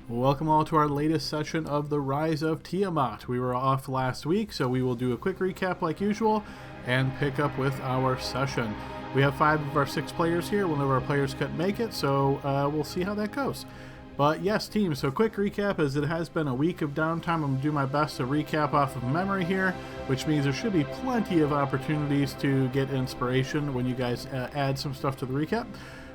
Welcome all to our latest session of the Rise of Tiamat. We were off last week, so we will do a quick recap like usual and pick up with our session. We have 5 of our 6 players here. One of our players couldn't make it, so we'll see how that goes. But yes, team, so quick recap, as it has been a week of downtime. I'm going to do my best to recap off of memory here, which means there should be plenty of opportunities to get inspiration when you guys add some stuff to the recap.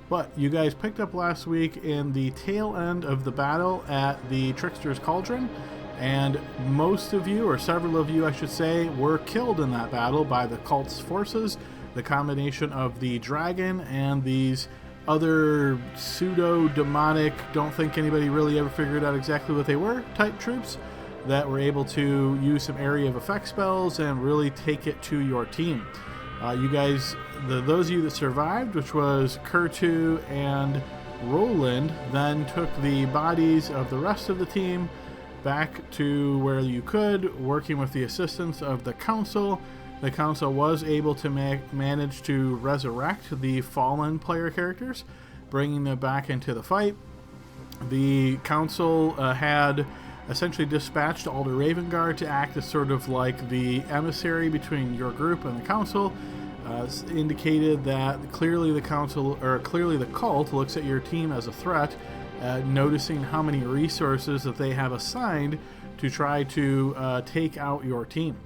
But you guys picked up last week in the tail end of the battle at the Trickster's Cauldron, and most of you, or several of you I should say, were killed in that battle by the cult's forces, the combination of the dragon and these other pseudo-demonic, don't think anybody really ever figured out exactly what they were, type troops that were able to use some area of effect spells and really take it to your team. You guys, those of you that survived, which was Kurtu and Roland, then took the bodies of the rest of the team back to where you could, working with the assistance of the council. The council was able to manage to resurrect the fallen player characters, bringing them back into the fight. The council had essentially dispatched Alder Ravengard to act as sort of like the emissary between your group and the council. Indicated that clearly the council, or clearly the cult, looks at your team as a threat, noticing how many resources that they have assigned to try to take out your team.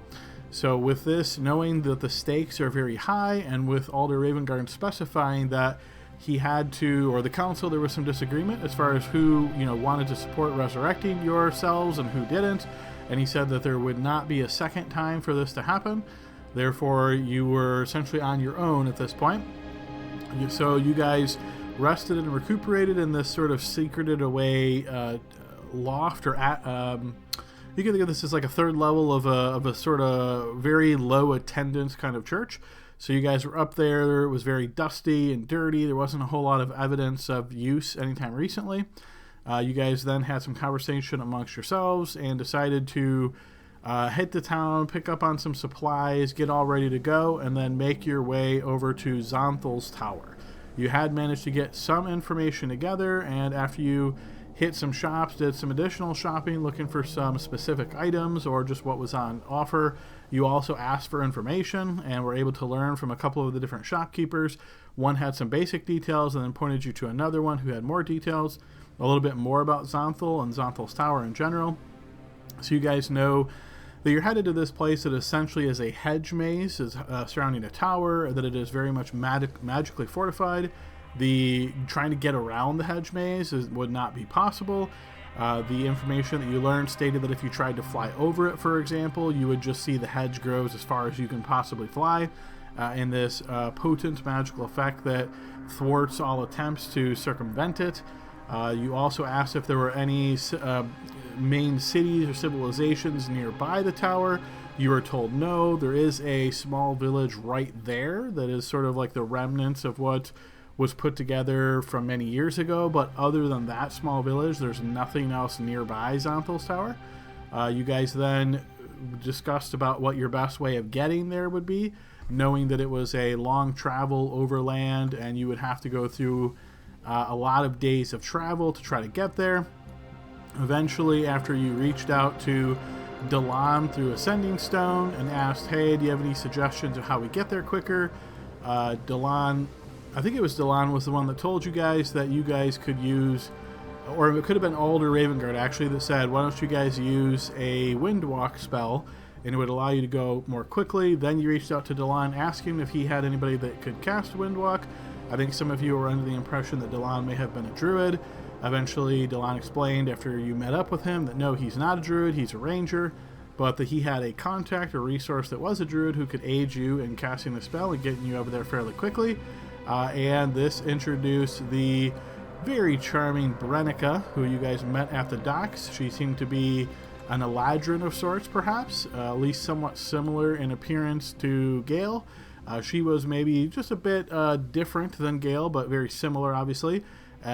So with this, knowing that the stakes are very high, and with Alder Ravengard specifying that he had to, or the council, there was some disagreement as far as who wanted to support resurrecting yourselves and who didn't, and he said that there would not be a second time for this to happen. Therefore, you were essentially on your own at this point. So you guys rested and recuperated in this sort of secreted away loft, or you can think of this as like a third level of a sort of very low attendance kind of church. So you guys were up there. It was very dusty and dirty. There wasn't a whole lot of evidence of use anytime recently. You guys then had some conversation amongst yourselves and decided to head to town, pick up on some supplies, get all ready to go, and then make your way over to Xonthal's tower. You had managed to get some information together, and after you hit some shops, did some additional shopping, looking for some specific items or just what was on offer, you also asked for information and were able to learn from a couple of the different shopkeepers. One had some basic details and then pointed you to another one who had more details, a little bit more about Xonthal and Xonthal's tower in general. So you guys know that you're headed to this place that essentially is a hedge maze surrounding a tower, that it is very much magically fortified. The trying to get around the hedge maze would not be possible. The information that you learned stated that if you tried to fly over it, for example, you would just see the hedge grows as far as you can possibly fly, in this potent magical effect that thwarts all attempts to circumvent it. You also asked if there were any main cities or civilizations nearby the tower. You were told no. There is a small village right there that is sort of like the remnants of what was put together from many years ago, but other than that small village, there's nothing else nearby Xonthal's tower. You guys then discussed about what your best way of getting there would be, knowing that it was a long travel overland and you would have to go through a lot of days of travel to try to get there. Eventually, after you reached out to Delan through Ascending Stone and asked, hey, do you have any suggestions of how we get there quicker? Delan, I think it was Delan, was the one that told you guys that you guys could use, or it could have been Alder Ravengard actually, that said, why don't you guys use a Windwalk spell, and it would allow you to go more quickly. Then you reached out to Delan asking if he had anybody that could cast Windwalk. I think some of you were under the impression that Delan may have been a druid. Eventually, Delan explained after you met up with him that no, he's not a druid, he's a ranger, but that he had a contact or resource that was a druid who could aid you in casting the spell and getting you over there fairly quickly. And this introduced the very charming Brennica, who you guys met at the docks. She seemed to be an Eladrin of sorts, perhaps, at least somewhat similar in appearance to Gale. She was maybe just a bit different than Gale, but very similar, obviously.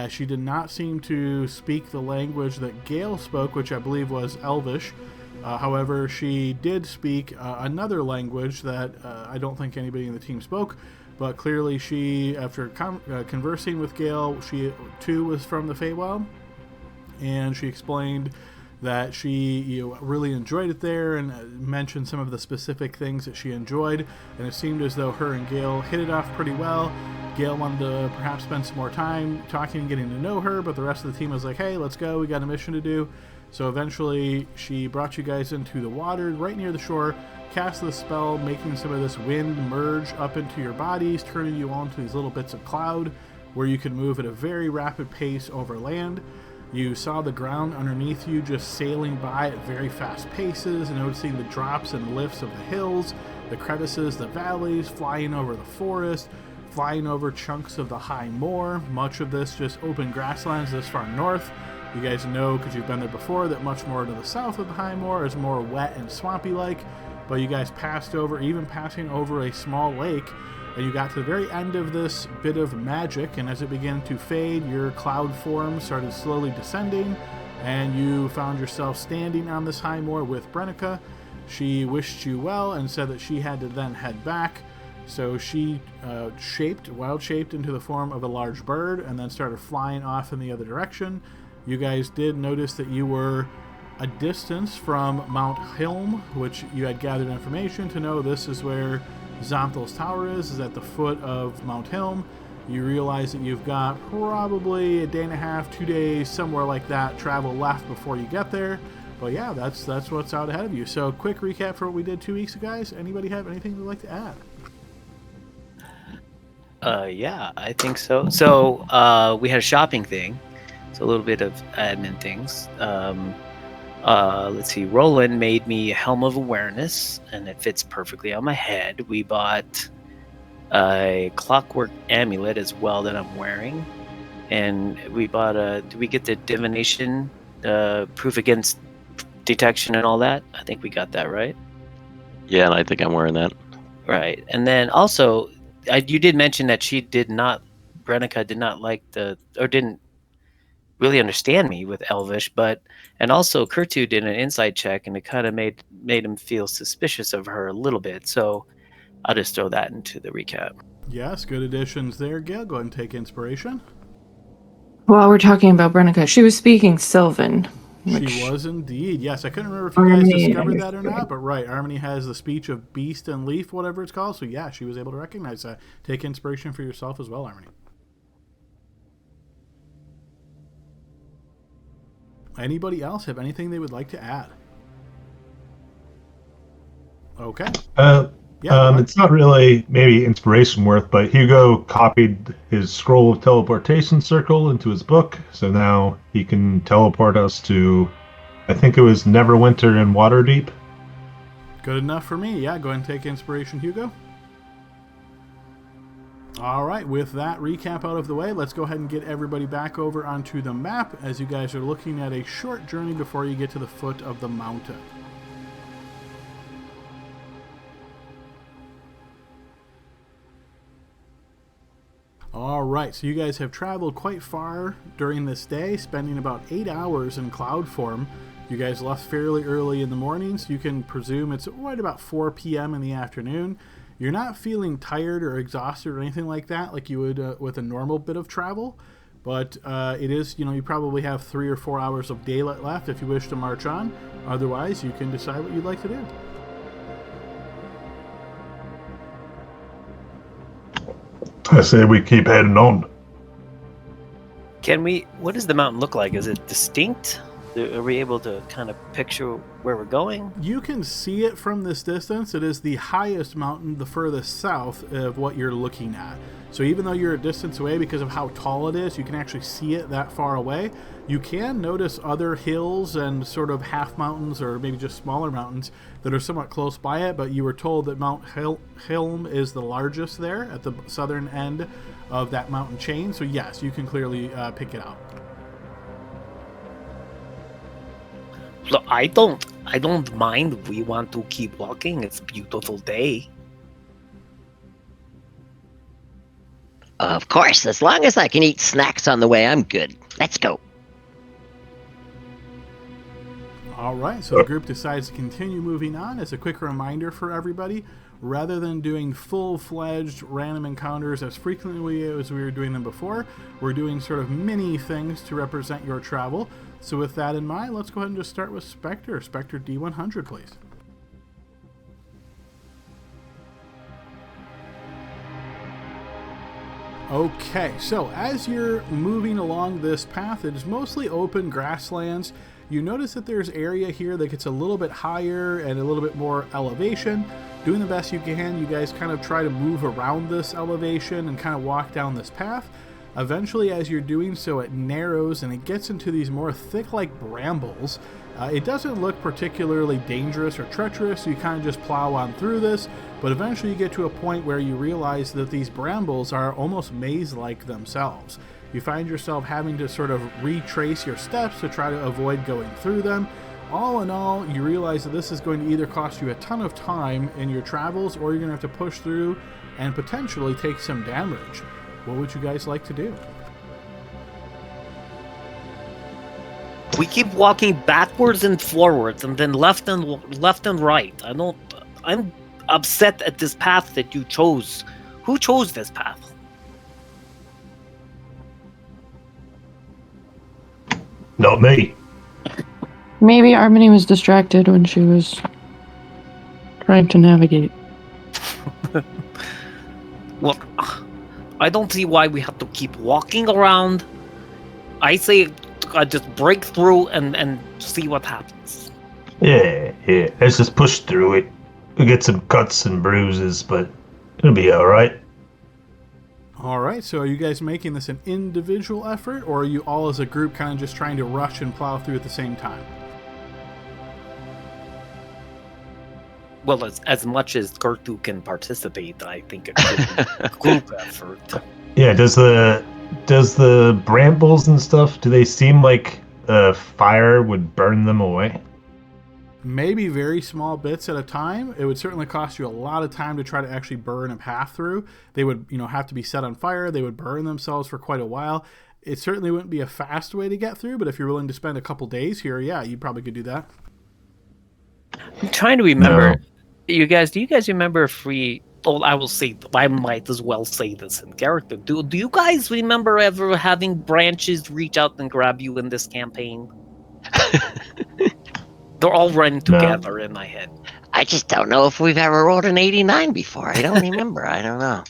She did not seem to speak the language that Gale spoke, which I believe was Elvish. However, she did speak another language that I don't think anybody in the team spoke, but clearly she, after conversing with Gale, she too was from the Feywild. and she explained that she really enjoyed it there, and mentioned some of the specific things that she enjoyed, and it seemed as though her and Gail hit it off pretty well. Gail wanted to perhaps spend some more time talking and getting to know her, but the rest of the team was like, hey, let's go, we got a mission to do. So eventually she brought you guys into the water right near the shore, cast the spell, making some of this wind merge up into your bodies, turning you onto these little bits of cloud where you can move at a very rapid pace over land. You saw the ground underneath you just sailing by at very fast paces, and noticing the drops and lifts of the hills, the crevices, the valleys, flying over the forest, flying over chunks of the high moor, much of this just open grasslands this far north. You guys know, because you've been there before, that much more to the south of the high moor is more wet and swampy like, but you guys passed over, even passing over a small lake, and you got to the very end of this bit of magic, and as it began to fade, your cloud form started slowly descending, and you found yourself standing on this high moor with Brennica. She wished you well and said that she had to then head back, so she wild shaped into the form of a large bird and then started flying off in the other direction. You guys did notice that you were a distance from Mount Hilm, which you had gathered information to know this is where Zonthal's tower is at the foot of Mount Hilm. You realize that you've got probably a day and a half, 2 days, somewhere like that, travel left before you get there. But yeah, that's what's out ahead of you. So quick recap for what we did 2 weeks ago, guys. Anybody have anything they'd like to add? Yeah, I think so. So we had a shopping thing. So a little bit of admin things. Let's see. Roland made me a Helm of Awareness, and it fits perfectly on my head. We bought a clockwork amulet as well that I'm wearing, and we bought did we get the divination proof against detection and all that? I think we got that right. Yeah, and I think I'm wearing that. Right, and then also you did mention that Brennica did not like didn't really understand me with Elvish, and also Kurtu did an insight check, and it kind of made him feel suspicious of her a little bit. So I'll just throw that into the recap. Yes, good additions there, Gail. Go ahead and take inspiration. While we're talking about Brennica, she was speaking Sylvan. She was indeed. Yes, I couldn't remember if you guys discovered that or not, but right, Harmony has the speech of beast and leaf, whatever it's called. So yeah, she was able to recognize that. Take inspiration for yourself as well, Harmony. Anybody else have anything they would like to add? Okay. It's not really maybe inspiration worth, but Hugo copied his scroll of teleportation circle into his book, so now he can teleport us to, I think it was Neverwinter and Waterdeep. Good enough for me. Yeah, go ahead and take inspiration, Hugo. All right, with that recap out of the way, let's go ahead and get everybody back over onto the map as you guys are looking at a short journey before you get to the foot of the mountain. All right, so you guys have traveled quite far during this day, spending about 8 hours in cloud form. You guys left fairly early in the morning, so you can presume it's right about 4 p.m. in the afternoon. You're not feeling tired or exhausted or anything like that like you would with a normal bit of travel, but it is, you probably have 3 or 4 hours of daylight left if you wish to march on. Otherwise, you can decide what you'd like to do. I say we keep heading on. What does the mountain look like? Is it distinct? Are we able to kind of picture where we're going? You can see it from this distance. It is the highest mountain, the furthest south of what you're looking at. So even though you're a distance away because of how tall it is, you can actually see it that far away. You can notice other hills and sort of half mountains or maybe just smaller mountains that are somewhat close by it, but you were told that Mount Hilm is the largest there at the southern end of that mountain chain. So yes, you can clearly pick it out. Look, I don't mind. We want to keep walking. It's a beautiful day. Of course, as long as I can eat snacks on the way, I'm good. Let's go. All right, so the group decides to continue moving on. As a quick reminder for everybody, rather than doing full-fledged random encounters as frequently as we were doing them before, we're doing sort of mini things to represent your travel. So with that in mind, let's go ahead and just start with Spectre. Spectre D100, please. Okay, so as you're moving along this path, it is mostly open grasslands. You notice that there's area here that gets a little bit higher and a little bit more elevation. Doing the best you can, you guys kind of try to move around this elevation and kind of walk down this path. Eventually, as you're doing so, it narrows and it gets into these more thick-like brambles. It doesn't look particularly dangerous or treacherous, so you kind of just plow on through this, but eventually you get to a point where you realize that these brambles are almost maze-like themselves. You find yourself having to sort of retrace your steps to try to avoid going through them. All in all, you realize that this is going to either cost you a ton of time in your travels, or you're going to have to push through and potentially take some damage. What would you guys like to do? We keep walking backwards and forwards, and then left and right. I'm upset at this path that you chose. Who chose this path? Not me. Maybe Armony was distracted when she was trying to navigate. Well, I don't see why we have to keep walking around. I say just break through and see what happens. Yeah. Let's just push through it. We'll get some cuts and bruises, but it'll be alright. Alright, so are you guys making this an individual effort, or are you all as a group kind of just trying to rush and plow through at the same time? Well, as much as Gertu can participate, I think it could be a group effort. Yeah, does the brambles and stuff, do they seem like fire would burn them away? Maybe very small bits at a time. It would certainly cost you a lot of time to try to actually burn a path through. They would, have to be set on fire. They would burn themselves for quite a while. It certainly wouldn't be a fast way to get through, but if you're willing to spend a couple days here, yeah, you probably could do that. I'm trying to remember. Do you guys remember if we... Oh, I will say, I might as well say this in character. Do you guys remember ever having branches reach out and grab you in this campaign? They're all running together in my head. I just don't know if we've ever rolled an 89 before. I don't remember. I don't know.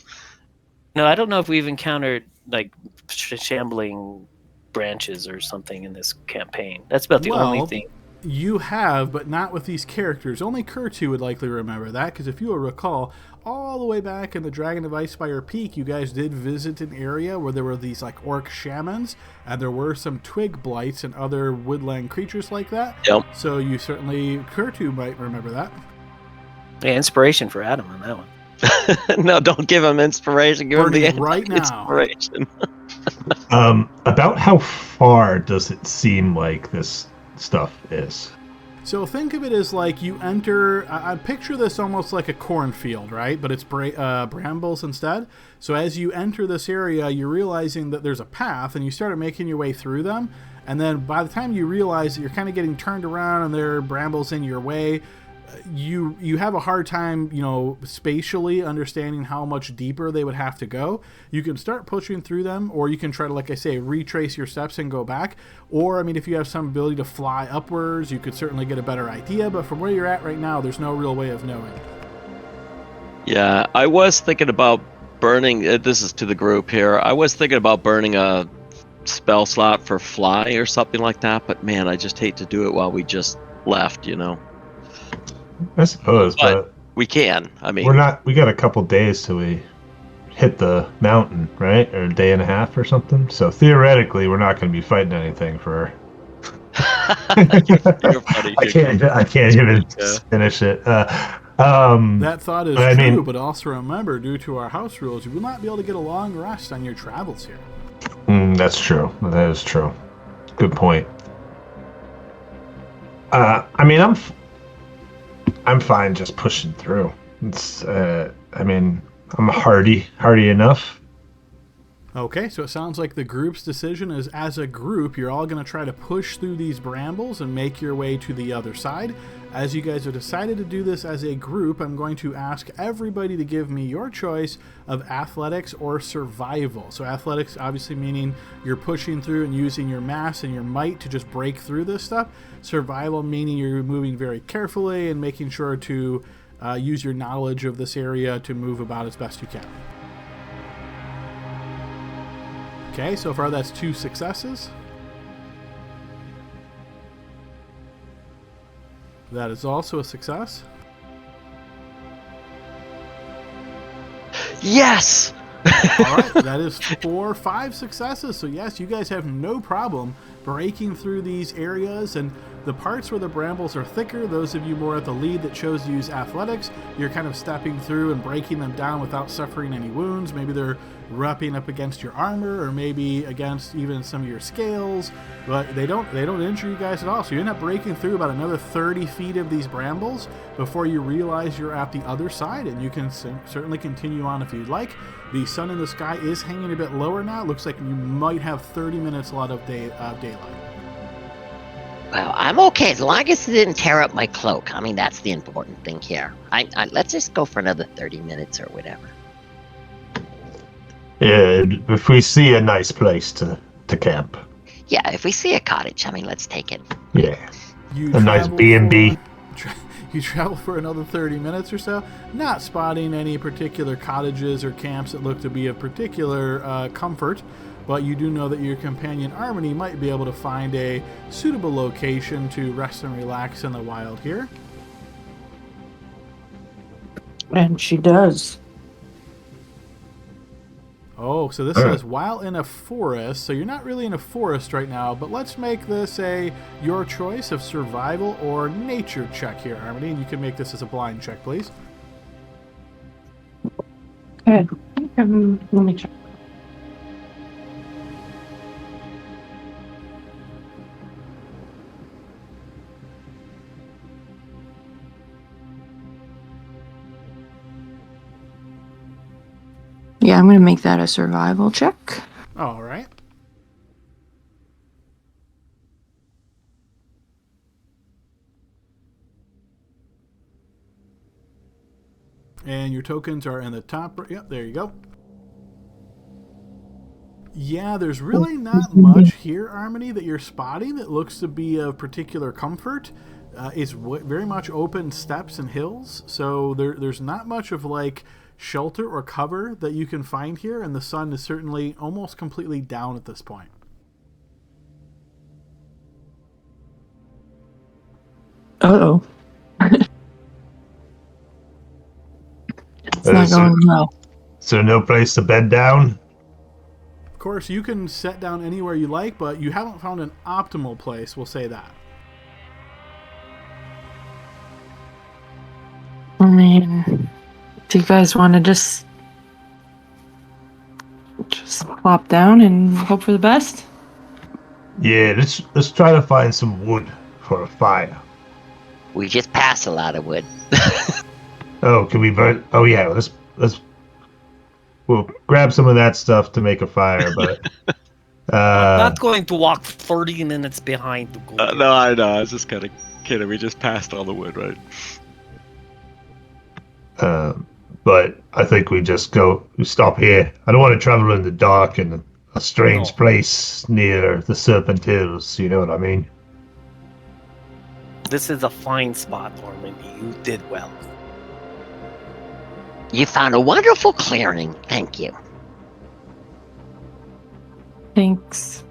No, I don't know if we've encountered like shambling branches or something in this campaign. That's about the only thing. You have, but not with these characters. Only Kurtu would likely remember that, because if you will recall, all the way back in the Dragon of Icefire Peak, you guys did visit an area where there were these like orc shamans, and there were some twig blights and other woodland creatures like that. Yep. So you certainly, Kurtu might remember that. Yeah, inspiration for Adam on that one. No, don't give him inspiration. Give him the right now. inspiration. About how far does it seem like this stuff is? So think of it as like you enter, I picture this almost like a cornfield, right? But it's brambles instead. So as you enter this area, you're realizing that there's a path, and you start making your way through them. And then by the time you realize that you're kind of getting turned around and there are brambles in your way, you have a hard time, spatially understanding how much deeper they would have to go. You can start pushing through them, or you can try to, like I say, retrace your steps and go back. Or, if you have some ability to fly upwards, you could certainly get a better idea. But from where you're at right now, there's no real way of knowing. Yeah, I was thinking about burning, this is to the group here, I was thinking about burning a spell slot for fly or something like that, but man, I just hate to do it while we just left, I suppose, but we can. we got a couple days till we hit the mountain, right? Or a day and a half or something. So theoretically, we're not going to be fighting anything for. You're funny, I can't even finish it. That thought is true, but also remember, due to our house rules, you will not be able to get a long rest on your travels here. That's true. That is true. Good point. I'm fine just pushing through. It's, I'm hardy enough. Okay, so it sounds like the group's decision is, as a group, you're all going to try to push through these brambles and make your way to the other side. As you guys have decided to do this as a group, I'm going to ask everybody to give me your choice of athletics or survival. So athletics obviously meaning you're pushing through and using your mass and your might to just break through this stuff. Survival meaning you're moving very carefully and making sure to use your knowledge of this area to move about as best you can. Okay, so far that's 2 successes. That is also a success. Yes! All right, that is 5 successes. So yes, you guys have no problem breaking through these areas, and the parts where the brambles are thicker, those of you more at the lead that chose to use athletics, you're kind of stepping through and breaking them down without suffering any wounds. Maybe they're rubbing up against your armor, or maybe against even some of your scales, but they don't injure you guys at all. So you end up breaking through about another 30 feet of these brambles before you realize you're at the other side, and you can certainly continue on if you'd like. The sun in the sky is hanging a bit lower now. It looks like you might have 30 minutes left of daylight. Well, I'm okay as long as it didn't tear up my cloak. I mean, that's the important thing here. Let's just go for another 30 minutes or whatever. Yeah, if we see a nice place to camp. Yeah, if we see a cottage, I mean, let's take it. Yeah, You a nice B&B. You travel for another 30 minutes or so, not spotting any particular cottages or camps that look to be of particular comfort, but you do know that your companion Harmony might be able to find a suitable location to rest and relax in the wild here. And she does. Oh, so this says while in a forest, so you're not really in a forest right now, but let's make this your choice of survival or nature check here, Harmony, and you can make this as a blind check, please. Okay. Let me check. Yeah, I'm going to make that a survival check. All right. And your tokens are in the top. Yep, there you go. Yeah, there's really not much here, Harmony, that you're spotting that looks to be of particular comfort. It's very much open steppes and hills, so there's not much of shelter or cover that you can find here, and the sun is certainly almost completely down at this point. Uh-oh. It's not going well. Is there no place to bed down? Of course, you can set down anywhere you like, but you haven't found an optimal place, we'll say that. I mean, do you guys want to just plop down and hope for the best? Yeah, let's try to find some wood for a fire. We just passed a lot of wood. Oh, can we burn? Oh yeah, we'll grab some of that stuff to make a fire, but I'm not going to walk 30 minutes behind to go. No, I know. I was just kind of kidding. We just passed all the wood, right? But I think we stop here. I don't want to travel in the dark in a strange place near the Serpent Hills. You know what I mean? This is a fine spot, Normandy. You did well. You found a wonderful clearing. Thank you. Thanks.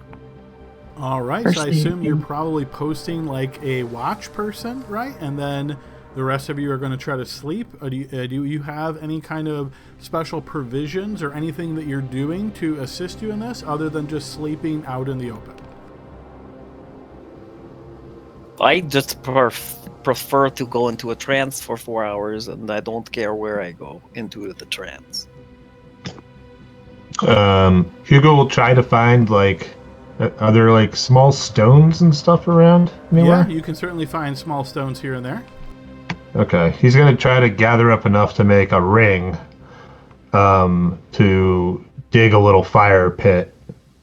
All right, so I assume you're probably posting a watch person, right? And then the rest of you are going to try to sleep. Do you have any kind of special provisions or anything that you're doing to assist you in this other than just sleeping out in the open? I just prefer to go into a trance for 4 hours, and I don't care where I go into the trance. Hugo will try to find are there small stones and stuff around anywhere? Yeah, you can certainly find small stones here and there. Okay, he's gonna try to gather up enough to make a ring, to dig a little fire pit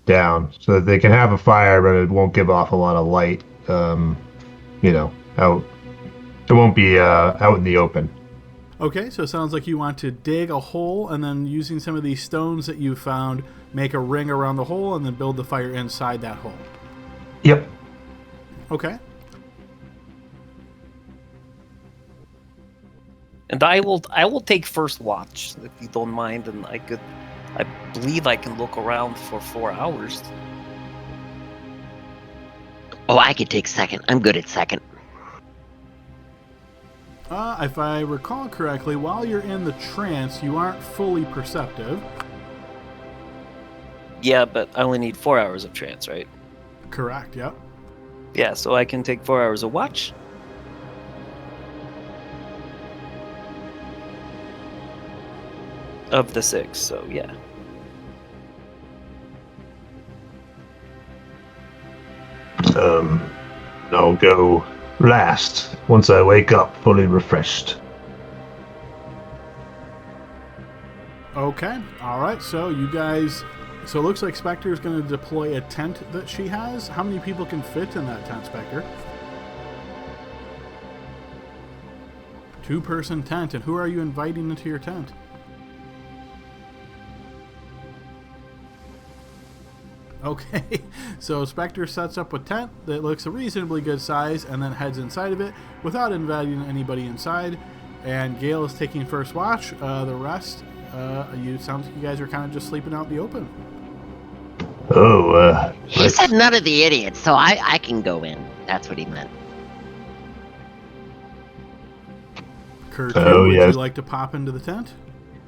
down so that they can have a fire, but it won't give off a lot of light. Out. It won't be out in the open. Okay, so it sounds like you want to dig a hole and then using some of these stones that you found, make a ring around the hole and then build the fire inside that hole. Yep. Okay. And I will take first watch if you don't mind, and I believe I can look around for 4 hours. Oh, I could take second. I'm good at second. If I recall correctly, while you're in the trance, you aren't fully perceptive. Yeah, but I only need 4 hours of trance, right? Correct, yep. Yeah, so I can take 4 hours of watch. Of the 6, so yeah. I'll go last once I wake up fully refreshed. Okay, alright, so you guys... So it looks like Spectre is going to deploy a tent that she has. How many people can fit in that tent, Spectre? 2-person tent, and who are you inviting into your tent? Okay, so Spectre sets up a tent that looks a reasonably good size and then heads inside of it without inviting anybody inside. And Gale is taking first watch. The rest, sounds like you guys are kind of just sleeping out in the open. Oh, He said none of the idiots, so I can go in. That's what he meant. Kurt, yes. would you like to pop into the tent?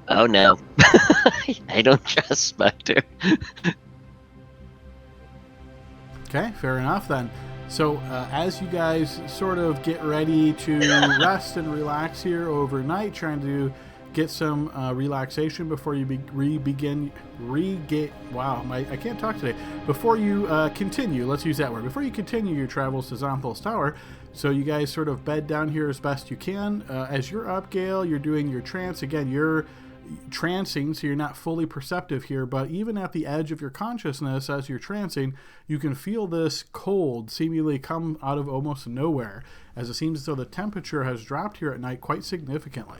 Oh no. I don't trust Spectre. Okay, fair enough then. So as you guys sort of get ready to rest and relax here overnight, trying to get some relaxation before you I can't talk today. Before you continue, let's use that word. Before you continue your travels to Zonthal's Tower, so you guys sort of bed down here as best you can. As you're up, Gale, you're doing your trance. Again, you're trancing, so you're not fully perceptive here, but even at the edge of your consciousness as you're trancing, you can feel this cold seemingly come out of almost nowhere, as it seems as though the temperature has dropped here at night quite significantly.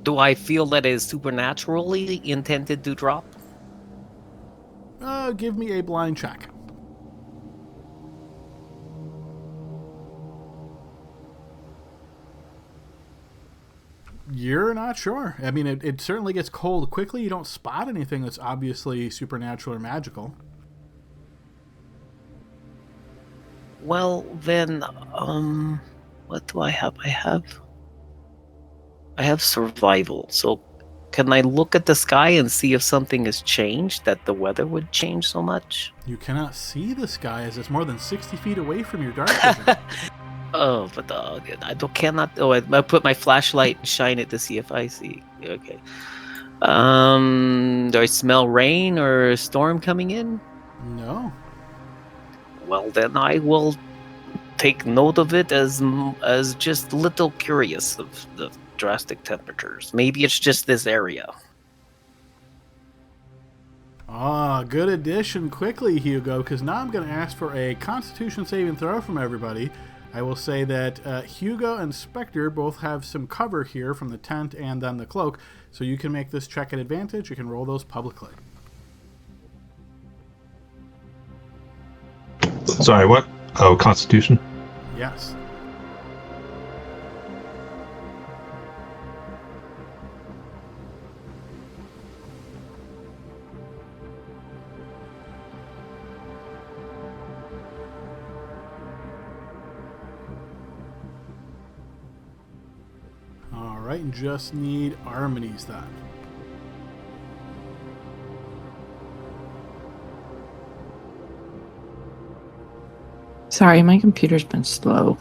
Do I feel that it is supernaturally intended to drop? Give me a blind check. You're not sure. I mean, it certainly gets cold quickly. You don't spot anything that's obviously supernatural or magical. Well, then, what do I have? I have survival. So, can I look at the sky and see if something has changed, that the weather would change so much? You cannot see the sky as it's more than 60 feet away from your dark vision. Oh, but I cannot. Oh, I put my flashlight and shine it to see if I see. Okay. Do I smell rain or a storm coming in? No. Well, then I will take note of it as just a little curious of the drastic temperatures. Maybe it's just this area. Ah, good addition quickly, Hugo, because now I'm going to ask for a Constitution saving throw from everybody. I will say that Hugo and Spectre both have some cover here from the tent and then the cloak, so you can make this check at advantage. You can roll those publicly. Sorry, what? Oh, Constitution? Yes. Alright, and just need Harmonies then. Sorry, my computer's been slow.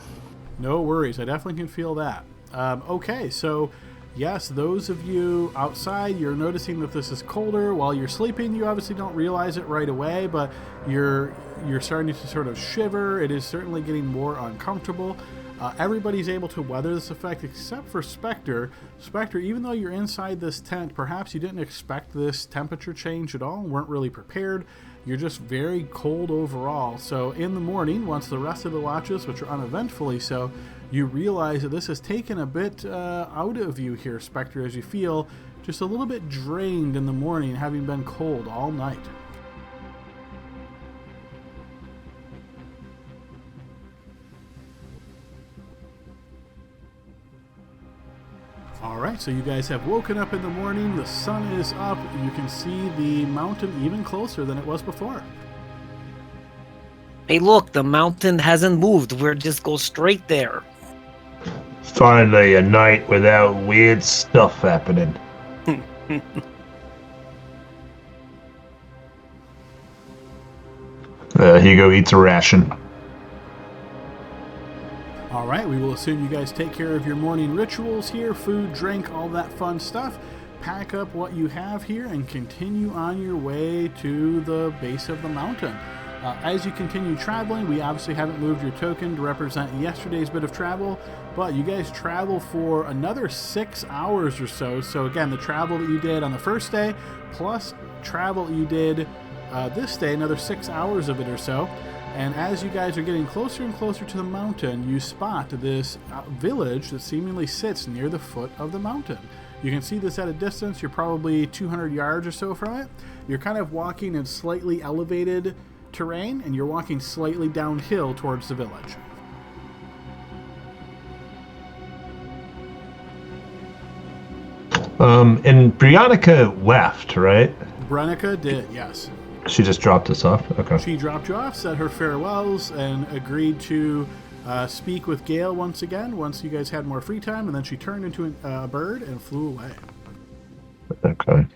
No worries, I definitely can feel that. Okay, so yes, those of you outside, you're noticing that this is colder. While you're sleeping, you obviously don't realize it right away, but you're starting to sort of shiver. It is certainly getting more uncomfortable. Everybody's able to weather this effect except for Spectre. Spectre, even though you're inside this tent, perhaps you didn't expect this temperature change at all and weren't really prepared. You're just very cold overall. So in the morning, once the rest of the watches, which are uneventfully so, you realize that this has taken a bit out of you here, Spectre, as you feel just a little bit drained in the morning, having been cold all night. All right, so you guys have woken up in the morning. The sun is up. You can see the mountain even closer than it was before. Hey, look, the mountain hasn't moved. We're just go straight there. Finally, a night without weird stuff happening. Hugo eats a ration. All right, we will assume you guys take care of your morning rituals here, food, drink, all that fun stuff. Pack up what you have here and continue on your way to the base of the mountain. As you continue traveling, we obviously haven't moved your token to represent yesterday's bit of travel, but you guys travel for another 6 hours or so. So again, the travel that you did on the first day, plus travel you did this day, another 6 hours of it or so. And as you guys are getting closer and closer to the mountain, you spot this village that seemingly sits near the foot of the mountain. You can see this at a distance. You're probably 200 yards or so from it. You're kind of walking in slightly elevated terrain, and you're walking slightly downhill towards the village. And Brionica left, right? Brenica did, yes. She just dropped us off? Okay. She dropped you off, said her farewells, and agreed to speak with Gale once again once you guys had more free time, and then she turned into a bird and flew away. Okay.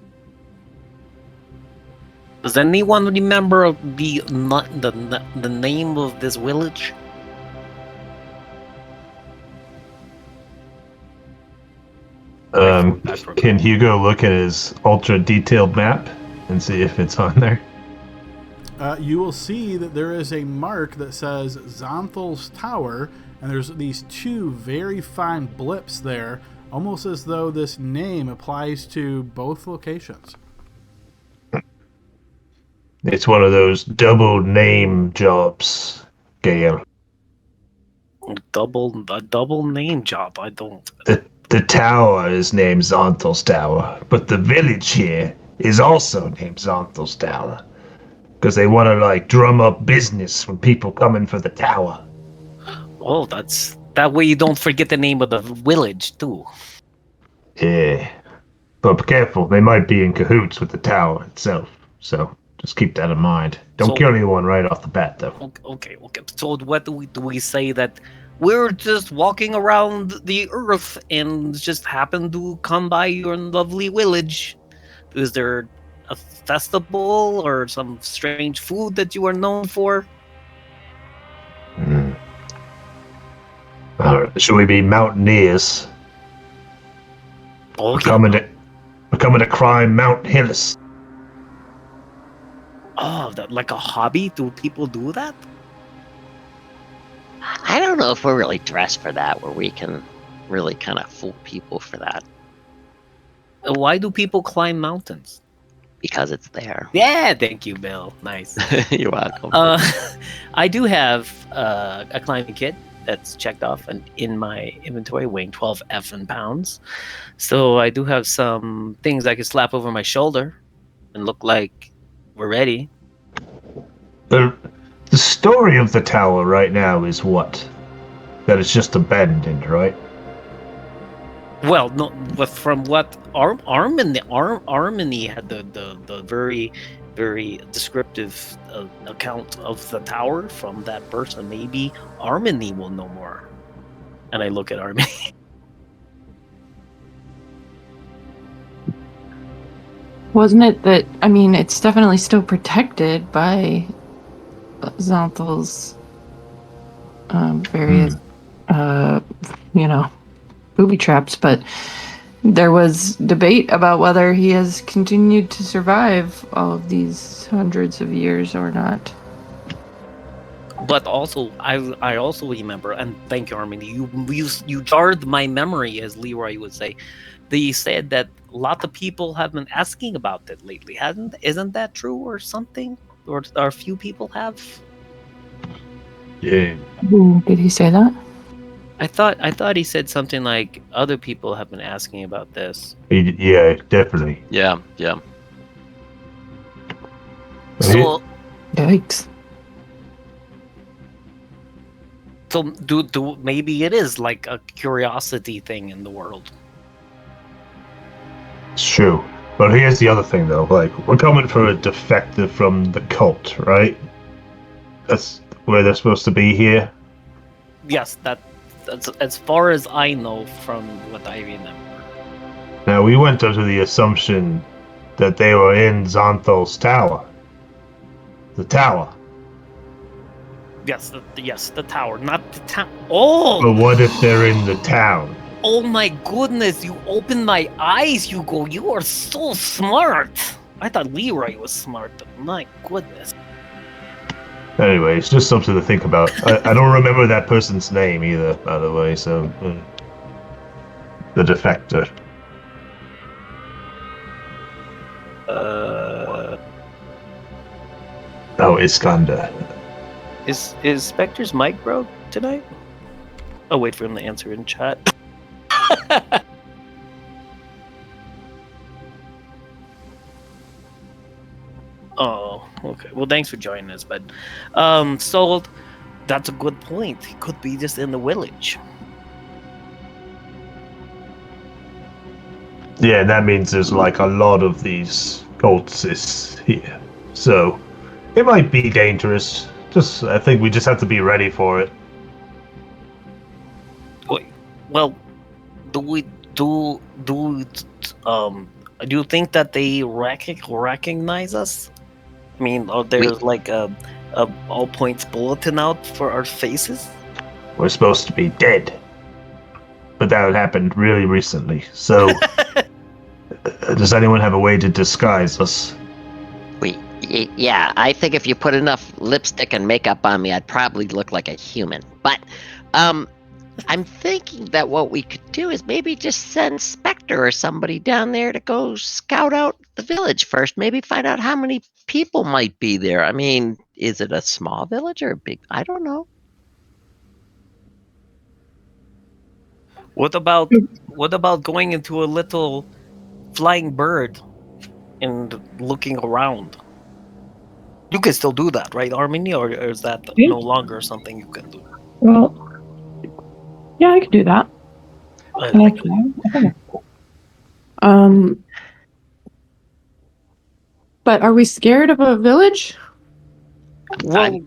Does anyone remember the name of this village? Can Hugo look at his ultra detailed map and see if it's on there? You will see that there is a mark that says Zonthal's Tower, and there's these two very fine blips there, almost as though this name applies to both locations. It's one of those double name jobs, Gale. A double name job. I don't. The tower is named Zonthal's Tower, but the village here is also named Zonthal's Tower. Because they want to, drum up business when people come in for the tower. Oh, that way you don't forget the name of the village, too. Yeah. But be careful, they might be in cahoots with the tower itself. So, just keep that in mind. Don't kill anyone right off the bat, though. Okay. So what do we say that we're just walking around the earth and just happen to come by your lovely village? Is there a festival or some strange food that you are known for? Should we be mountaineers? Oh, We're coming to climb Mount Hillis. Oh, that like a hobby? Do people do that? I don't know if we're really dressed for that, where we can really kind of fool people for that. Why do people climb mountains? Because it's there. Yeah, thank you, Bill. Nice. You're welcome. I do have a climbing kit that's checked off and in my inventory, weighing 12 effing pounds. So I do have some things I can slap over my shoulder and look like we're ready. The story of the tower right now is what? That it's just abandoned, right? Well, no, but from what Armini had the very, very descriptive account of the tower from that person. Maybe Armini will know more. And I look at Armini. Wasn't it that, I mean, it's definitely still protected by Zonthal's various, booby traps, but there was debate about whether he has continued to survive all of these hundreds of years or not. But also, I also remember, and thank you, Armin. You jarred my memory, as Leroy would say. They said that a lot of people have been asking about it lately. Isn't that true, or something? Or a few people have? Yeah. Ooh, did he say that? I thought he said something like other people have been asking about this. Yeah, definitely. Yeah. So Yikes. so do maybe it is like a curiosity thing in the world. It's true. But here's the other thing, though. Like, we're coming for a defective from the cult, right? That's where they're supposed to be here. Yes, that's as far as I know from what I remember. Now, we went under the assumption that they were in Xanthal's tower. The tower. Yes, the tower, not the town. Oh, But what if they're in the town? oh my goodness! You opened my eyes, Hugo. You are so smart. I thought Leroy was smart, but my goodness. Anyway, it's just something to think about. I don't remember that person's name either, by the way, so... the defector. Oh, Iskander. Is Spectre's mic broke tonight? I'll wait for him to answer in chat. Oh, okay. Well, thanks for joining us, but so that's a good point. He could be just in the village. Yeah, and that means there's like a lot of these cultists here. So, it might be dangerous. I think we just have to be ready for it. Well, do you think that they recognize us? I mean, there's like a all points bulletin out for our faces? We're supposed to be dead. But that happened really recently. So, does anyone have a way to disguise us? Yeah, I think if you put enough lipstick and makeup on me, I'd probably look like a human. But, I'm thinking that what we could do is maybe just send Spectre or somebody down there to go scout out the village first. Maybe find out how many people might be there. I mean, is it a small village or a big? I don't know. What about going into a little flying bird and looking around? You can still do that, right, Armini, or is that no longer something you can do? Well, yeah, I could do that. Actually, but are we scared of a village? Well,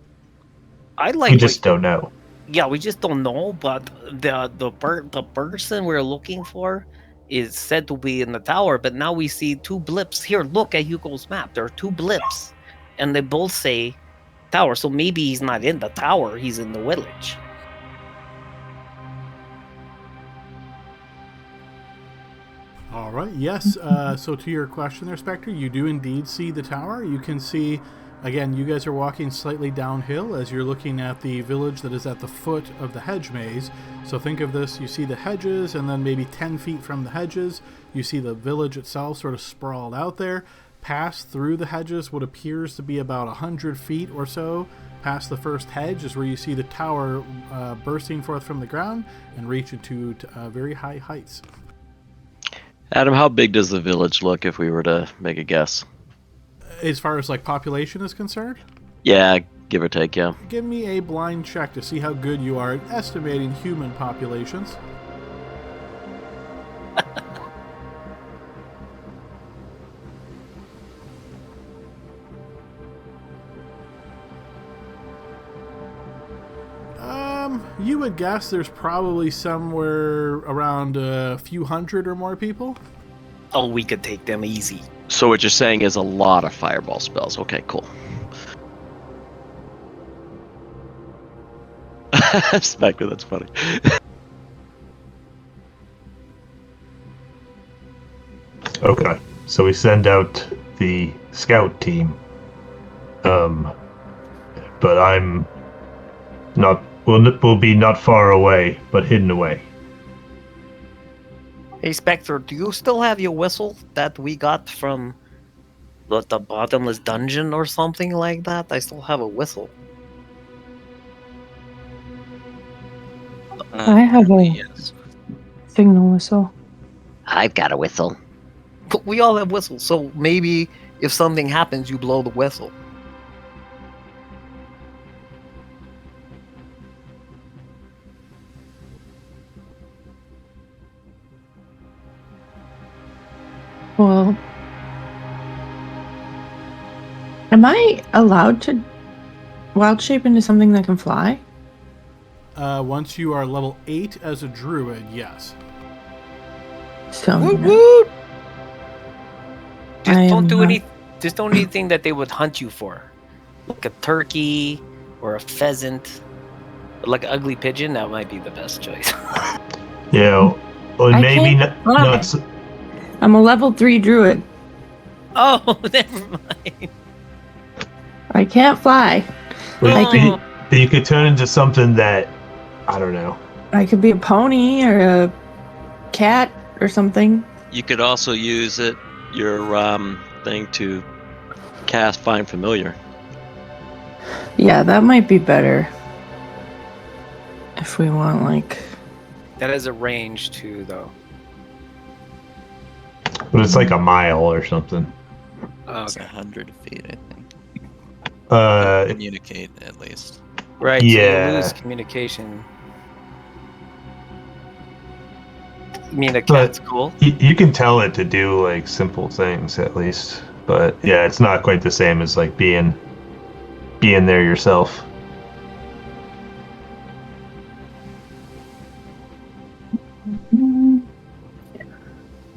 I like. We just don't know. Yeah, we just don't know. But the person we're looking for is said to be in the tower. But now we see two blips here. Look at Hugo's map. There are two blips, and they both say tower. So maybe he's not in the tower. He's in the village. All right. Yes. So to your question there, Spectre, you do indeed see the tower. You can see, again, you guys are walking slightly downhill as you're looking at the village that is at the foot of the hedge maze. So think of this, you see the hedges, and then maybe 10 feet from the hedges, you see the village itself sort of sprawled out there. Past through the hedges, what appears to be about 100 feet or so past the first hedge is where you see the tower bursting forth from the ground and reach into very high heights. Adam, how big does the village look if we were to make a guess? As far as like population is concerned? Yeah, give or take, yeah. Give me a blind check to see how good you are at estimating human populations. You would guess there's probably somewhere around a few hundred or more people. Oh, we could take them easy. So what you're saying is a lot of fireball spells. Okay, cool. Spectre, that's funny. Okay, so we send out the scout team. But I'm will be not far away, but hidden away. Hey, Spectre, do you still have your whistle that we got from the bottomless dungeon or something like that? I still have a whistle. I have a Yes. signal whistle. I've got a whistle. But we all have whistles, so maybe if something happens, you blow the whistle. Well, am I allowed to wild shape into something that can fly? Once you are level 8 as a druid, yes. So Woot no. woot! I Just am don't do not- any. Just don't do anything that they would hunt you for, like a turkey or a pheasant, but like an ugly pigeon. That might be the best choice. Yeah, or I maybe can't fly. not. s- I'm a level 3 druid. Oh, never mind. I can't fly. But I can- you could turn into something that I don't know. I could be a pony or a cat or something. You could also use your thing to cast Find Familiar. Yeah, that might be better. If we want, like... That has a range too, though. But it's like a mile or something. Oh, It's okay. 100 feet, I think. Uh, Communicate, at least. Right. So Yeah. you lose communication. I mean, a But- cat's cool. you can tell it to do like simple things at least. But yeah, it's not quite the same as like being there yourself.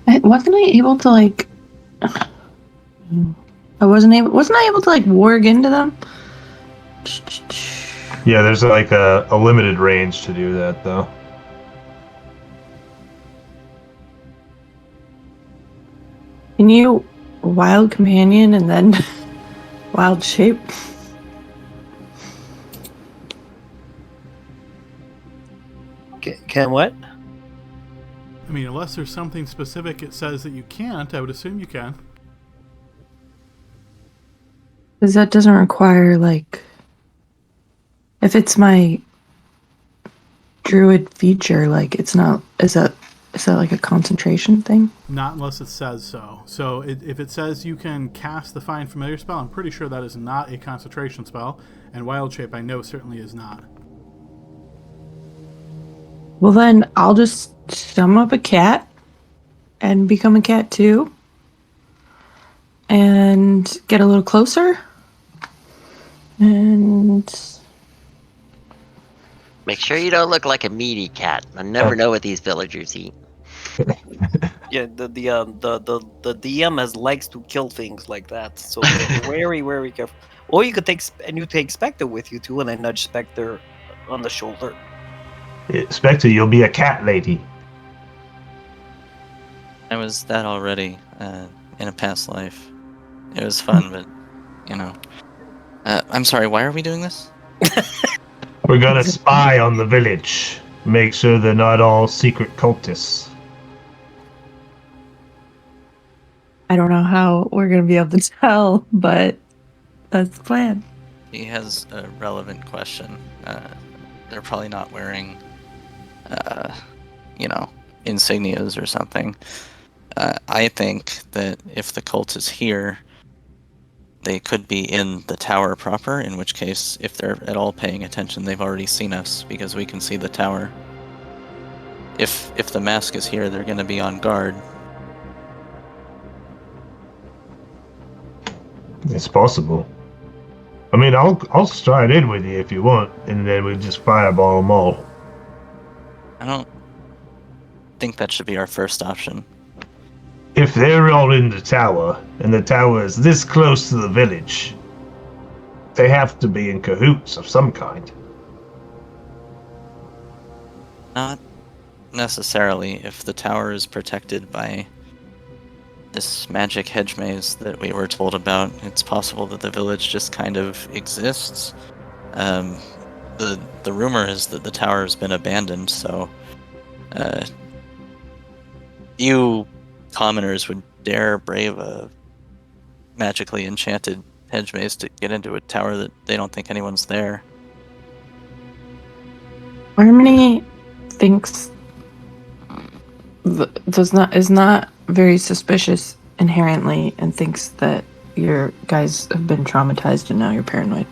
Wasn't I able to, like... Wasn't I able to, like, warg into them? Yeah, there's like a limited range to do that though. Can you wild companion and then wild shape? Can what? I mean, unless there's something specific it says that you can't, I would assume you can. Because that doesn't require, like... If it's my druid feature, like, it's not... Is that like a concentration thing? Not unless it says so. So if it says you can cast the Find Familiar spell, I'm pretty sure that is not a concentration spell. And Wild Shape, I know, certainly is not. Well, then I'll just sum up a cat and become a cat too. And get a little closer. And Make sure you don't look like a meaty cat. I never know what these villagers eat. Yeah, the DM has likes to kill things like that, so be very careful. Or you could take Spectre with you too, and I nudge Spectre on the shoulder. Spectre, you'll be a cat lady. I was that already in a past life. It was fun, but, you know. I'm sorry, why are we doing this? We're gonna spy on the village. Make sure they're not all secret cultists. I don't know how we're going to be able to tell, but that's the plan. He has a relevant question. They're probably not wearing, insignias or something. I think that if the cult is here, they could be in the tower proper, in which case, if they're at all paying attention, they've already seen us, because we can see the tower. If the mask is here, they're going to be on guard. It's possible. I mean, I'll stride in with you if you want, and then we just fireball them all. I don't think that should be our first option. If they're all in the tower, and the tower is this close to the village, they have to be in cahoots of some kind. Not necessarily. If the tower is protected by this magic hedge maze that we were told about, it's possible that the village just kind of exists. the rumor is that the tower has been abandoned, so few commoners would dare brave a magically enchanted hedge maze to get into a tower that they don't think anyone's there. Harmony thinks is not very suspicious inherently, and thinks that your guys have been traumatized and now you're paranoid.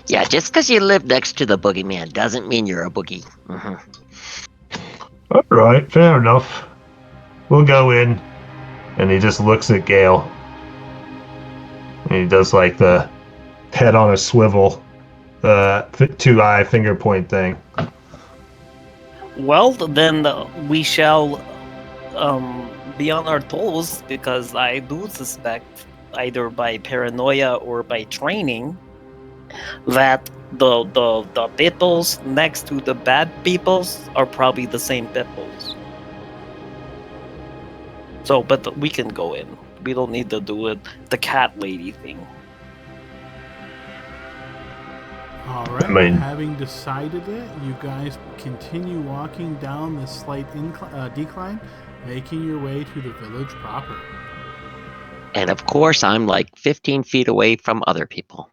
Yeah, just because you live next to the boogeyman doesn't mean you're a boogie. All right, fair enough. We'll go in. And he just looks at Gale. And he does like the head on a swivel, two-eye finger point thing. Well, then we shall be on our toes, because I do suspect, either by paranoia or by training, that the peoples next to the bad peoples are probably the same peoples. So, but we can go in. We don't need to do it the cat lady thing. All right. I mean- Having decided it, you guys continue walking down this slight decline, making your way to the village proper. And of course, I'm like 15 feet away from other people.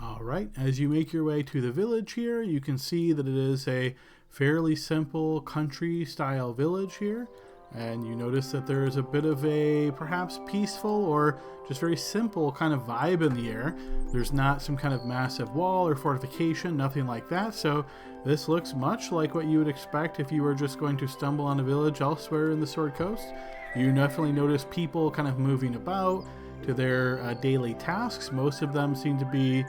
All right. As you make your way to the village here, you can see that it is a fairly simple country-style village here. And you notice that there is a bit of a perhaps peaceful or just very simple kind of vibe in the air. There's not some kind of massive wall or fortification, nothing like that. So this looks much like what you would expect if you were just going to stumble on a village elsewhere in the Sword Coast. You definitely notice people kind of moving about to their daily tasks. Most of them seem to be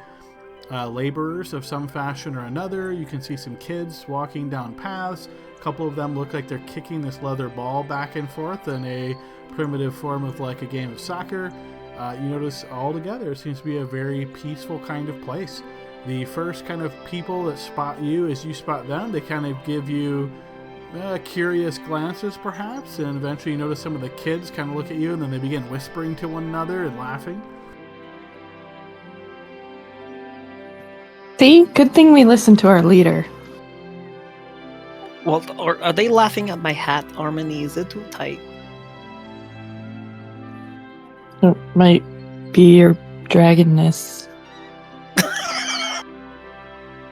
laborers of some fashion or another. You can see some kids walking down paths. A couple of them look like they're kicking this leather ball back and forth in a primitive form of like a game of soccer. You notice altogether it seems to be a very peaceful kind of place. The first kind of people that spot you as you spot them, they kind of give you curious glances perhaps, and eventually you notice some of the kids kind of look at you and then they begin whispering to one another and laughing. See? Good thing we listened to our leader. Well, or are they laughing at my hat, Harmony? Is it too tight? It might be your dragonness.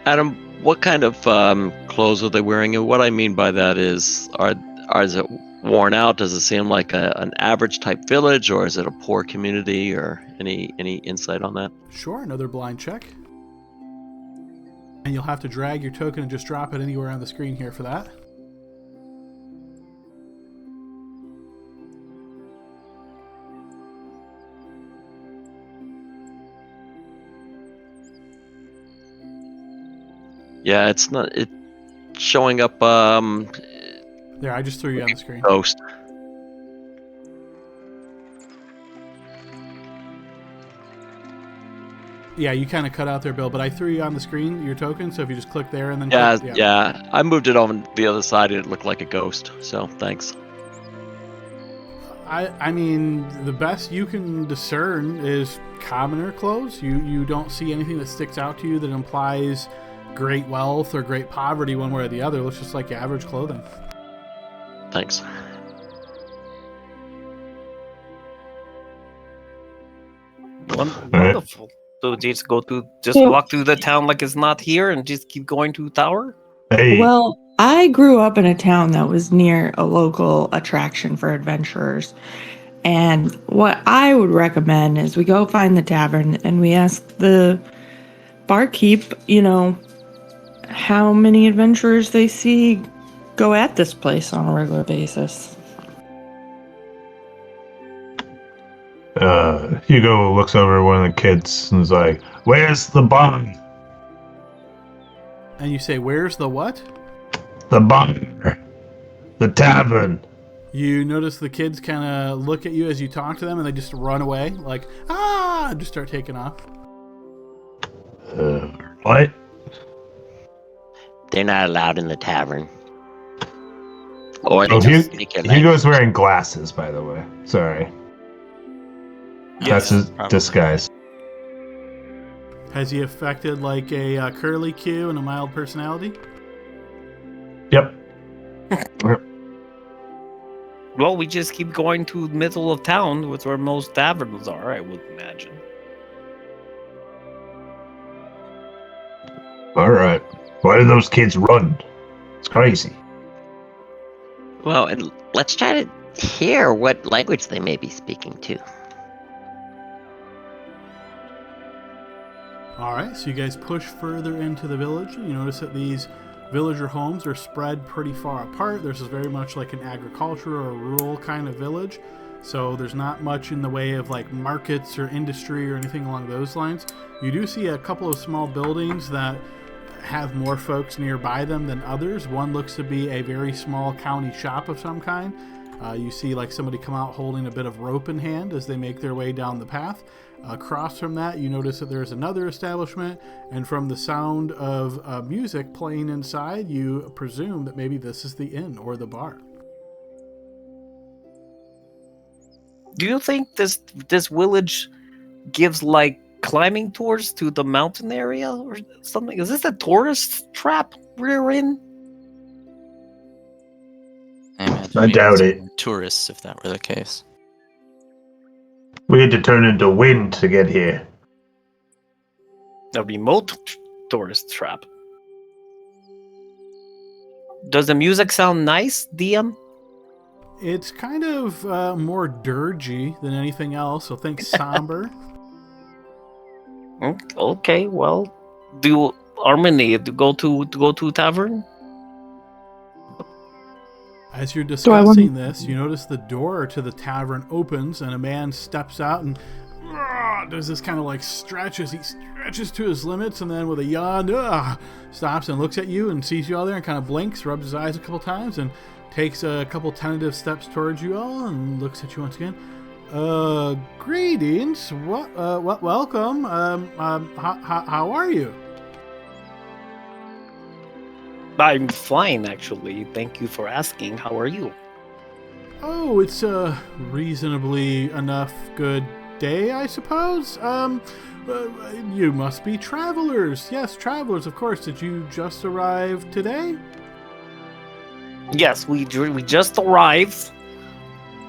Adam, what kind of clothes are they wearing? And what I mean by that is is it worn out? Does it seem like an average type village, or is it a poor community, or any insight on that? Sure, another blind check. And you'll have to drag your token and just drop it anywhere on the screen here for that. Yeah, it's showing up There, I just threw you on the screen. ghost. Yeah, you kind of cut out there, Bill, but I threw you on the screen, your token, so if you just click there and then Yeah, click, yeah. I moved it on the other side and it looked like a ghost. So thanks. I mean, the best you can discern is commoner clothes. You don't see anything that sticks out to you that implies great wealth or great poverty one way or the other. It looks just like average clothing. Thanks. Wonderful. So just Yeah. walk through the town like it's not here and just keep going to the tower? Hey, Well, I grew up in a town that was near a local attraction for adventurers. And what I would recommend is we go find the tavern and we ask the barkeep, how many adventurers they see go at this place on a regular basis. Hugo looks over at one of the kids and is like, "Where's the bar? And you say, where's the what? The bar. The tavern." You notice the kids kind of look at you as you talk to them and they just run away, like, ah, and just start taking off. What? They're not allowed in the tavern. Or they Oh, just speak your language. Hugo's wearing glasses, by the way. Sorry. That's his probably. disguise. Has he affected like a curly Q and a mild personality? Yep. Well, we just keep going to the middle of town, with where most taverns are, I would imagine. All right. Why do those kids run? It's crazy. Well, and let's try to hear what language they may be speaking too. Alright, so you guys push further into the village. You notice that these villager homes are spread pretty far apart. This is very much like an agriculture or a rural kind of village. So there's not much in the way of like markets or industry or anything along those lines. You do see a couple of small buildings that have more folks nearby them than others. One looks to be a very small county shop of some kind. You see like somebody come out holding a bit of rope in hand as they make their way down the path. Across from that, you notice that there's another establishment, and from the sound of music playing inside, you presume that maybe this is the inn or the bar. Do you think this village gives like climbing tours to the mountain area or something? Is this a tourist trap we're in? I imagine I we'd doubt have it. some tourists if that were the case. We had to turn into wind to get here. A remote tourist trap. Does the music sound nice, DM? It's kind of more dirgy than anything else, so think somber. Okay, well, do Harmony to go to tavern? As you're I discussing this, you notice the door to the tavern opens and a man steps out and does this kind of like stretches. He stretches to his limits and then with a yawn, stops and looks at you and sees you all there and kind of blinks, rubs his eyes a couple times and takes a couple tentative steps towards you all and looks at you once again. Greetings. Welcome. How are you? I'm fine, actually. Thank you for asking. How are you? Oh, it's a reasonably enough good day, I suppose. You must be travelers. Yes, travelers, of course. Did you just arrive today? Yes, we just arrived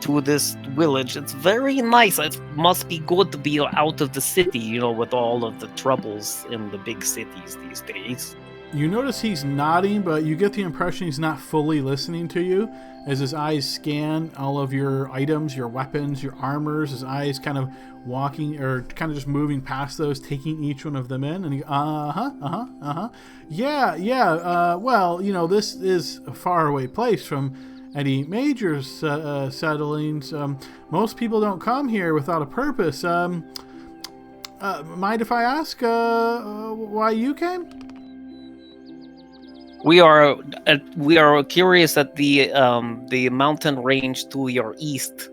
to this village. It's very nice. It must be good to be out of the city, with all of the troubles in the big cities these days. You notice he's nodding, but you get the impression he's not fully listening to you as his eyes scan all of your items, your weapons, your armors. His eyes kind of walking or kind of just moving past those, taking each one of them in. And he, yeah. Well, this is a faraway place from any major settlings. Most people don't come here without a purpose. Mind if I ask why you came? We are curious at the mountain range to your east.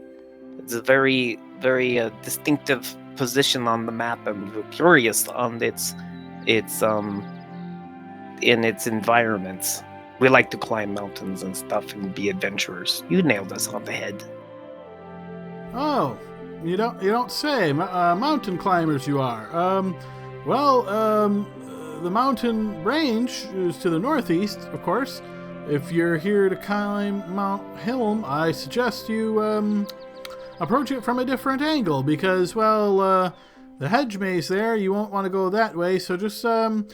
It's a very, very distinctive position on the map, and we're curious on its in its environments. We like to climb mountains and stuff and be adventurers. You nailed us on the head. Oh, you don't say. Mountain climbers you are. The mountain range is to the northeast, of course. If you're here to climb Mount Hilm, I suggest you approach it from a different angle because, the hedge maze there, you won't want to go that way. So just, go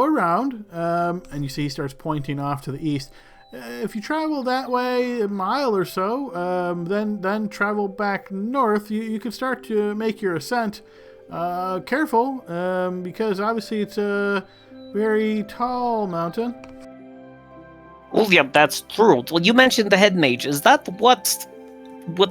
around. And you see he starts pointing off to the east. If you travel that way a mile or so, then travel back north, you can start to make your ascent. Careful, because obviously it's a very tall mountain. Well, yeah, that's true. Well, you mentioned the head mage. Is that what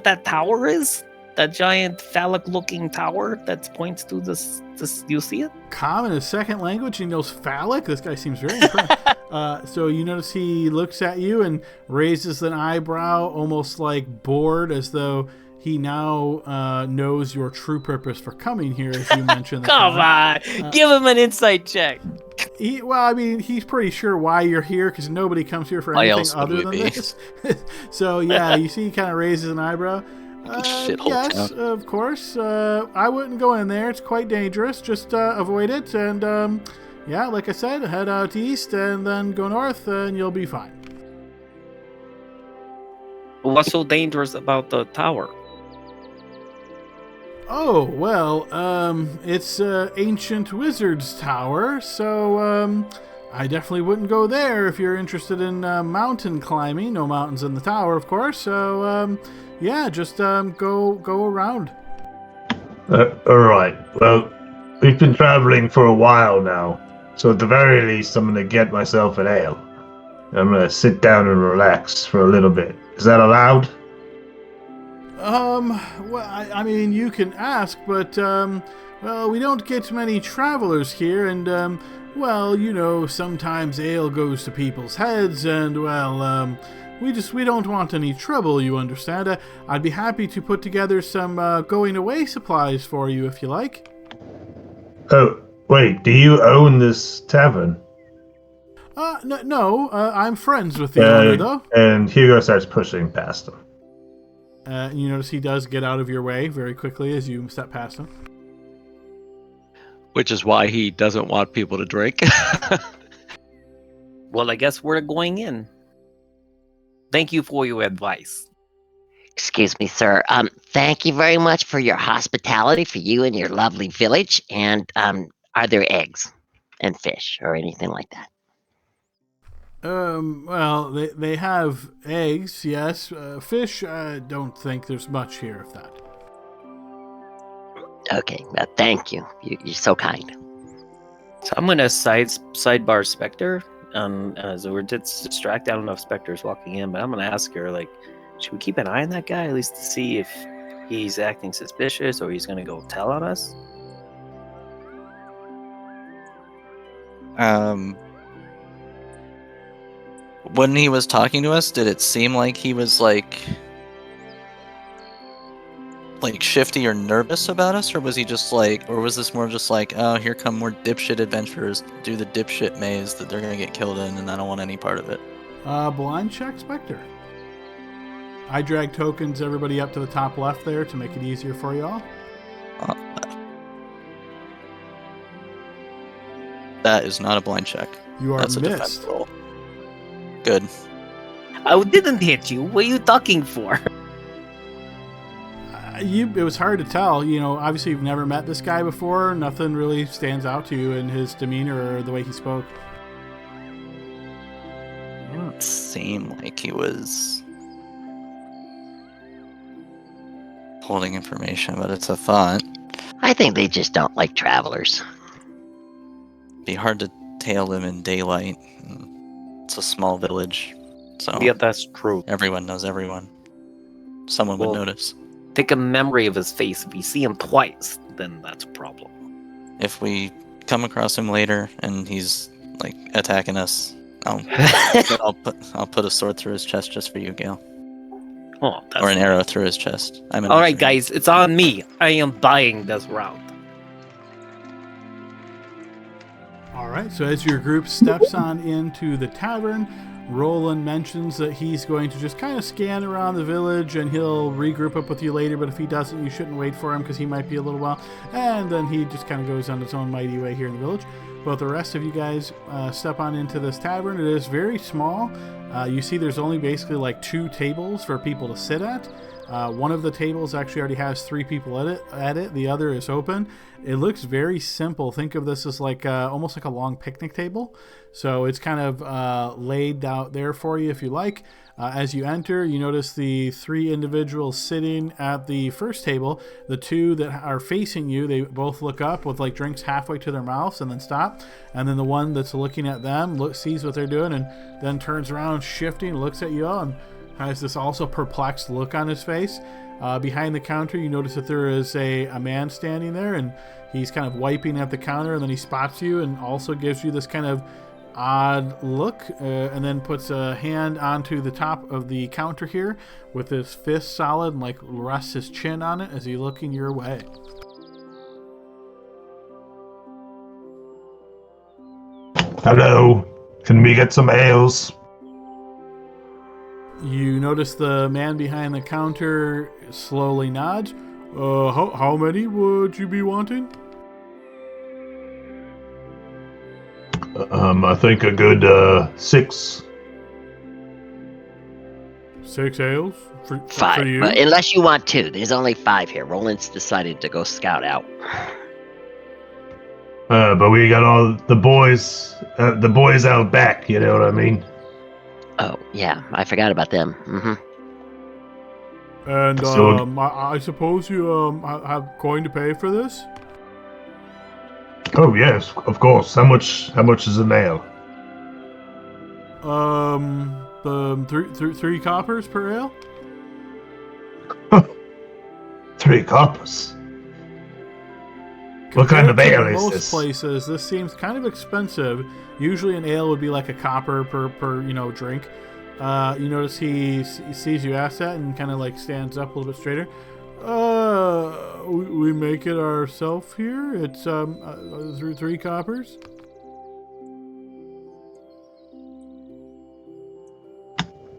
that tower is? That giant phallic-looking tower that points to this. You see it? Common is second language. He knows phallic. This guy seems very impressed. So you notice he looks at you and raises an eyebrow, almost like bored, as though he now knows your true purpose for coming here, as you mentioned. Come on, give him an insight check. he's pretty sure why you're here because nobody comes here for Why anything else would other we than be? this. So yeah, you see, he kind of raises an eyebrow. Shithole Yes, town. of course. I wouldn't go in there. It's quite dangerous. Just avoid it. And yeah, like I said, head out east and then go north, and you'll be fine. What's so dangerous about the tower? Oh, well, it's Ancient Wizard's Tower, so I definitely wouldn't go there if you're interested in mountain climbing. No mountains in the tower, of course, so yeah, just go around. All right. Well, we've been traveling for a while now, so at the very least, I'm gonna get myself an ale. I'm gonna sit down and relax for a little bit. Is that allowed? Well, I mean, you can ask, but, well, we don't get many travelers here, and, well, you know, sometimes ale goes to people's heads, and, well, we don't want any trouble, you understand? I'd be happy to put together some, going-away supplies for you, if you like. Oh, wait. Do you own this tavern? No, I'm friends with the owner, though. And Hugo starts pushing past him. You notice he does get out of your way very quickly as you step past him. Which is why he doesn't want people to drink. Well, I guess we're going in. Thank you for your advice. Excuse me, sir. Thank you very much for your hospitality for you and your lovely village. And are there eggs and fish or anything like that? Well, they have eggs, yes. Fish, I don't think there's much here of that. Okay, well, thank you. You're so kind. So I'm gonna sidebar Spectre. So we're distracted. I don't know if Spectre's walking in, but I'm gonna ask her, like, should we keep an eye on that guy at least to see if he's acting suspicious or he's gonna go tell on us? When he was talking to us, did it seem like he was like shifty or nervous about us, or was he just like, or was this more just like, oh, here come more dipshit adventurers, do the dipshit maze that they're gonna get killed in, and I don't want any part of it? Blind check, Spectre. I drag tokens everybody up to the top left there to make it easier for you all. That is not a blind check. You are That's a defense missed. roll. Good. I didn't hit you. What are you talking for? It was hard to tell. You know, obviously you've never met this guy before. Nothing really stands out to you in his demeanor or the way he spoke. It didn't seem like he was holding information, but it's a thought. I think they just don't like travelers. Be hard to tail them in daylight. It's a small village, so Yeah, that's true. everyone knows everyone. Someone Well, would notice. Take a memory of his face. If you see him twice, then that's a problem. If we come across him later and he's like attacking us, I'll put a sword through his chest just for you, Gale, Oh, that's or an arrow through his chest. I'm an all right, archer. guys. It's on me. I am buying this route. All right, so as your group steps on into the tavern, Roland mentions that he's going to just kind of scan around the village and he'll regroup up with you later, but if he doesn't, you shouldn't wait for him because he might be a little while. And then he just kind of goes on his own mighty way here in the village. But the rest of you guys step on into this tavern. It is very small. You see there's only basically like 2 tables for people to sit at. One of the tables actually already has 3 people at it. The other is open. It looks very simple. Think of this as like almost like a long picnic table. So it's kind of laid out there for you if you like. As you enter, you notice the 3 individuals sitting at the first table. The 2 that are facing you, they both look up with like drinks halfway to their mouths and then stop. And then the one that's looking at them sees what they're doing and then turns around, shifting, looks at you all, and has this also perplexed look on his face. Behind the counter, you notice that there is a man standing there, and he's kind of wiping at the counter, and then he spots you and also gives you this kind of odd look, and then puts a hand onto the top of the counter here with his fist solid and like rests his chin on it as he's looking your way. Hello. Can we get some ales? You notice the man behind the counter slowly nods. How many would you be wanting? I think a good 6. 6 ales? For 5. you? Unless you want 2. There's only 5 here. Roland's decided to go scout out. But we got all the boys out back, you know what I mean? Oh, yeah. I forgot about them. Mm-hmm. And So- I suppose you have going to pay for this? Oh yes, of course. How much is an ale? Three coppers per ale? 3 coppers. What kind of Compared to ale is most this? places, this seems kind of expensive. Usually an ale would be like a copper per drink. You notice he sees you ask that and kind of like stands up a little bit straighter. We make it ourselves here. It's 3 coppers.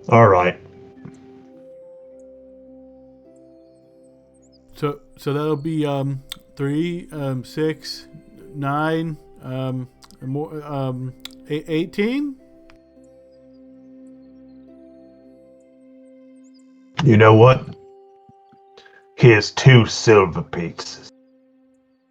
All right. So that'll be 3, 6, 9, more 18. You know what? Here's 2 silver pieces.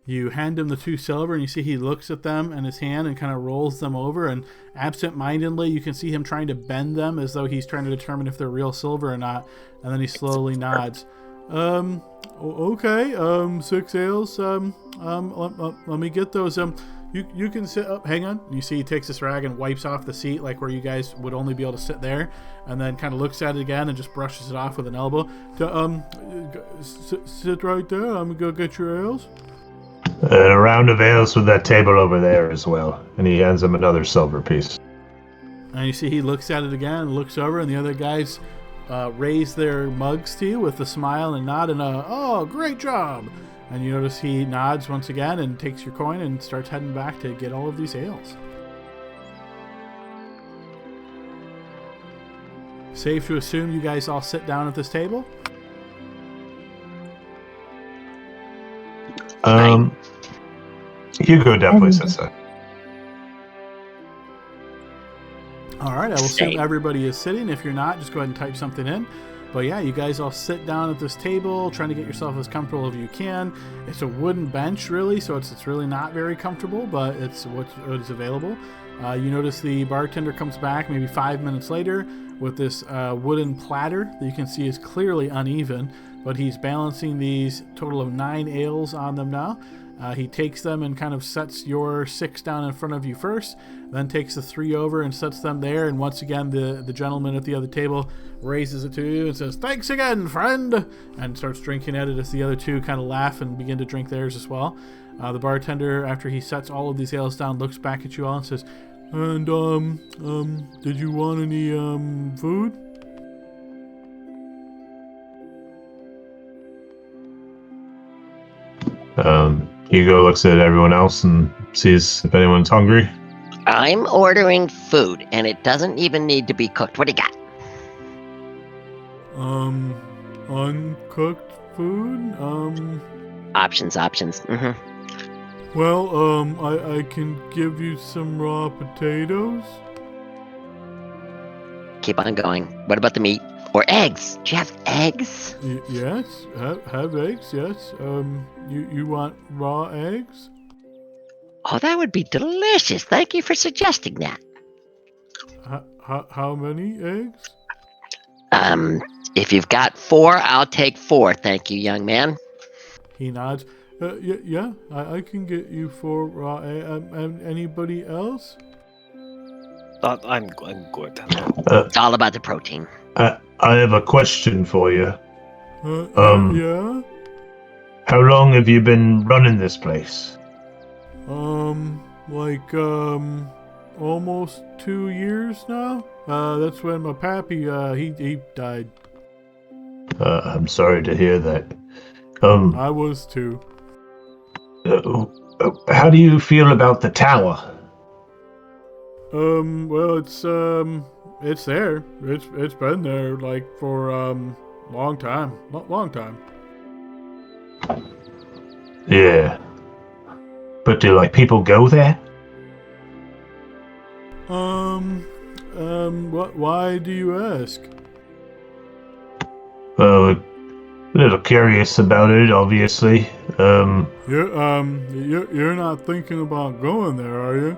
You hand him the 2 silver, and you see he looks at them in his hand and kind of rolls them over. And absent-mindedly, you can see him trying to bend them as though he's trying to determine if they're real silver or not. And then he slowly nods. Okay. 6 ales. Let me get those. You can sit up. Hang on. You see he takes this rag and wipes off the seat, like where you guys would only be able to sit there, and then kind of looks at it again and just brushes it off with an elbow. Sit right there. I'm gonna go get your ales. And a round of ales with that table over there as well. And he hands him another silver piece. And you see he looks at it again, looks over, and the other guys raise their mugs to you with a smile and nod and oh, great job. And you notice he nods once again and takes your coin and starts heading back to get all of these ales. Safe to assume you guys all sit down at this table? Hugo definitely says that. All right, I will assume everybody is sitting. If you're not, just go ahead and type something in. But yeah, you guys all sit down at this table, trying to get yourself as comfortable as you can. It's a wooden bench, really, so it's really not very comfortable, but it's what is available. You notice the bartender comes back maybe 5 minutes later with this wooden platter that you can see is clearly uneven, but he's balancing these total of 9 ales on them now. He takes them and kind of sets your 6 down in front of you first, then takes the 3 over and sets them there. And once again, the gentleman at the other table raises it to you and says, "Thanks again, friend," and starts drinking at it as the other 2 kind of laugh and begin to drink theirs as well. The bartender, after he sets all of these ales down, looks back at you all and says, "And did you want any food?" Hugo looks at everyone else and sees if anyone's hungry. I'm ordering food, and it doesn't even need to be cooked. What do you got? Uncooked food? Options. Mm-hmm. Well, I can give you some raw potatoes. Keep on going. What about the meat? Or eggs? Do you have eggs? Yes, have eggs, yes. You want raw eggs? Oh, that would be delicious. Thank you for suggesting that. How many eggs? If you've got 4, I'll take 4. Thank you, young man. He nods. Yeah, I can get you 4 raw eggs. And anybody else? I'm good. It's all about the protein. I have a question for you. Yeah? How long have you been running this place? Almost 2 years now. That's when my pappy, he died. I'm sorry to hear that. I was too. How do you feel about the tower? Well, it's there. It's been there like for long time, long time. Yeah. But do like people go there? What? Why do you ask? Well, a little curious about it, obviously. You're not thinking about going there, are you?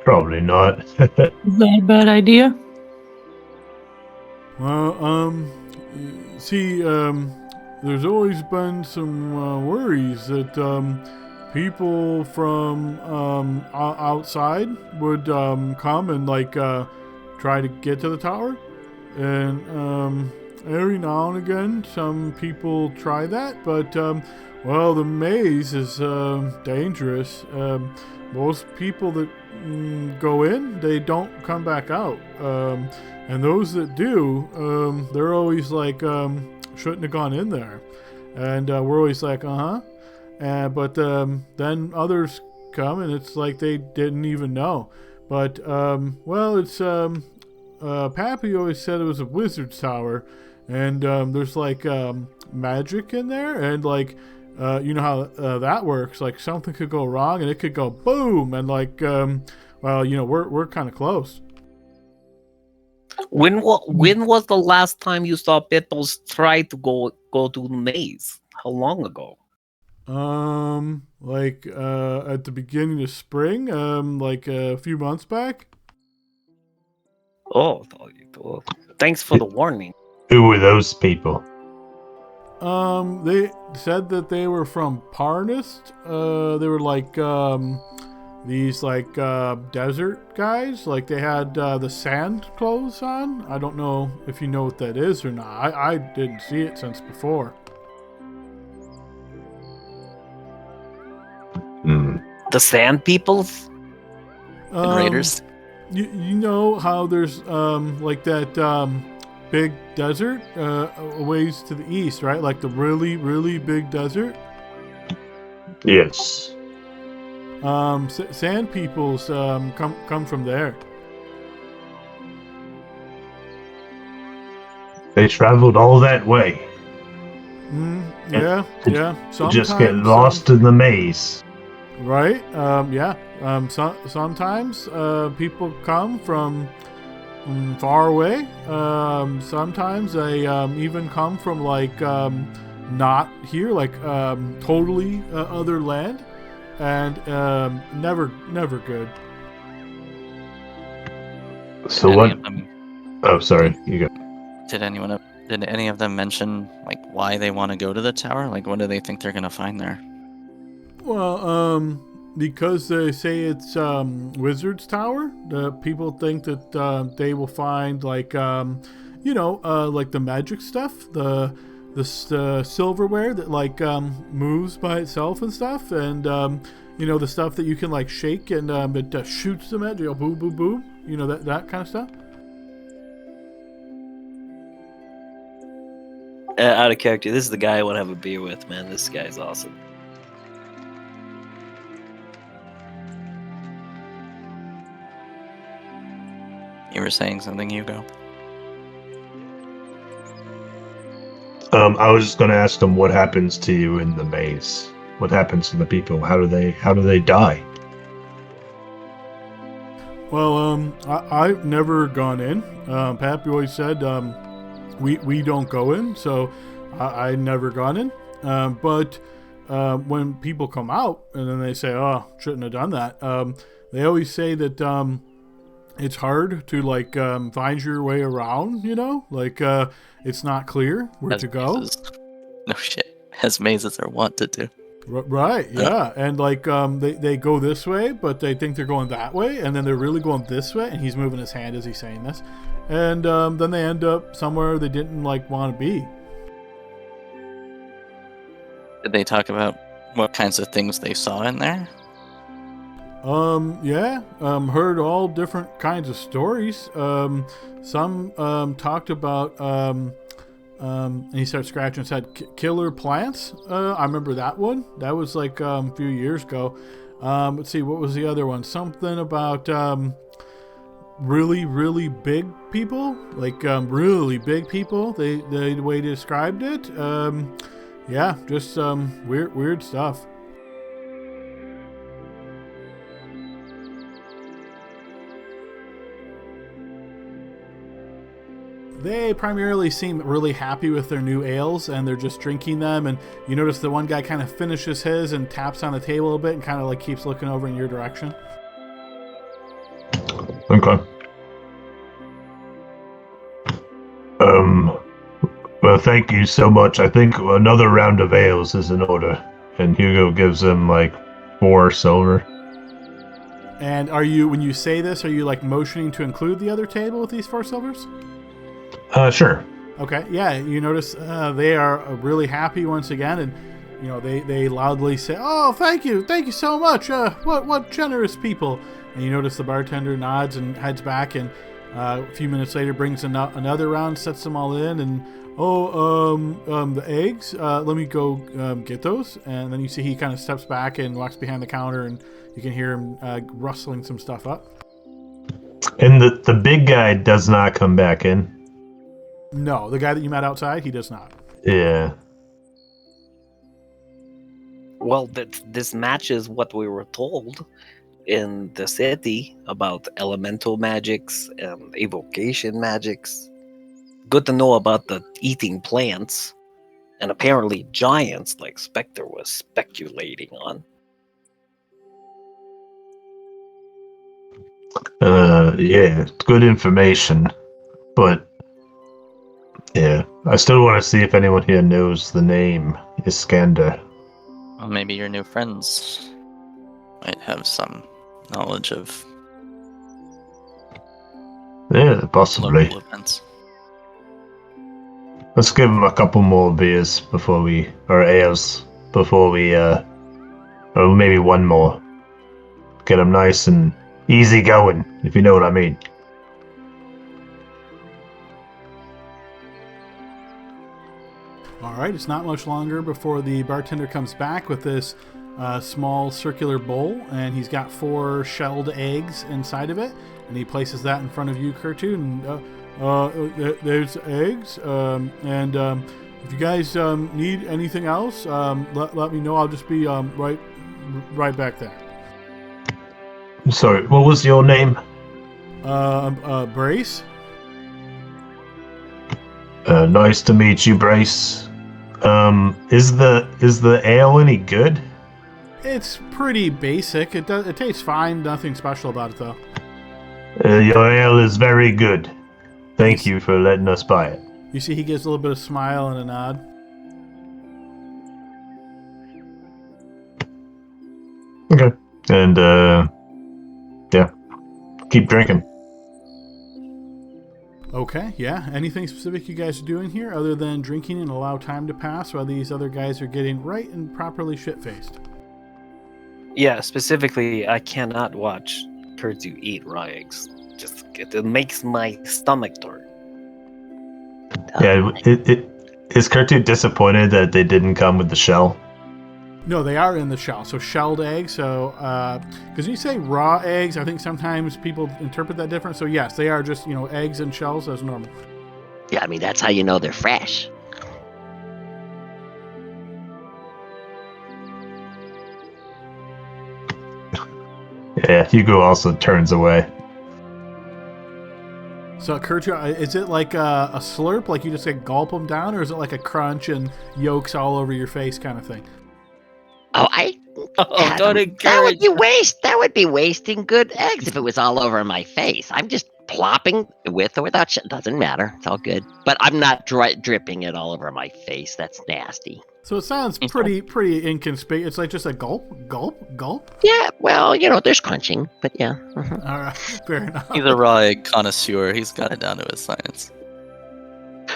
Probably not. Is that a bad idea? Well, see, there's always been some worries that people from outside would come and like try to get to the tower, and every now and again some people try that, but well, the maze is dangerous. Most people that go in, they don't come back out. And those that do, they're always like, shouldn't have gone in there. And we're always like, but then others come and it's like they didn't even know. But, well, it's, Pappy always said it was a wizard's tower. And there's like magic in there. And like, you know how that works. Like something could go wrong and it could go boom. And like, well, you know, we're kind of close. When was the last time you saw people try to go to the maze? How long ago? Like at the beginning of spring, like a few months back. Oh, thanks for the warning. Who were those people? They said that they were from Parnist. They were like these like desert guys. Like they had the sand clothes on. I don't know if you know what that is or not. I didn't see it since before. The sand peoples? And raiders? You know how there's like that big desert a ways to the east, right? Like the really, really big desert. Yes. Sand peoples come from there. They traveled all that way. Yeah. To just get lost in the maze. Right. Yeah. Sometimes people come from far away. Sometimes they even come from like not here, like totally other land, and never good. So what? Oh, sorry. You go. Did any of them mention like why they want to go to the tower? Like, what do they think they're gonna find there? Well, because they say it's Wizard's Tower, the people think that they will find like like the magic stuff, the silverware that like moves by itself and stuff, and the stuff that you can like shake and it shoots the magic, boom boom boom, that kind of stuff. Out of character, this is the guy I want to have a beer with, man. This guy's awesome. You were saying something, Hugo? I was just going to ask them what happens to you in the maze. What happens to the people? How do they die? Well, I've never gone in. Pappy always said we don't go in, so I never gone in. But when people come out and then they say, "Oh, shouldn't have done that," they always say that it's hard to like find your way around. Like it's not clear where to go. No shit, as mazes are wont to do. Right, yeah. And like they go this way, but they think they're going that way, and then they're really going this way, and he's moving his hand as he's saying this. And then they end up somewhere they didn't like want to be. Did they talk about what kinds of things they saw in there? Yeah. Heard all different kinds of stories. Some talked about and he started scratching his head. Killer plants. I remember that one. That was like a few years ago. Let's see, what was the other one? Something about really, really big people, like really big people. The way they described it. Yeah, just weird stuff. They primarily seem really happy with their new ales, and they're just drinking them. And you notice the one guy kind of finishes his and taps on the table a bit and kind of like keeps looking over in your direction. Okay. Well, thank you so much. I think another round of ales is in order. And Hugo gives him like 4 silver. And are you, when you say this, are you like motioning to include the other table with these 4 silvers? Sure. Okay, yeah, you notice they are really happy once again, and you know they loudly say, "Oh, thank you so much. What generous people!" And you notice the bartender nods and heads back, and a few minutes later brings another round, sets them all in, and the eggs. Let me go get those, and then you see he kind of steps back and walks behind the counter, and you can hear him rustling some stuff up. And the big guy does not come back in. No, the guy that you met outside, he does not. Yeah. Well, this matches what we were told in the city about elemental magics and evocation magics. Good to know about the eating plants, and apparently giants like Spectre was speculating on. Yeah, it's good information, but yeah, I still want to see if anyone here knows the name Iskander. Well, maybe your new friends might have some knowledge of Yeah, possibly. local events. Let's give him a couple more beers or ales before we, or maybe one more. Get him nice and easy going, if you know what I mean. All right, it's not much longer before the bartender comes back with this small circular bowl, and he's got 4 shelled eggs inside of it, and he places that in front of you, Kurtu, and there's eggs, and if you guys need anything else, let me know. I'll just be right back there. Sorry, what was your name? Brace? Nice to meet you, Brace. Is the ale any good? It's pretty basic. It tastes fine. Nothing special about it, though. Your ale is very good. Thank you for letting us buy it. You see he gives a little bit of smile and a nod. Okay. And, yeah. Keep drinking. Okay, yeah. Anything specific you guys are doing here other than drinking and allow time to pass while these other guys are getting right and properly shit-faced? Yeah, specifically, I cannot watch Kurtu eat raw eggs. It makes my stomach turn. Yeah, is Kurtu disappointed that they didn't come with the shell? No, they are in the shell. So shelled eggs. So, because you say raw eggs, I think sometimes people interpret that different. So yes, they are just, eggs and shells as normal. Yeah, I mean, that's how you know they're fresh. Yeah, Hugo also turns away. So, Kurtu, is it like a slurp, like you just gulp them down, or is it like a crunch and yolks all over your face kind of thing? Oh, Don't encourage. That would be wasting good eggs if it was all over my face. I'm just plopping with or without shit. Doesn't matter. It's all good. But I'm not dripping it all over my face. That's nasty. So it sounds pretty inconspicuous. It's like just a gulp, gulp, gulp. Yeah, well, there's crunching, but yeah. All right, fair enough. He's a raw egg connoisseur. He's got it down to a science.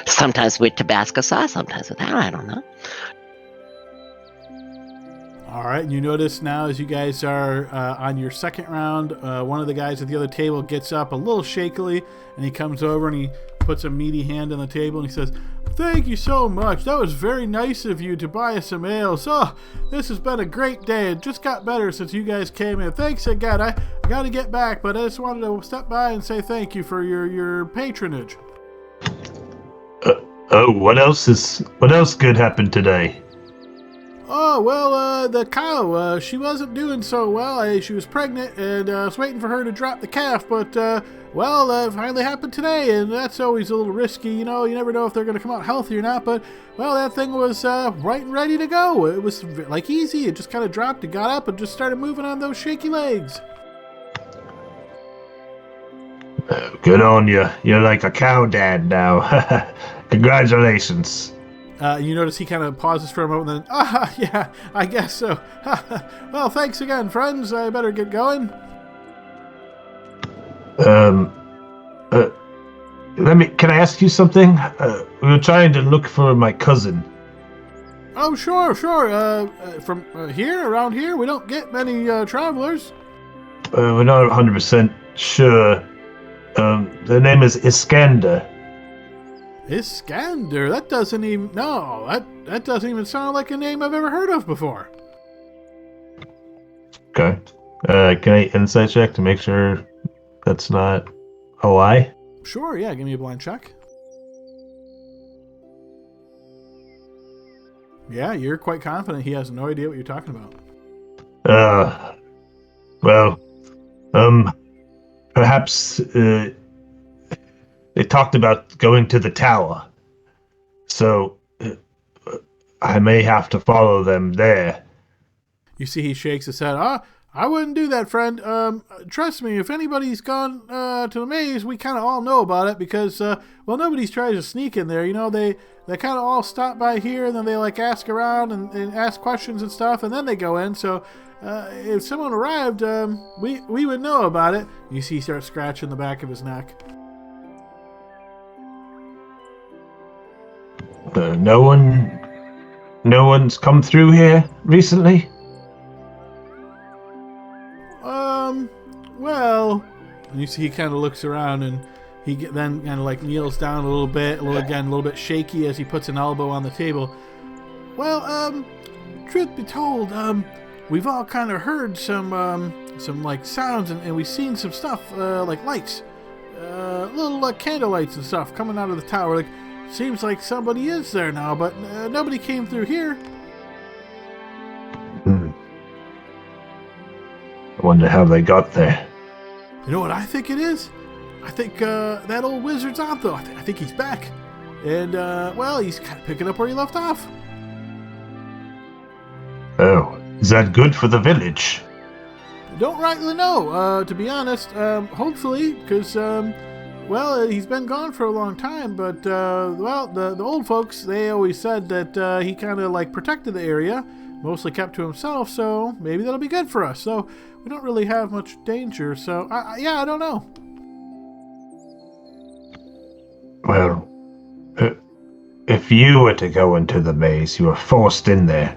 Sometimes with Tabasco sauce, sometimes without. I don't know. All right, and you notice now as you guys are on your second round, one of the guys at the other table gets up a little shakily, and he comes over and he puts a meaty hand on the table and he says, Thank you so much. That was very nice of you to buy us some ales. Oh, this has been a great day. It just got better since you guys came in. Thanks again. I got to get back, but I just wanted to step by and say thank you for your patronage. What else good happened today? Oh, well, the cow, she wasn't doing so well. She was pregnant, and I was waiting for her to drop the calf, but, it finally happened today, and that's always a little risky, you know. You never know if they're going to come out healthy or not, but, well, that thing was right and ready to go. It was, like, easy. It just kind of dropped and got up and just started moving on those shaky legs. Good on you. You're like a cow dad now. Congratulations. You notice he kind of pauses for a moment and then, yeah, I guess so. Well, thanks again, friends. I better get going. Can I ask you something? We were trying to look for my cousin. Oh, sure. From around here, we don't get many travelers. We're not 100% sure. Their name is Iskander. Iskander? That doesn't even... No, that doesn't even sound like a name I've ever heard of before. Okay. Can I insight check to make sure that's not a lie? Sure, yeah. Give me a blind check. Yeah, you're quite confident he has no idea what you're talking about. Perhaps they talked about going to the tower, so I may have to follow them there. You see he shakes his head. I wouldn't do that, friend. Trust me, if anybody's gone to the maze, we kind of all know about it because, nobody's tries to sneak in there. You know, they kind of all stop by here and then they like ask around and ask questions and stuff, and then they go in. So if someone arrived, we would know about it. You see he starts scratching the back of his neck. No one's come through here recently? And you see he kind of looks around and he then kind of like kneels down a little bit shaky as he puts an elbow on the table. Well, truth be told, we've all kind of heard some like sounds and we've seen some stuff, like lights, little candle lights and stuff coming out of the tower. Like, seems like somebody is there now, but nobody came through here. I wonder how they got there. You know what I think it is? I think that old wizard's out, though. I think he's back. And, he's kind of picking up where he left off. Oh, is that good for the village? Don't rightly know, to be honest. Hopefully, because, he's been gone for a long time. But, the old folks, they always said that he kind of, like, protected the area. Mostly kept to himself, so maybe that'll be good for us. So we don't really have much danger, so I don't know. Well, if you were to go into the maze, you were forced in there.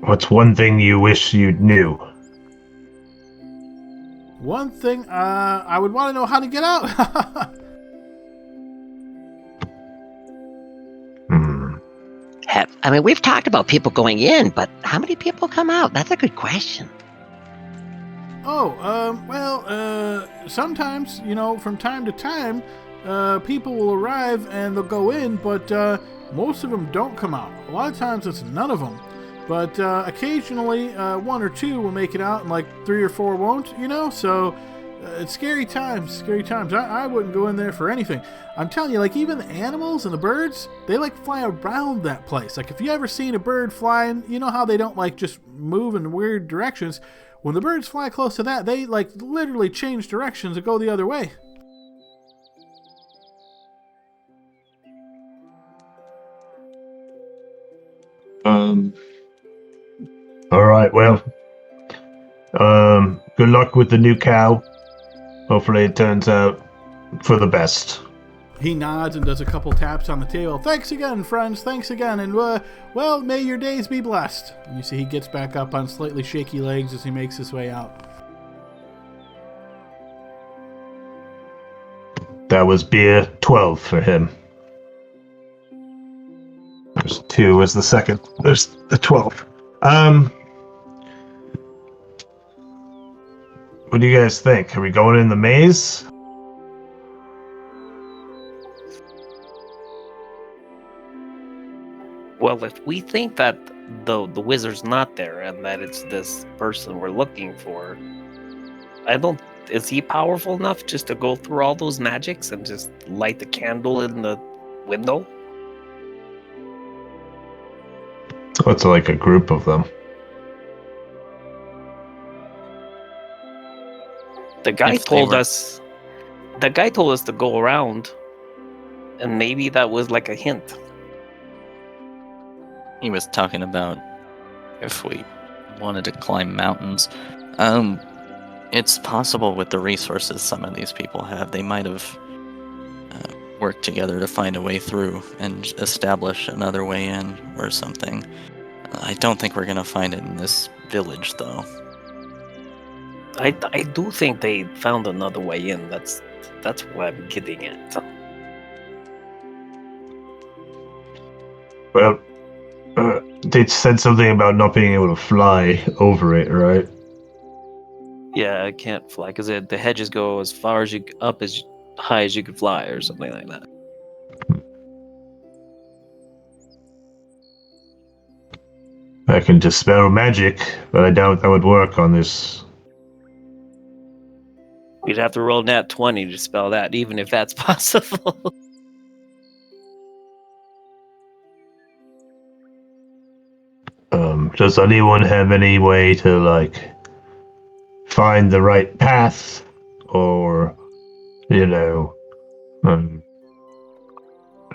What's one thing you wish you knew? One thing, I would want to know how to get out. I mean, we've talked about people going in, but how many people come out? That's a good question. Sometimes, from time to time, people will arrive and they'll go in, but most of them don't come out. A lot of times it's none of them. But occasionally, one or two will make it out, and like 3 or 4 won't, So it's scary times. I wouldn't go in there for anything. I'm telling you, like, even the animals and the birds, they like fly around that place. Like, if you ever seen a bird flying, you know how they don't like just move in weird directions. When the birds fly close to that, they like literally change directions and go the other way. All right, well, good luck with the new cow. Hopefully it turns out for the best. He nods and does a couple taps on the table. Thanks again, friends. Thanks again. And, may your days be blessed. And you see he gets back up on slightly shaky legs as he makes his way out. That was beer 12 for him. There's 2 is the second. There's the 12th. What do you guys think? Are we going in the maze? Well, if we think that the wizard's not there and that it's this person we're looking for, I don't. Is he powerful enough just to go through all those magics and just light the candle in the window? What's like a group of them? The guy If they told were- us. The guy told us to go around, and maybe that was like a hint. He was talking about if we wanted to climb mountains. It's possible with the resources some of these people have, they might have worked together to find a way through and establish another way in or something. I don't think we're gonna find it in this village, though. I do think they found another way in. That's what I'm getting at. Well, they said something about not being able to fly over it, right? Yeah, I can't fly because the hedges go as far as as high as you could fly, or something like that. I can dispel magic, but I doubt that would work on this. You'd have to roll nat 20 to spell that, even if that's possible. Does anyone have any way to, like, find the right path? Or, you know,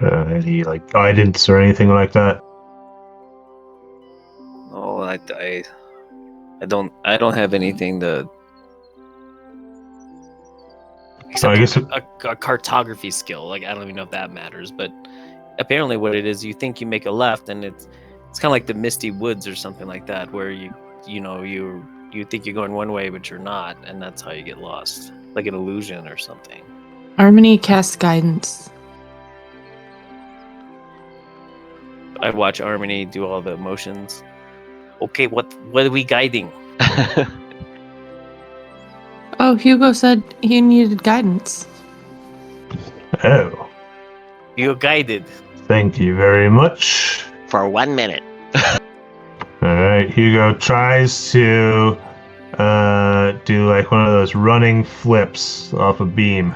any, like, guidance or anything like that? Oh, I don't have anything to. Except I guess a cartography skill. Like, I don't even know if that matters, but apparently what it is, you think you make a left, and it's kind of like the Misty Woods or something like that, where you think you're going one way, but you're not, and that's how you get lost, like an illusion or something. Harmony casts guidance. I watch Harmony do all the motions. Okay, what are we guiding? Oh, Hugo said he needed guidance. Oh, You're guided. thank you very much. For 1 minute. Alright, Hugo tries to do like one of those running flips off a beam.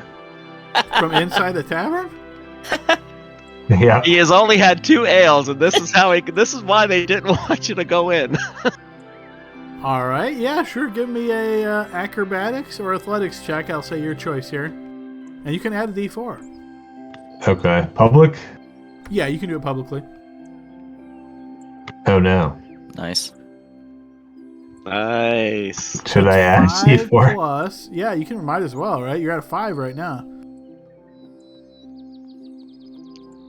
From inside the tavern? Yeah. He has only had 2 ales, and this is how this is why they didn't want you to go in. All right, yeah, sure. Give me a acrobatics or athletics check. I'll say your choice here. And you can add a d4. Okay. Public? Yeah, you can do it publicly. Oh no. Nice. Nice. Should I add 5 C4? plus. Yeah, you can. Might as well, right? You're at a 5 right now.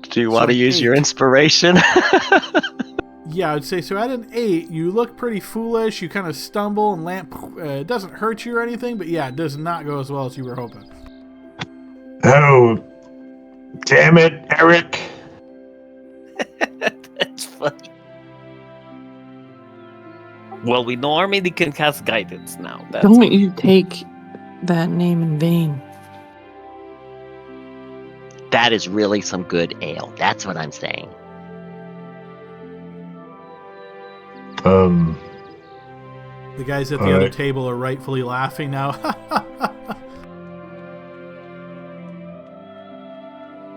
Do you want to So use your 8. inspiration? Yeah, I'd say so. At an 8, you look pretty foolish. You kind of stumble and land. It doesn't hurt you or anything, but yeah, it does not go as well as you were hoping. Oh, damn it, Eric. That's funny. Well, we know Harmony can cast guidance now. That's Don't you take that name in vain. That is really some good ale. That's what I'm saying. The guys at the All other right. table are rightfully laughing now.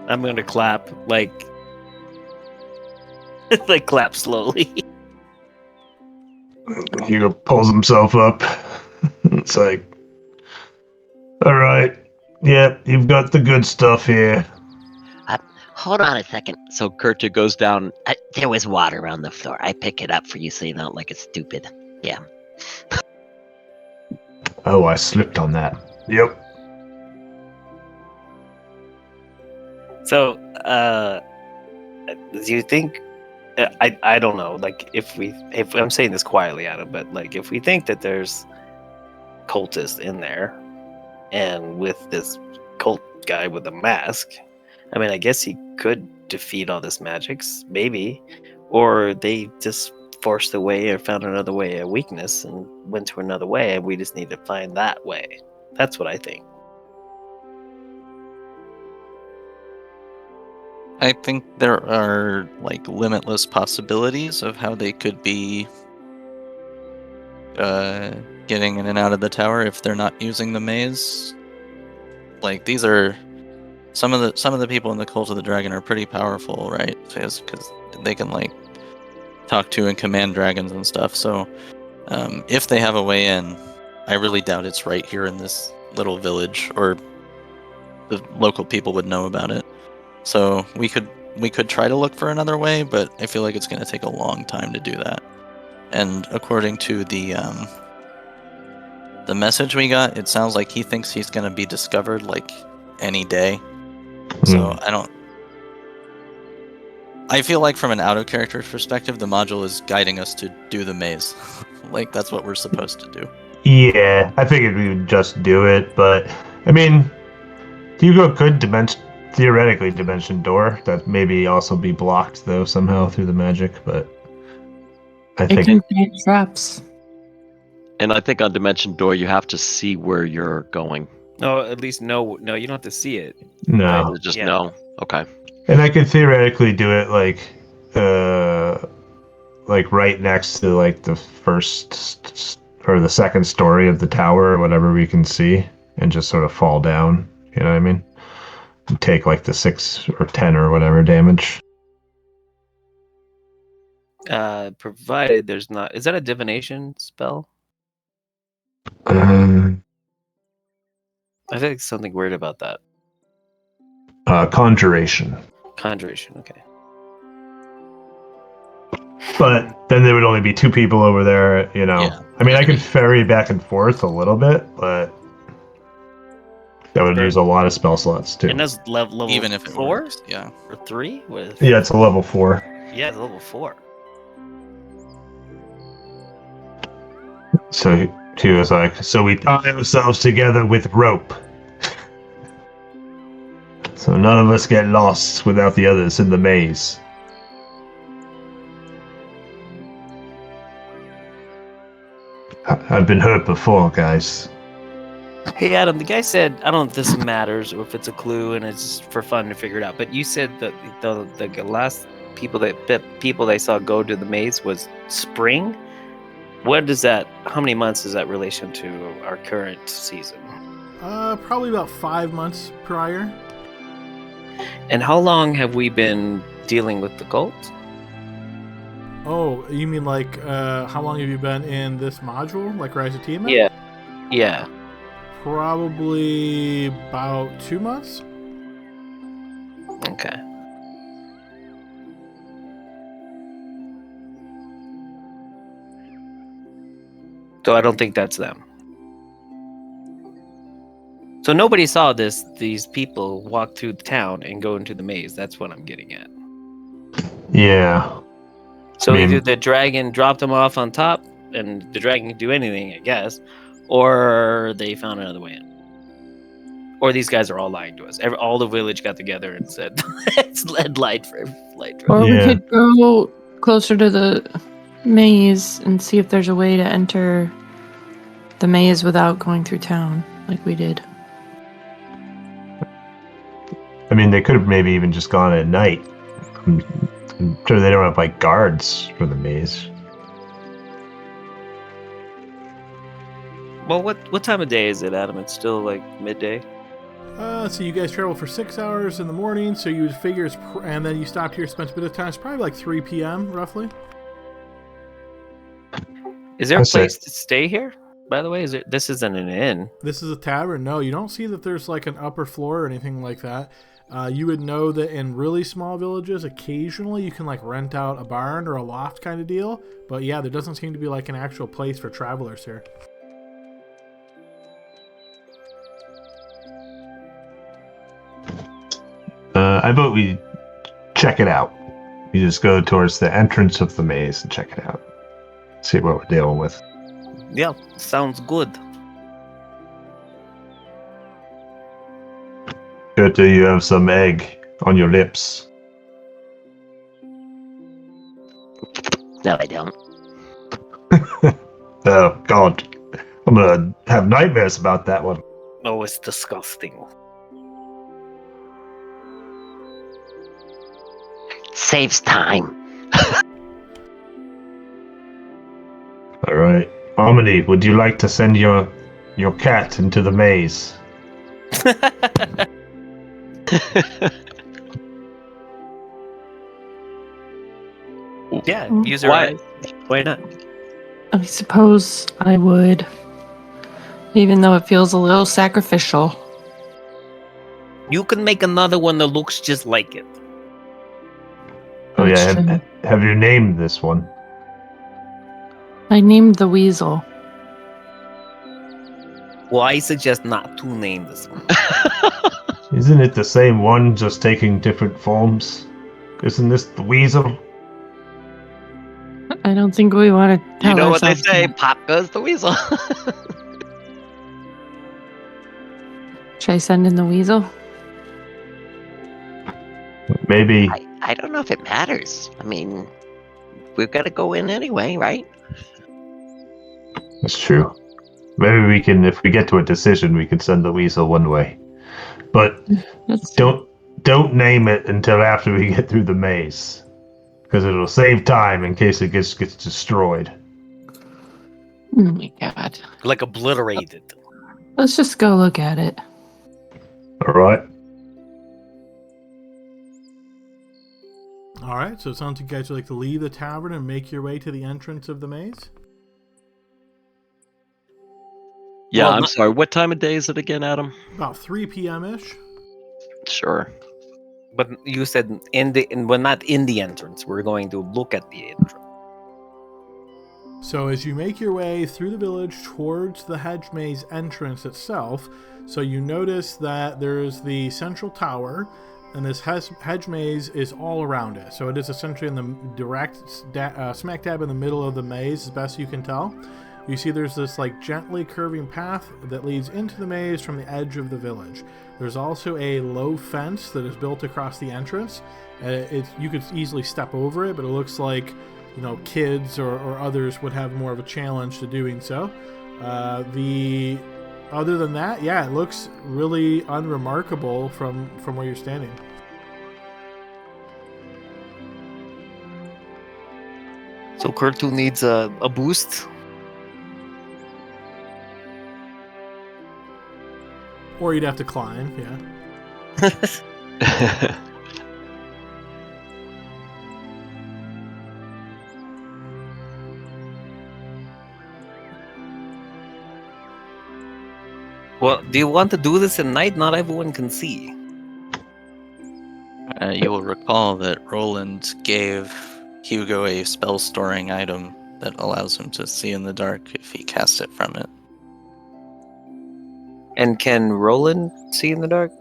I'm gonna clap like clap slowly. Hugo pulls himself up. It's like, all right, yeah, you've got the good stuff here. Hold on a second. So Kurta goes down. There was water on the floor. I pick it up for you so you don't look stupid. Yeah. Oh, I slipped on that. Yep. So, do you think? I don't know. Like, if I'm saying this quietly, Adam, but like, if we think that there's cultists in there, and with this cult guy with a mask, I mean, I guess he could defeat all this magics, maybe, or they just forced a way or found another way, a weakness, and went to another way, and we just need to find that way. That's what I think. I think there are like limitless possibilities of how they could be getting in and out of the tower if they're not using the maze. Like these are some of the people in the Cult of the Dragon are pretty powerful, right? Because they can like talk to and command dragons and stuff. So if they have a way in, I really doubt it's right here in this little village, or the local people would know about it. So we could try to look for another way, but I feel like it's going to take a long time to do that. And according to the message we got, it sounds like he thinks he's going to be discovered like any day. So I feel like from an out of character perspective, the module is guiding us to do the maze. Like that's what we're supposed to do. Yeah, I figured we would just do it, but I mean, Hugo could theoretically dimension door. That maybe also be blocked though somehow through the magic, but I It think can create traps. And I think on Dimension Door, you have to see where you're going. No, at least no, you don't have to see it. no. Just Yeah. know. Okay. And I could theoretically do it like right next to like the first or the second story of the tower or whatever we can see, and just sort of fall down. You know what I mean? And take like the 6 or 10 or whatever damage. Provided there's not. Is that a divination spell? Um, I think something weird about that. Conjuration. Conjuration. Okay. But then there would only be 2 people over there, you know. Yeah. I mean, I could ferry back and forth a little bit, but that would use a lot of spell slots too. And that's level Even if it 4 works, yeah. or 3. What is it? Yeah, it's a level 4. Yeah, it's level 4. So he was like, so we tie ourselves together with rope. So none of us get lost without the others in the maze. I've been hurt before, guys. Hey Adam, the guy said, I don't know if this matters or if it's a clue and it's just for fun to figure it out, but you said that the last people they saw go to the maze was spring. What is that? How many months is that relation to our current season? Probably about 5 months prior. And how long have we been dealing with the cult? Oh, you mean like how long have you been in this module, like Rise of Tiamat? Yeah. Probably about 2 months. Okay. So I don't think that's them. So nobody saw these people walk through the town and go into the maze. That's what I'm getting at. Yeah. So I mean- either the dragon dropped them off on top, and the dragon can do anything, I guess, or they found another way in. Or these guys are all lying to us. All the village got together and said, "It's light for." Or we Yeah. could go closer to the maze and see if there's a way to enter the maze without going through town, like we did. I mean, they could have maybe even just gone at night. I'm sure they don't have like guards for the maze. Well, what time of day is it, Adam? It's still like midday. So you guys travel for 6 hours in the morning, so you would figure and then you stopped here, spent a bit of time. It's probably like 3 p.m. roughly. Is there a That's it. place to stay here? By the way, this isn't an inn. This is a tavern. No, you don't see that there's like an upper floor or anything like that. You would know that in really small villages, occasionally you can like rent out a barn or a loft kind of deal. But yeah, there doesn't seem to be like an actual place for travelers here. I vote we check it out. We just go towards the entrance of the maze and check it out. See what we're dealing with. Yeah, sounds good. Good, do you have some egg on your lips? No, I don't. Oh, God. I'm going to have nightmares about that one. Oh, it's disgusting. Saves time. All right. Harmony, would you like to send your cat into the maze? Yeah, Mm. use her Why- eyes. Why not? I suppose I would. Even though it feels a little sacrificial. You can make another one that looks just like it. Oh, That's yeah. true. Have you named this one? I named the weasel. Well, I suggest not to name this one. Isn't it the same one, just taking different forms? Isn't this the weasel? I don't think we want to tell You know what they ourselves say, that. pop goes the weasel. Should I send in the weasel? Maybe. I don't know if it matters. I mean, we've got to go in anyway, right? That's true. Maybe we can, if we get to a decision, we can send the weasel one way. But That's don't name it until after we get through the maze, because it'll save time in case it gets destroyed. Oh my god. Like obliterated. Let's just go look at it. All right. All right, so it sounds like you guys would like to leave the tavern and make your way to the entrance of the maze. Yeah, Well, I'm not- sorry. What time of day is it again, Adam? About 3 p.m.-ish. Sure. But you said we're not in the entrance. We're going to look at the entrance. So as you make your way through the village towards the hedge maze entrance itself, so you notice that there's the central tower, and this hedge maze is all around it. So it is essentially in the direct smack dab in the middle of the maze, as best you can tell. You see there's this like gently curving path that leads into the maze from the edge of the village. There's also a low fence that is built across the entrance. You could easily step over it, but it looks like, you know, kids or others would have more of a challenge to doing so. Other than that, yeah, it looks really unremarkable from where you're standing. So Kurtu needs a boost. Or you'd have to climb, yeah. Well, do you want to do this at night? Not everyone can see. You will recall that Roland gave Hugo a spell storing item that allows him to see in the dark if he casts it from it. And can Roland see in the dark?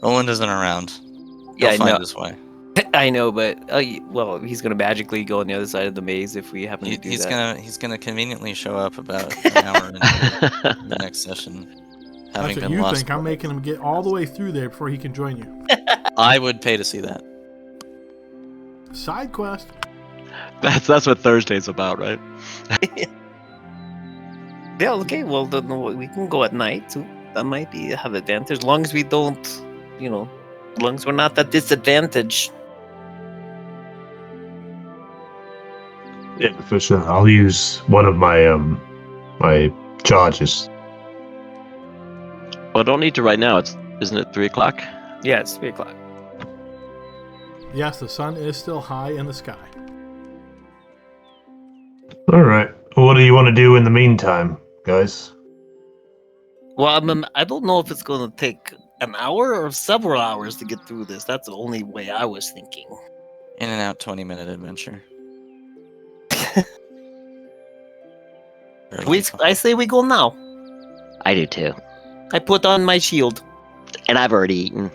Roland isn't around. Yeah, I He'll find know. his way. I know, but well, he's gonna magically go on the other side of the maze if we happen to do He's that. he's gonna conveniently show up about an hour into the next session, having That's what been you lost. think. I'm making him get all the way through there before he can join you. I would pay to see that. Side quest. That's what Thursday's about, right? Yeah, okay, well then we can go at night too. That might have advantage, as long as we don't, you know, as long as we're not at disadvantage. Yeah, for sure. I'll use one of my my charges. Well, don't need to right now. Isn't it 3:00? Yeah, it's 3:00. Yes, the sun is still high in the sky. All right. What do you want to do in the meantime, guys? Well, I don't know if it's going to take an hour or several hours to get through this. That's the only way I was thinking. In and out 20-minute adventure. I say we go now. I do too. I put on my shield. And I've already eaten.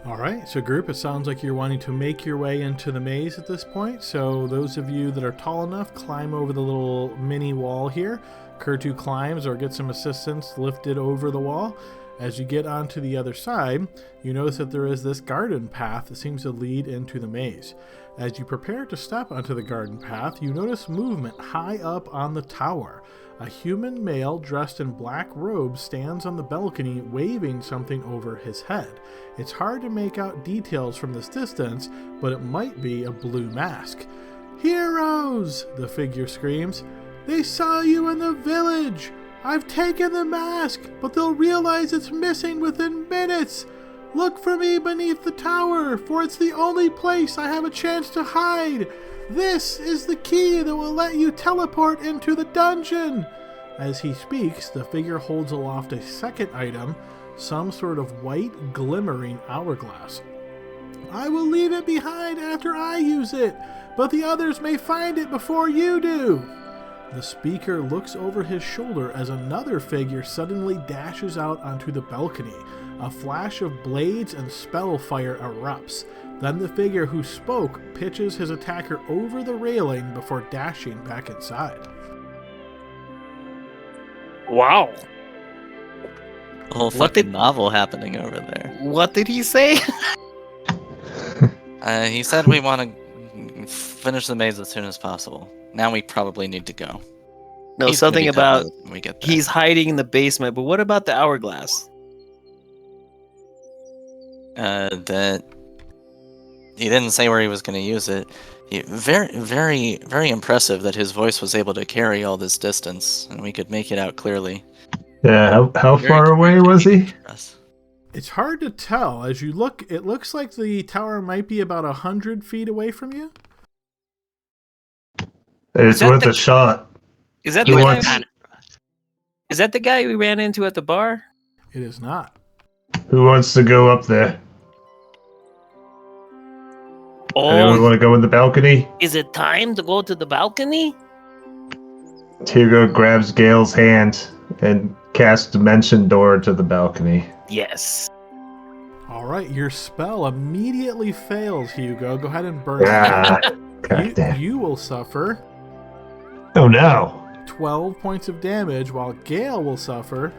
All right, so group, it sounds like you're wanting to make your way into the maze at this point. So those of you that are tall enough, climb over the little mini wall here. Kurtu climbs or get some assistance lifted over the wall. As you get onto the other side, you notice that there is this garden path that seems to lead into the maze. As you prepare to step onto the garden path, you notice movement high up on the tower. A human male dressed in black robes stands on the balcony waving something over his head. It's hard to make out details from this distance, but it might be a blue mask. "Heroes!" the figure screams. "They saw you in the village! I've taken the mask, but they'll realize it's missing within minutes! Look for me beneath the tower, for it's the only place I have a chance to hide! This is the key that will let you teleport into the dungeon!" As he speaks, the figure holds aloft a second item, some sort of white, glimmering hourglass. "I will leave it behind after I use it, but the others may find it before you do." The speaker looks over his shoulder as another figure suddenly dashes out onto the balcony. A flash of blades and spell fire erupts. Then the figure who spoke pitches his attacker over the railing before dashing back inside. Wow. A whole fucking novel happening over there. What did he say? He said we want to finish the maze as soon as possible. Now we probably need to go. No, He's gonna something be about done when we get there. he's hiding in the basement, but what about the hourglass? That he didn't say where he was going to use it. Very, very, very impressive that his voice was able to carry all this distance, and we could make it out clearly. Yeah, how Very far away was he? for us. It's hard to tell. As you look, it looks like the tower might be about 100 feet away from you. It's that worth the- a shot. Is that He the wants- guy? Is that the guy we ran into at the bar? It is not. Who wants to go up there? Anyone Oh, want to go in the balcony? is it time to go to the balcony? Hugo grabs Gale's hand and casts Dimension Door to the balcony. Yes. All right, your spell immediately fails, Hugo. Go ahead and burn. Ah, God damn. You will suffer Oh no. 12 points of damage, while Gale will suffer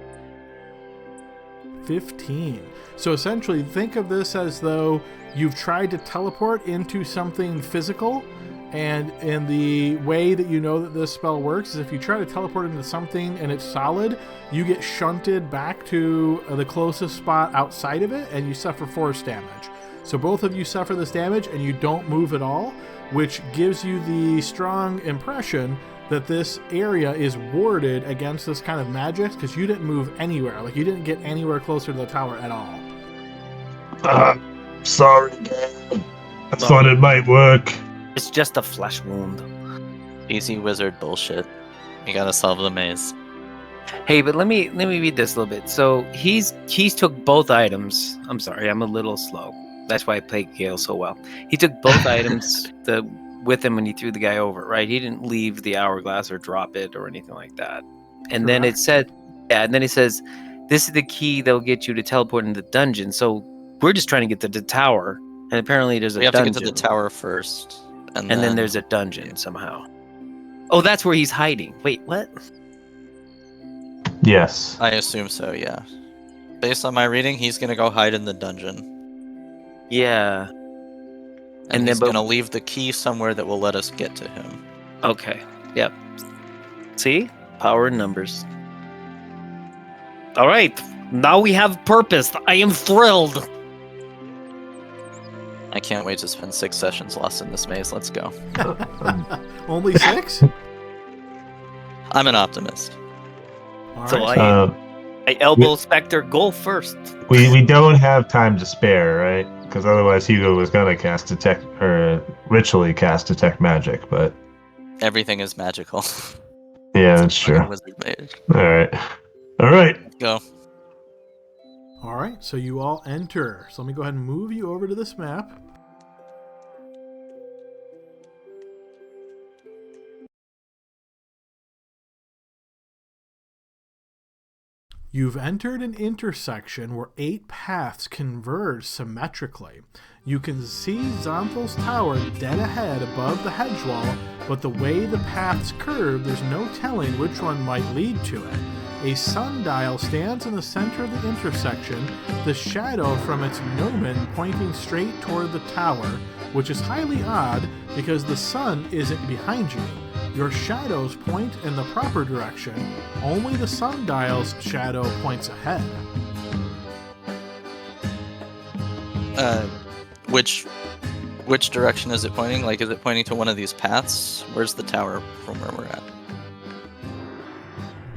15. So essentially, think of this as though you've tried to teleport into something physical, and in the way that you know that this spell works is if you try to teleport into something and it's solid, you get shunted back to the closest spot outside of it, and you suffer force damage. So both of you suffer this damage, and you don't move at all, which gives you the strong impression that this area is warded against this kind of magic, because you didn't move anywhere. Like, you didn't get anywhere closer to the tower at all. Sorry, Gale. I thought it might work. It's just a flesh wound. Easy wizard bullshit. You gotta solve the maze. Hey, but let me read this a little bit. So he's took both items. I'm sorry, I'm a little slow. That's why I played Gale so well. He took both items with him when he threw the guy over, right? He didn't leave the hourglass or drop it or anything like that. And then it said, and then it says, this is the key that'll get you to teleport into the dungeon. So we're just trying to get to the tower, and apparently there's a We have dungeon. to get to the tower first. And then there's a dungeon somehow. Oh, that's where he's hiding. Wait, what? Yes. I assume so, yeah. Based on my reading, he's gonna go hide in the dungeon. Yeah. And he's gonna leave the key somewhere that will let us get to him. Okay. Yep. See? Power in numbers. All right. Now we have purpose. I am thrilled. I can't wait to spend 6 sessions lost in this maze. Let's go. Only 6? I'm an optimist. All So right. I elbow Spectre. Go first. We don't have time to spare, right? Because otherwise Hugo was gonna ritually cast detect magic, but Everything is magical. yeah, that's true. Wizard mage. All right. Go. All right, so you all enter. So let me go ahead and move you over to this map. You've entered an intersection where 8 paths converge symmetrically. You can see Xonthal's tower dead ahead above the hedge wall, but the way the paths curve, there's no telling which one might lead to it. A sundial stands in the center of the intersection, the shadow from its gnomon pointing straight toward the tower, which is highly odd because the sun isn't behind you. Your shadows point in the proper direction. Only the sundial's shadow points ahead. Which direction is it pointing? Like, is it pointing to one of these paths? Where's the tower from where we're at?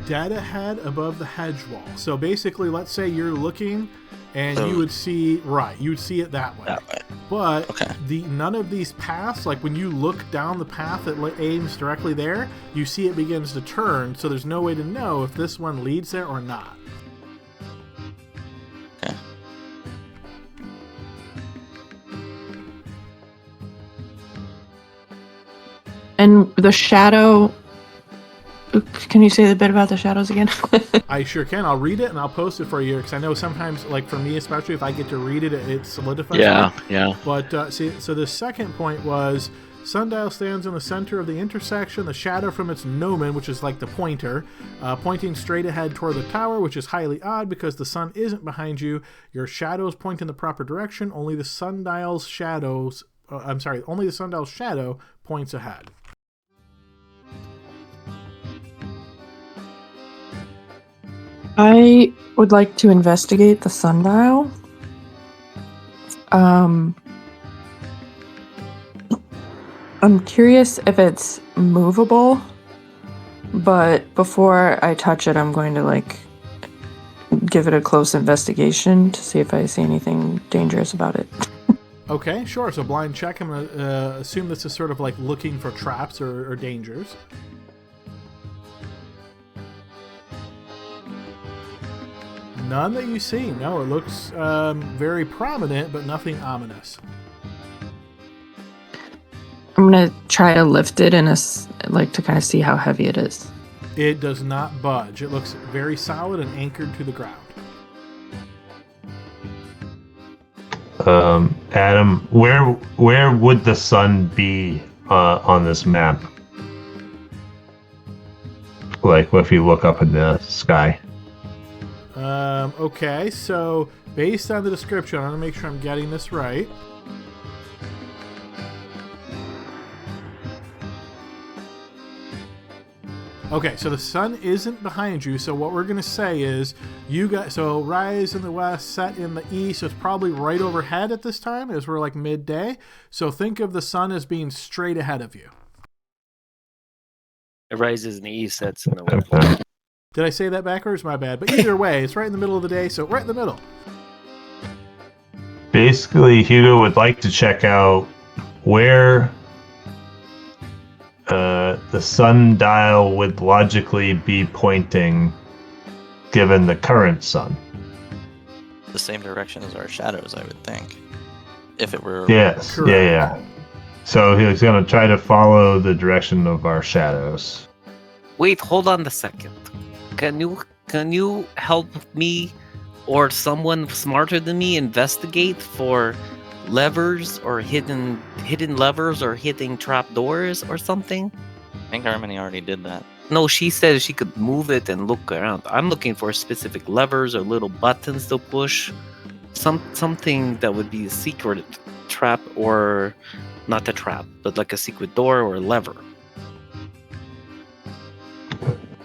Dead ahead above the hedge wall. So basically, let's say you're looking and So- you would see, you would see it that way. That way. But Okay. none of these paths, like when you look down the path that aims directly there, you see it begins to turn, so there's no way to know if this one leads there or not. Okay. And the shadow. Can you say a bit about the shadows again? I sure can. I'll read it and I'll post it for you because I know sometimes, like for me especially, if I get to read it, it solidifies. Yeah, it. yeah. But so the second point was sundial stands in the center of the intersection. The shadow from its gnomon, which is like the pointer, pointing straight ahead toward the tower, which is highly odd because the sun isn't behind you. Your shadows point in the proper direction. Only the sundial's shadows. Only the sundial's shadow points ahead. I would like to investigate the sundial. I'm curious if it's movable, but before I touch it, I'm going to give it a close investigation to see if I see anything dangerous about it. Okay, sure. So blind check. I'm gonna assume this is sort of like looking for traps or dangers. None that you see. No, it looks very prominent, but nothing ominous. I'm gonna try to lift it to kind of see how heavy it is. It does not budge. It looks very solid and anchored to the ground. Adam, where would the sun be on this map? Like if you look up in the sky. Okay, so based on the description, I want to make sure I'm getting this right. Okay, so the sun isn't behind you, so what we're going to say is rise in the west, set in the east, so it's probably right overhead at this time as we're like midday. So think of the sun as being straight ahead of you. It rises in the east, sets in the west. Did I say that backwards? My bad. But either way, it's right in the middle of the day, so right in the middle. Basically, Hugo would like to check out where the sundial would logically be pointing given the current sun. The same direction as our shadows, I would think. If it were... Yes, Correct. yeah. So he's going to try to follow the direction of our shadows. Wait, hold on a second. Can you help me or someone smarter than me investigate for levers or hidden levers or hidden trap doors or something? I think Harmony already did that. No, she said she could move it and look around. I'm looking for specific levers or little buttons to push. Something that would be a secret trap, or not a trap, but like a secret door or a lever.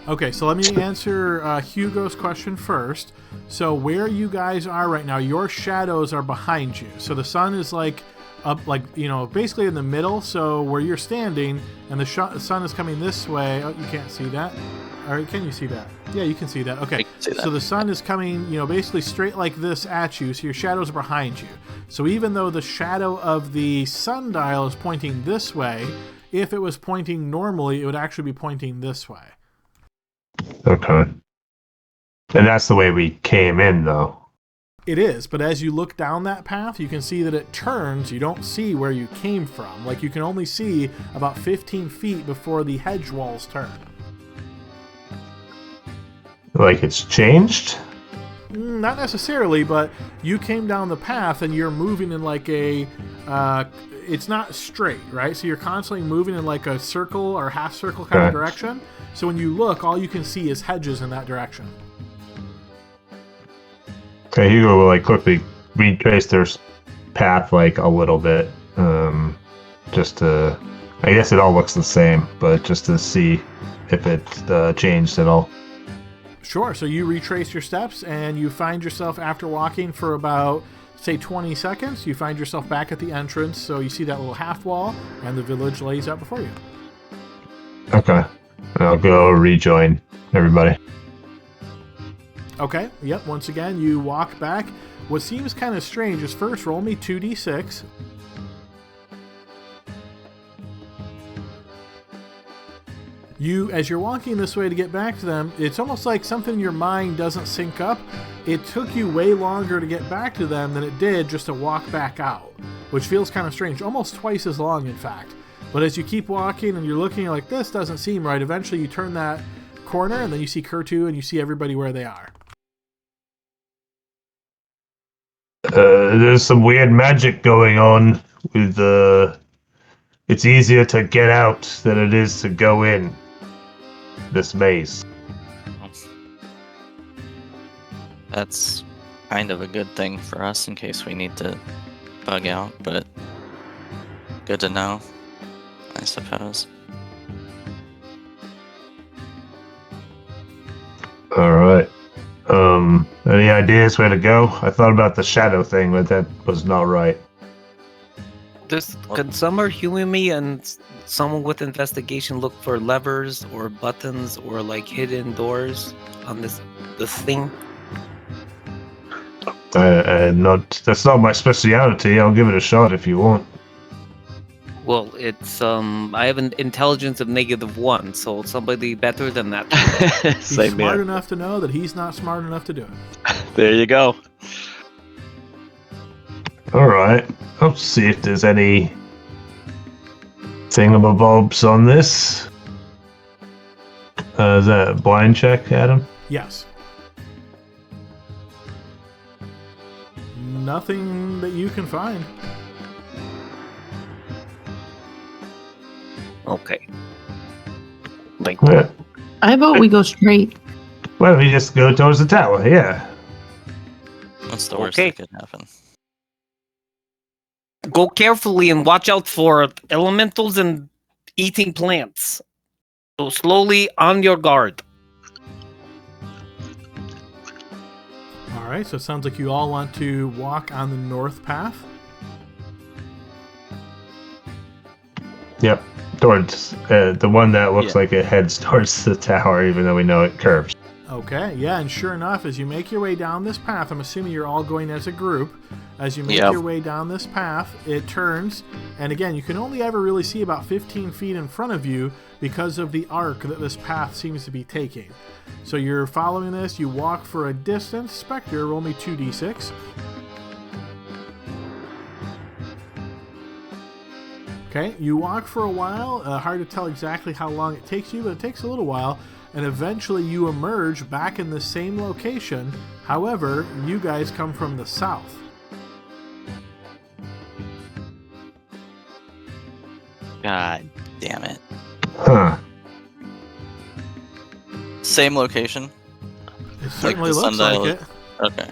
Okay, so let me answer Hugo's question first. So where you guys are right now, your shadows are behind you. So the sun is basically in the middle. So where you're standing, and the sun is coming this way. Oh, you can't see that. Or can you see that? Yeah, you can see that. Okay, see that. So the sun is coming, basically straight like this at you. So your shadows are behind you. So even though the shadow of the sundial is pointing this way, if it was pointing normally, it would actually be pointing this way. Okay. And that's the way we came in, though. It is, but as you look down that path, you can see that it turns. You don't see where you came from. Like, you can only see about 15 feet before the hedge walls turn. Like it's changed? Not necessarily, but you came down the path and you're moving in like a it's not straight, right? So you're constantly moving in like a circle or half circle kind of direction. So when you look, all you can see is hedges in that direction. Okay, Hugo will like quickly retrace their path like a little bit, just to. I guess it all looks the same, but just to see if it changed at all. Sure. So you retrace your steps, and you find yourself after walking for about, say, 20 seconds. You find yourself back at the entrance. So you see that little half wall, and the village lays out before you. Okay, I'll go rejoin everybody. Okay. Yep. Once again, you walk back. What seems kind of strange is first roll me 2d6. As you're walking this way to get back to them, it's almost like something in your mind doesn't sync up. It took you way longer to get back to them than it did just to walk back out, which feels kind of strange, almost twice as long, in fact. But as you keep walking and you're looking like this doesn't seem right, eventually you turn that corner and then you see Kurtu and you see everybody where they are. There's some weird magic going on with it's easier to get out than it is to go in this maze. That's kind of a good thing for us in case we need to bug out, but good to know, I suppose. Alright. Any ideas where to go? I thought about the shadow thing, but that was not right. Can someone humor me and someone with investigation look for levers or buttons or like hidden doors on this thing? That's not my speciality. I'll give it a shot if you want. Well, it's I have an intelligence of -1, so somebody better than that. He's Same smart here. enough to know that he's not smart enough to do it. There you go. Alright. I'll see if there's any thingamabobs on this. Is that a blind check, Adam? Yes. Nothing that you can find. Okay. Like, Yeah. I vote we go straight. Well, we just go towards the tower, yeah. What's the worst Okay. that could happen? go carefully and watch out for elementals and eating plants. So slowly on your guard. Alright, so it sounds like you all want to walk on the north path. Yep, towards the one that looks like it heads towards the tower, even though we know it curves. Okay, yeah, and sure enough, as you make your way down this path, I'm assuming you're all going as a group. As you make your way down this path, it turns, and again, you can only ever really see about 15 feet in front of you because of the arc that this path seems to be taking. So you're following this, you walk for a distance. Spectre, roll me 2d6. Okay, you walk for a while, hard to tell exactly how long it takes you, but it takes a little while, and eventually you emerge back in the same location. However, you guys come from the south. God damn it. Huh. Same location? It certainly the looks sundial. like it. Okay.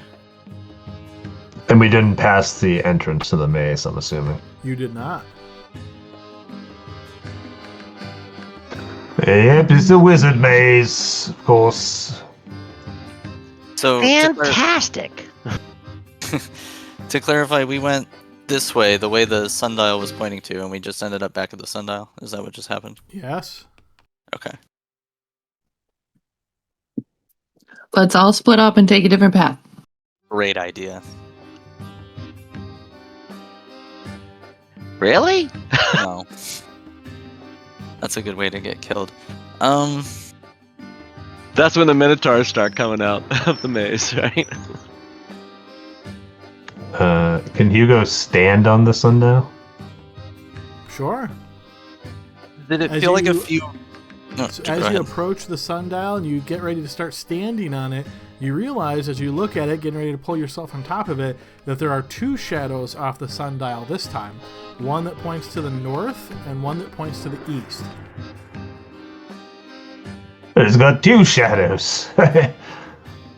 And we didn't pass the entrance to the maze, I'm assuming. You did not. Yep, it's the wizard maze, of course. So, Fantastic. to clarify, we went this way, the way the sundial was pointing to, and we just ended up back at the sundial? Is that what just happened? Yes. Okay. Let's all split up and take a different path. Great idea. Really? No. That's a good way to get killed. That's when the Minotaurs start coming out of the maze, right? Can Hugo stand on the sundial? Sure. Did it As feel like a you- few... No, So go as you ahead. approach the sundial and you get ready to start standing on it, You realize as you look at it, getting ready to pull yourself on top of it, that there are two shadows off the sundial this time. One that points to the north and one that points to the east. It's got two shadows.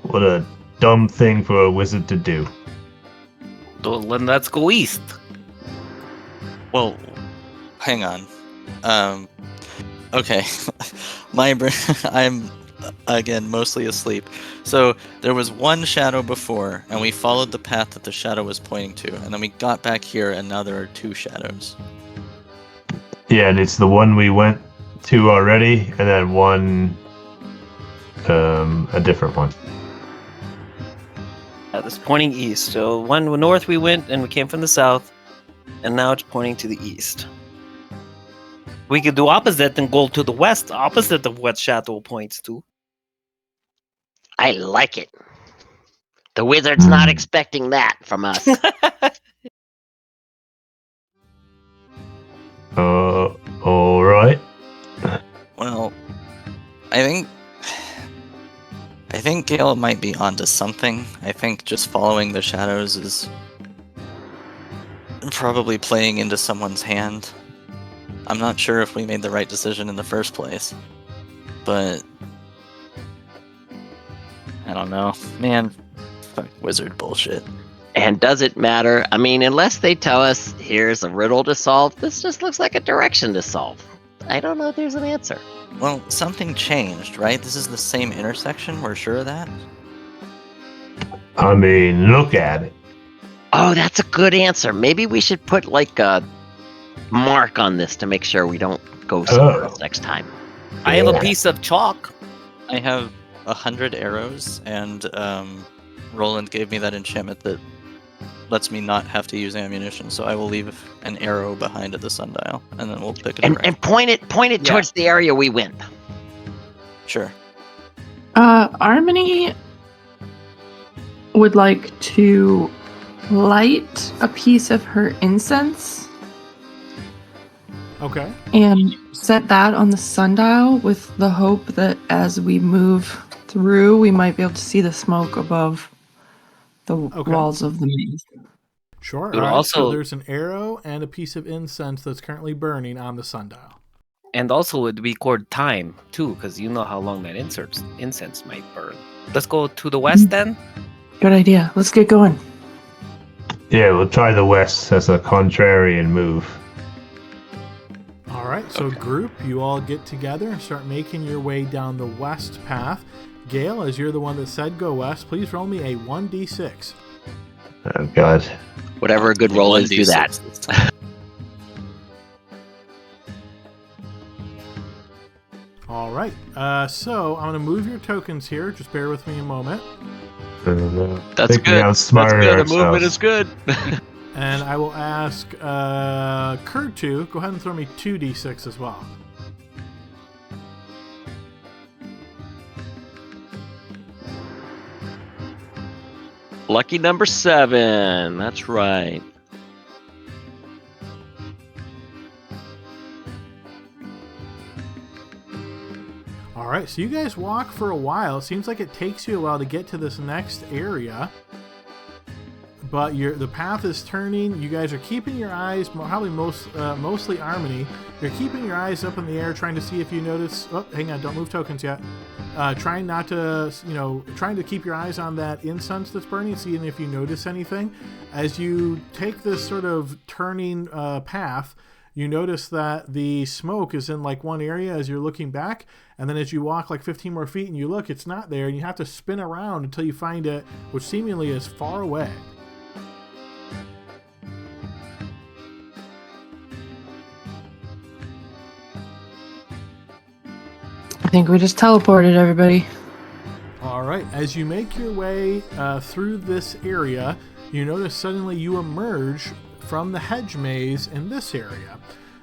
What a dumb thing for a wizard to do. Well, then let's go east. Well, hang on. Okay. I'm again mostly asleep. So there was one shadow before, and we followed the path that the shadow was pointing to, and then we got back here, and now there are two shadows. Yeah, and it's the one we went to already, and then one, a different one. It's pointing east. So one north we went, and we came from the south, and now it's pointing to the east. We could do opposite and go to the west, opposite of what shadow points to. I like it. The wizard's not expecting that from us. All right. Well, I think Gale might be onto something. I think just following the shadows is probably playing into someone's hand. I'm not sure if we made the right decision in the first place, but I don't know. Man, fuck wizard bullshit. And does it matter? I mean, unless they tell us here's a riddle to solve, this just looks like a direction to solve. I don't know if there's an answer. Well, something changed, right? This is the same intersection, we're sure of that? I mean, look at it. Oh, that's a good answer. Maybe we should put like a mark on this to make sure we don't go somewhere else next time. I have a piece of chalk. I have 100 arrows, and Roland gave me that enchantment that lets me not have to use ammunition, so I will leave an arrow behind at the sundial, and then we'll pick it up. And point it towards the area we went. Sure. Harmony would like to light a piece of her incense Okay. and set that on the sundial with the hope that as we move through, we might be able to see the smoke above the walls of the maze. Sure. But All right, so also- there's an arrow and a piece of incense that's currently burning on the sundial. And also it would record time, too, because you know how long that incense might burn. Let's go to the west, then? Good idea. Let's get going. Yeah, we'll try the west as a contrarian move. All right, so group, you all get together and start making your way down the west path. Gale, as you're the one that said go west, please roll me a 1d6. Oh, God. Whatever a good roll is, do that. 1d6 this time. All right, so I'm going to move your tokens here. Just bear with me a moment. That's Think we good. outsmarted That's good. A movement ourselves. is good. And I will ask Kurt to go ahead and throw me 2d6 as well. Lucky number 7. That's right. All right, so you guys walk for a while. It seems like it takes you a while to get to this next area. But the path is turning. You guys are keeping your eyes, probably mostly Harmony. You're keeping your eyes up in the air, trying to see if you notice. Oh, hang on, don't move tokens yet. Trying not to, trying to keep your eyes on that incense that's burning, seeing if you notice anything. As you take this sort of turning path, you notice that the smoke is in like one area as you're looking back, and then as you walk like 15 more feet and you look, it's not there, and you have to spin around until you find it, which seemingly is far away. I think we just teleported everybody. All right, as you make your way through this area, you notice suddenly you emerge from the hedge maze in this area.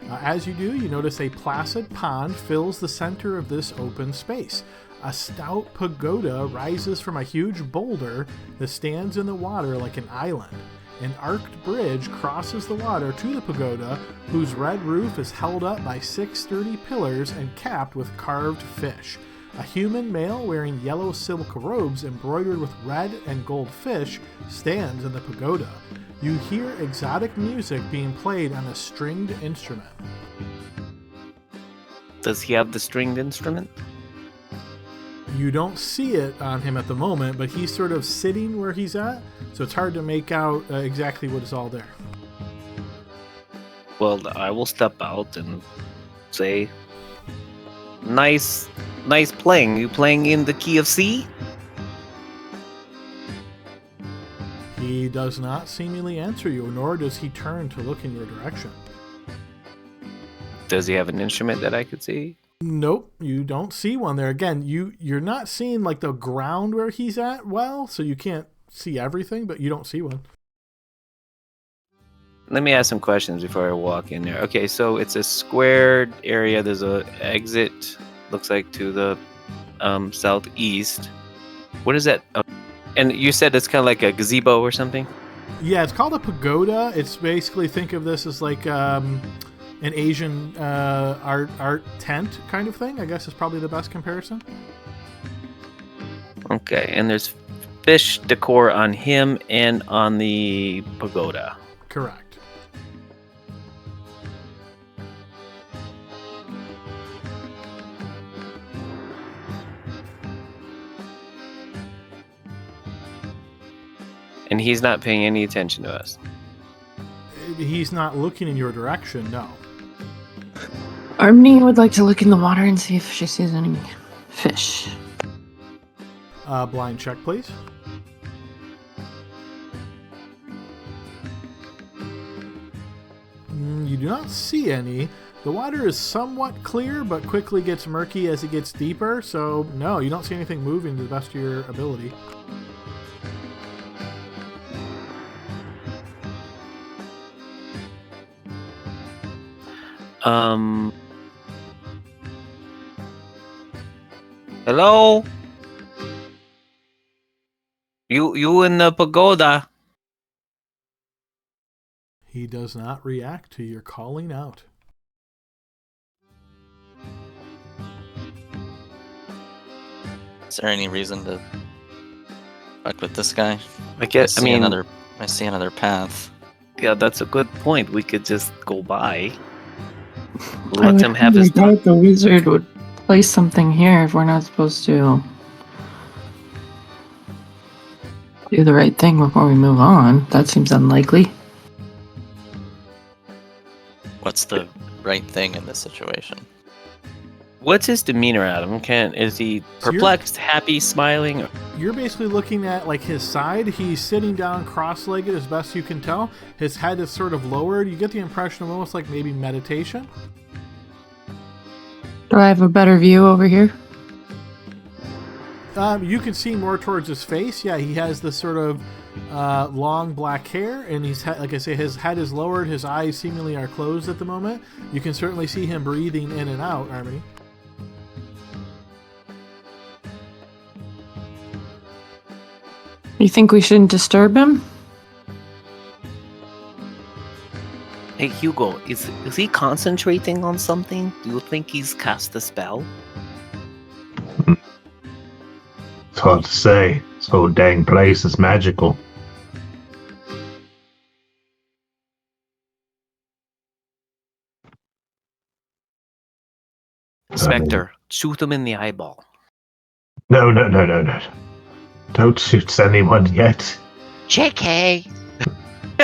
As you do, you notice a placid pond fills the center of this open space. A stout pagoda rises from a huge boulder that stands in the water like an island. An arched bridge crosses the water to the pagoda, whose red roof is held up by 6 sturdy pillars and capped with carved fish. A human male wearing yellow silk robes embroidered with red and gold fish stands in the pagoda. You hear exotic music being played on a stringed instrument. Does he have the stringed instrument? You don't see it on him at the moment, but he's sort of sitting where he's at, so it's hard to make out exactly what is all there. Well, I will step out and say, nice playing. You playing in the key of C? He does not seemingly answer you, nor does he turn to look in your direction. Does he have an instrument that I could see? Nope, you don't see one there. Again, you're not seeing like the ground where he's at well, so you can't see everything, but you don't see one. Let me ask some questions before I walk in there. Okay, so it's a squared area. There's a exit, looks like to the southeast. What is that? And you said it's kind of like a gazebo or something? Yeah, it's called a pagoda. It's basically, think of this as like an Asian art tent kind of thing, I guess is probably the best comparison. Okay, and there's fish decor on him and on the pagoda. Correct. And he's not paying any attention to us. He's not looking in your direction, no. Harmony would like to look in the water and see if she sees any fish. Blind check, please. You do not see any. The water is somewhat clear, but quickly gets murky as it gets deeper, so no, you don't see anything moving to the best of your ability. Hello? You in the pagoda? He does not react to your calling out. Is there any reason to fuck with this guy? I guess. I mean, I see another path. yeah, that's a good point. We could just go by. Let him have his. I doubt the wizard would place something here if we're not supposed to do the right thing before we move on. That seems unlikely. What's the right thing in this situation? What's his demeanor, Adam? Is he perplexed, happy, smiling? You're basically looking at like his side. He's sitting down cross-legged as best you can tell. His head is sort of lowered. You get the impression of almost like maybe meditation. Do I have a better view over here? You can see more towards his face. Yeah, he has this sort of long black hair, and he's like I say, his head is lowered. His eyes seemingly are closed at the moment. You can certainly see him breathing in and out, Harmony. You think we shouldn't disturb him? Hey, Hugo, is he concentrating on something? Do you think he's cast a spell? It's hard to say. This whole dang place is magical. Spectre, shoot him in the eyeball. No. Don't shoot anyone yet. JK!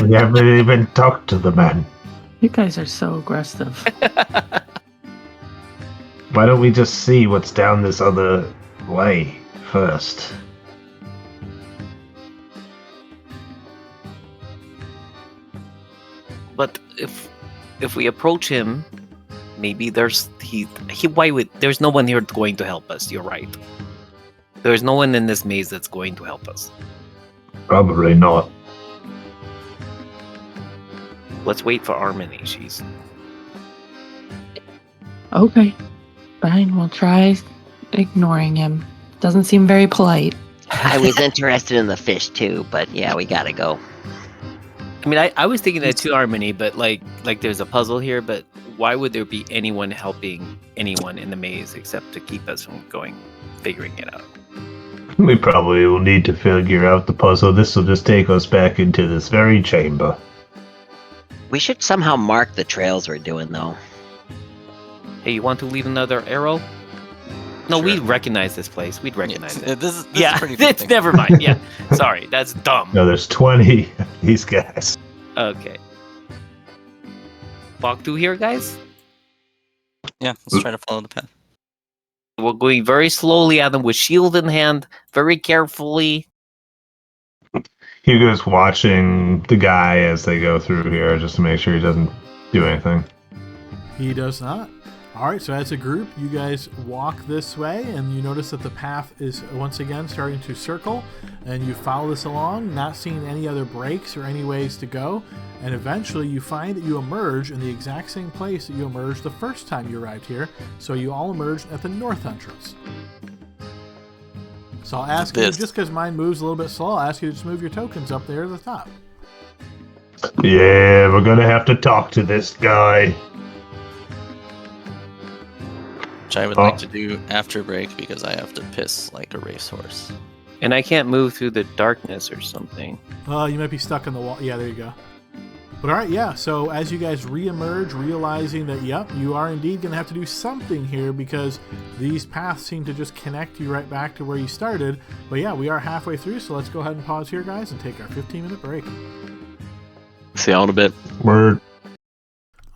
We haven't even talked to the man. You guys are so aggressive. Why don't we just see what's down this other way first? But if we approach him, maybe there's no one here going to help us. You're right. There's no one in this maze that's going to help us. Probably not. Let's wait for Harmony. She's Okay. Fine, we'll try ignoring him. Doesn't seem very polite. I was interested in the fish too, but yeah, we gotta go. I mean, I was thinking that too, Harmony, but like there's a puzzle here, but why would there be anyone helping anyone in the maze except to keep us from going? figuring it out. We probably will need to figure out the puzzle. This will just take us back into this very chamber. We should somehow mark the trails we're doing, though. Hey, you want to leave another arrow? No, Sure. we recognize this place. We'd recognize it. This is Yeah, pretty good it's thing. never mind. Yeah, sorry, that's dumb. No, there's 20 of these guys. Okay. Walk through here, guys. Yeah, let's try to follow the path. We're going very slowly at them with shield in hand, very carefully. Hugo's watching the guy as they go through here just to make sure he doesn't do anything. He does not. All right, so as a group, you guys walk this way, and you notice that the path is once again starting to circle, and you follow this along, not seeing any other breaks or any ways to go, and eventually you find that you emerge in the exact same place that you emerged the first time you arrived here, so you all emerged at the north entrance. So I'll ask you, just because mine moves a little bit slow, I'll ask you to just move your tokens up there to the top. Yeah, we're gonna have to talk to this guy. Which I would like to do after break because I have to piss like a racehorse. And I can't move through the darkness or something. You might be stuck in the wall. Yeah, there you go. But all right, yeah, so as you guys re-emerge, realizing that, yep, you are indeed going to have to do something here because these paths seem to just connect you right back to where you started. But yeah, we are halfway through, so let's go ahead and pause here, guys, and take our 15-minute break. See y'all in a bit. Word.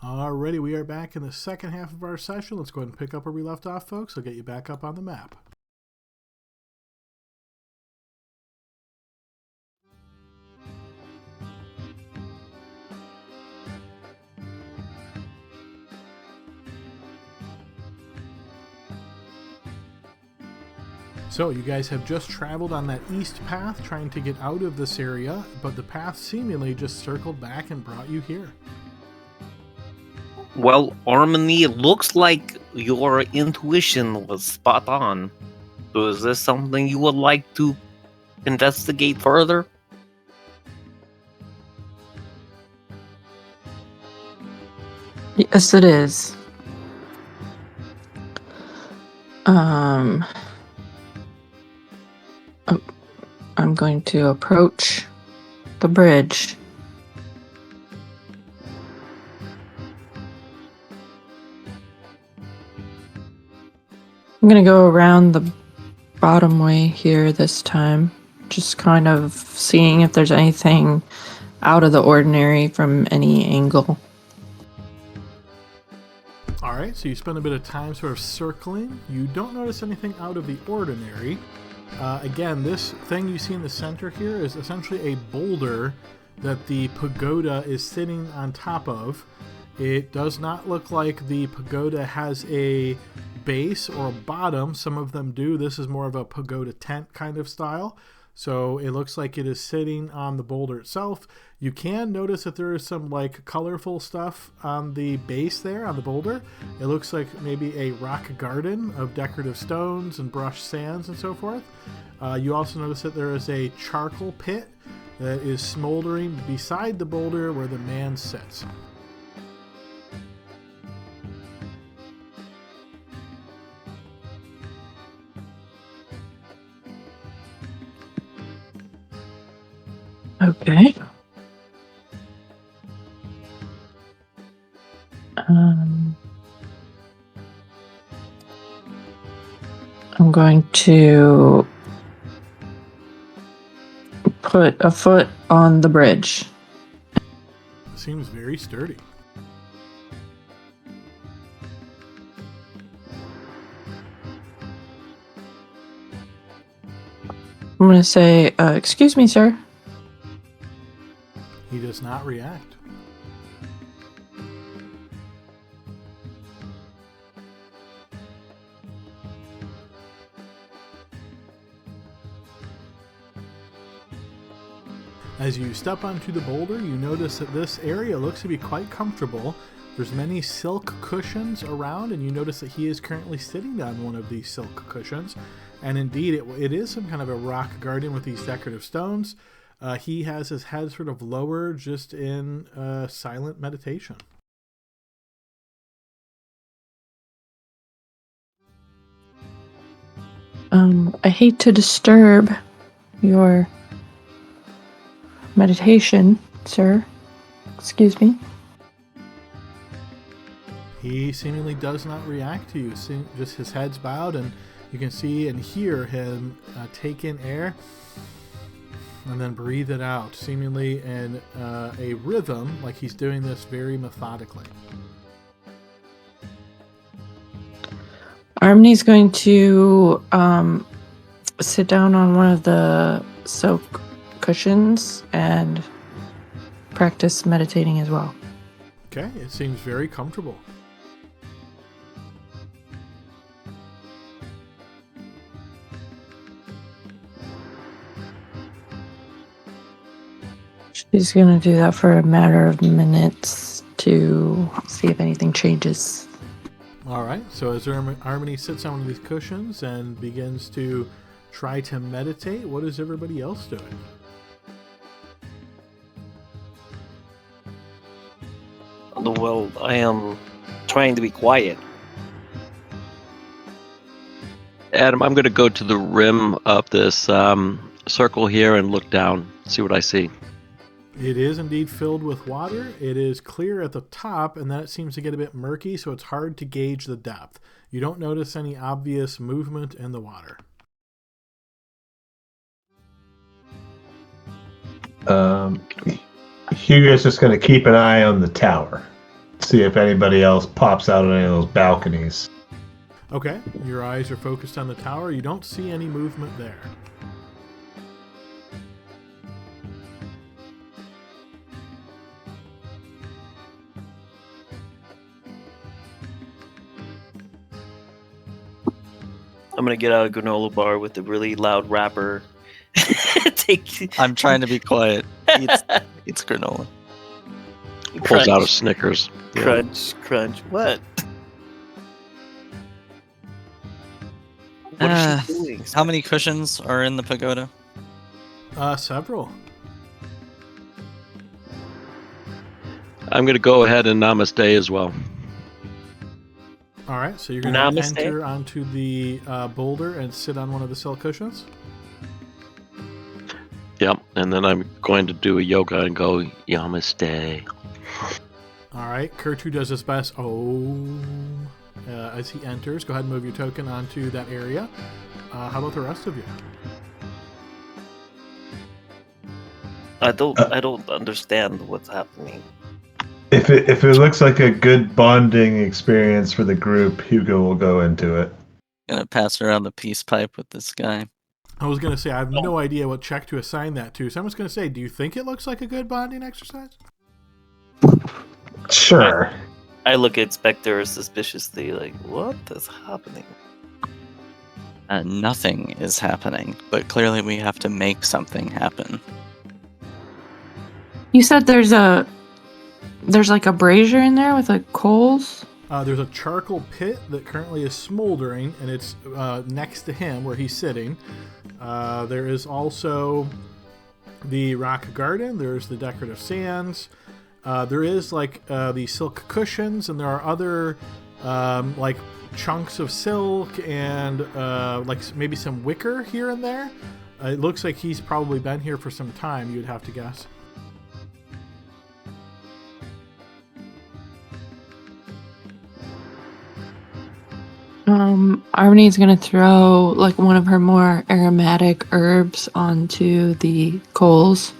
Alrighty, we are back in the second half of our session. Let's go ahead and pick up where we left off, folks. I'll get you back up on the map. So you guys have just traveled on that east path trying to get out of this area, but the path seemingly just circled back and brought you here. Well, Harmony, it looks like your intuition was spot on. So is this something you would like to investigate further? Yes, it is. I'm going to approach the bridge. I'm going to go around the bottom way here this time, just kind of seeing if there's anything out of the ordinary from any angle. Alright, so you spend a bit of time sort of circling. You don't notice anything out of the ordinary. Again, this thing you see in the center here is essentially a boulder that the pagoda is sitting on top of. It does not look like the pagoda has a base or a bottom. Some of them do. This is more of a pagoda tent kind of style. So it looks like it is sitting on the boulder itself. You can notice that there is some like colorful stuff on the base there on the boulder. It looks like maybe a rock garden of decorative stones and brushed sands and so forth. You also notice that there is a charcoal pit that is smoldering beside the boulder where the man sits. Okay. I'm going to put a foot on the bridge. Seems very sturdy. I'm going to say, excuse me, sir. He does not react. As you step onto the boulder, you notice that this area looks to be quite comfortable. There's many silk cushions around, and you notice that he is currently sitting on one of these silk cushions. And indeed, it is some kind of a rock garden with these decorative stones. He has his head sort of lowered, just in silent meditation. I hate to disturb your meditation, sir. Excuse me. He seemingly does not react to you. Just his head's bowed, and you can see and hear him take in air and then breathe it out, seemingly in a rhythm, like he's doing this very methodically. Harmony's going to sit down on one of the soak cushions and practice meditating as well. Okay, it seems very comfortable. She's going to do that for a matter of minutes to see if anything changes. All right, so as Harmony sits on one of these cushions and begins to try to meditate, what is everybody else doing? Well, I am trying to be quiet. Adam, I'm going to go to the rim of this circle here and look down, see what I see. It is indeed filled with water. It is clear at the top, and then it seems to get a bit murky, so it's hard to gauge the depth. You don't notice any obvious movement in the water. Hugo's just going to keep an eye on the tower, see if anybody else pops out on any of those balconies. Okay, your eyes are focused on the tower. You don't see any movement there. I'm gonna get out a granola bar with a really loud rapper. I'm trying to be quiet. It's granola. Pulls out a Snickers. Yeah. Crunch. What? What is she doing? How many cushions are in the pagoda? Several. I'm going to go ahead and namaste as well. All right, so you're going to Namaste. enter onto the boulder and sit on one of the silk cushions? Yep, and then I'm going to do a yoga and go Namaste. All right, Kurtu does his best. As he enters, go ahead and move your token onto that area. How about the rest of you? I don't understand what's happening. If it looks like a good bonding experience for the group, Hugo will go into it. Gonna pass around the peace pipe with this guy. I was going to say, I have no idea what check to assign that to, so I'm just going to say, do you think it looks like a good bonding exercise? Sure. I look at Spectre suspiciously, like, what is happening? Nothing is happening, but clearly we have to make something happen. You said there's like a brazier in there with like coals? There's a charcoal pit that currently is smoldering, and it's next to him where he's sitting. There is also the rock garden. There's the decorative sands. There is like the silk cushions, and there are other like chunks of silk and like maybe some wicker here and there. It looks like he's probably been here for some time, you'd have to guess. Harmony's gonna throw like one of her more aromatic herbs onto the coals.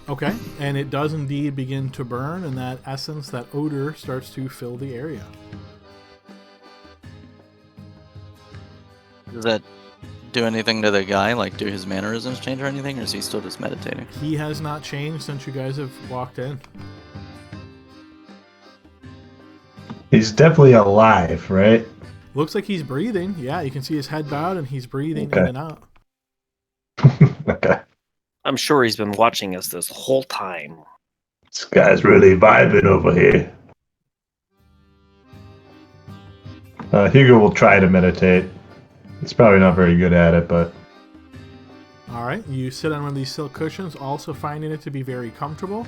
Okay, and it does indeed begin to burn, and that essence, that odor, starts to fill the area. Does that do anything to the guy? Like, do his mannerisms change or anything, or is he still just meditating? He has not changed since you guys have walked in. He's definitely alive, right? Looks like he's breathing. Yeah, you can see his head bowed, and he's breathing Okay. in and out. Okay. I'm sure he's been watching us this whole time. This guy's really vibing over here. Hugo will try to meditate. He's probably not very good at it, but... All right, you sit on one of these silk cushions, also finding it to be very comfortable,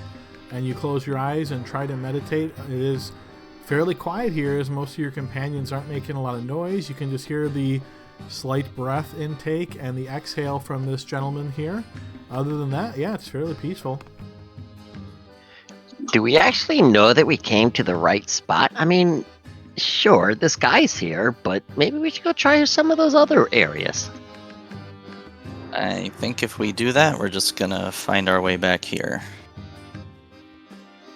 and you close your eyes and try to meditate. It is fairly quiet here as most of your companions aren't making a lot of noise. You can just hear the slight breath intake and the exhale from this gentleman here. Other than that, yeah, it's fairly peaceful. Do we actually know that we came to the right spot? I mean, sure, this guy's here, but maybe we should go try some of those other areas. I think if we do that, we're just gonna find our way back here.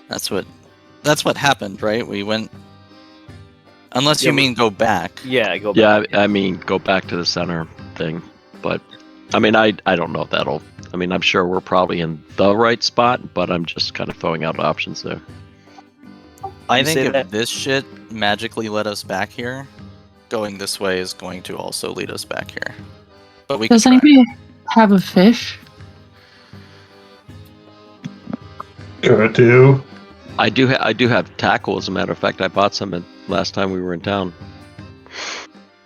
That's what happened, right? We went. Unless you mean go back. Yeah, go back. Yeah, I mean, go back to the center thing. But, I mean, I don't know if that'll... I mean, I'm sure we're probably in the right spot, but I'm just kind of throwing out options there. I You think say if that- this shit magically led us back here, going this way is going to also lead us back here. But we Does can try. anybody have a fish? Go I do have tackle, as a matter of fact. I bought some last time we were in town.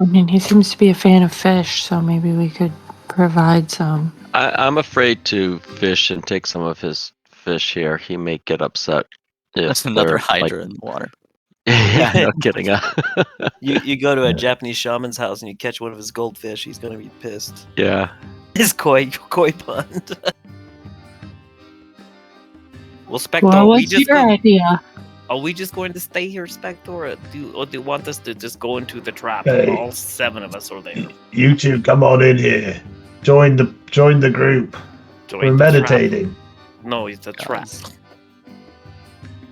I mean, he seems to be a fan of fish, so maybe we could provide some. I'm afraid to fish and take some of his fish here. He may get upset. If That's another they're, hydra in the water. Yeah, no kidding. You go to a Japanese shaman's house and you catch one of his goldfish, he's gonna be pissed. Yeah. His koi pond. Well, Spectre, Well, what's your idea? are we just going to stay here, Spectre, or do you want us to just go into the trap? Hey. All 7 of us are there. You two, come on in here. Join the group. Join We're the trap. meditating. No, it's a trap.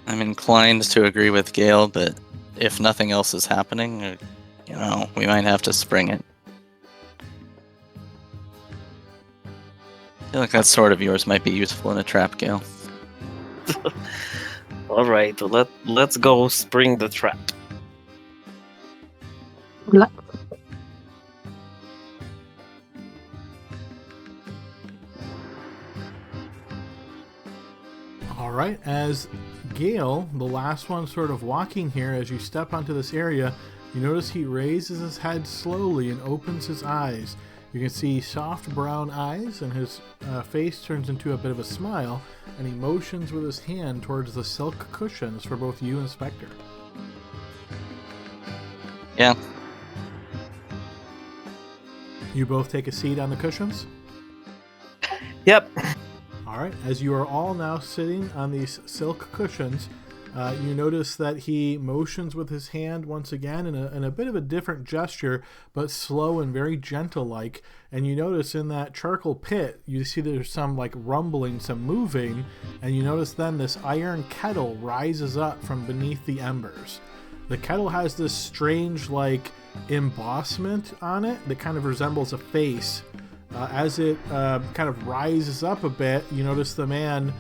I'm inclined to agree with Gale, but if nothing else is happening, we might have to spring it. I feel like that sword of yours might be useful in a trap, Gale. All right, let's go spring the trap. Blah. All right, as Gale, the last one sort of walking here, as you step onto this area, you notice he raises his head slowly and opens his eyes. You can see soft brown eyes, and his face turns into a bit of a smile, and he motions with his hand towards the silk cushions for both you and Spectre. Yeah. You both take a seat on the cushions? Yep. All right, as you are all now sitting on these silk cushions, you notice that he motions with his hand once again in a bit of a different gesture, but slow and very gentle-like. And you notice in that charcoal pit, you see there's some like rumbling, some moving, and you notice then this iron kettle rises up from beneath the embers. The kettle has this strange like embossment on it that kind of resembles a face. As it kind of rises up a bit, you notice the man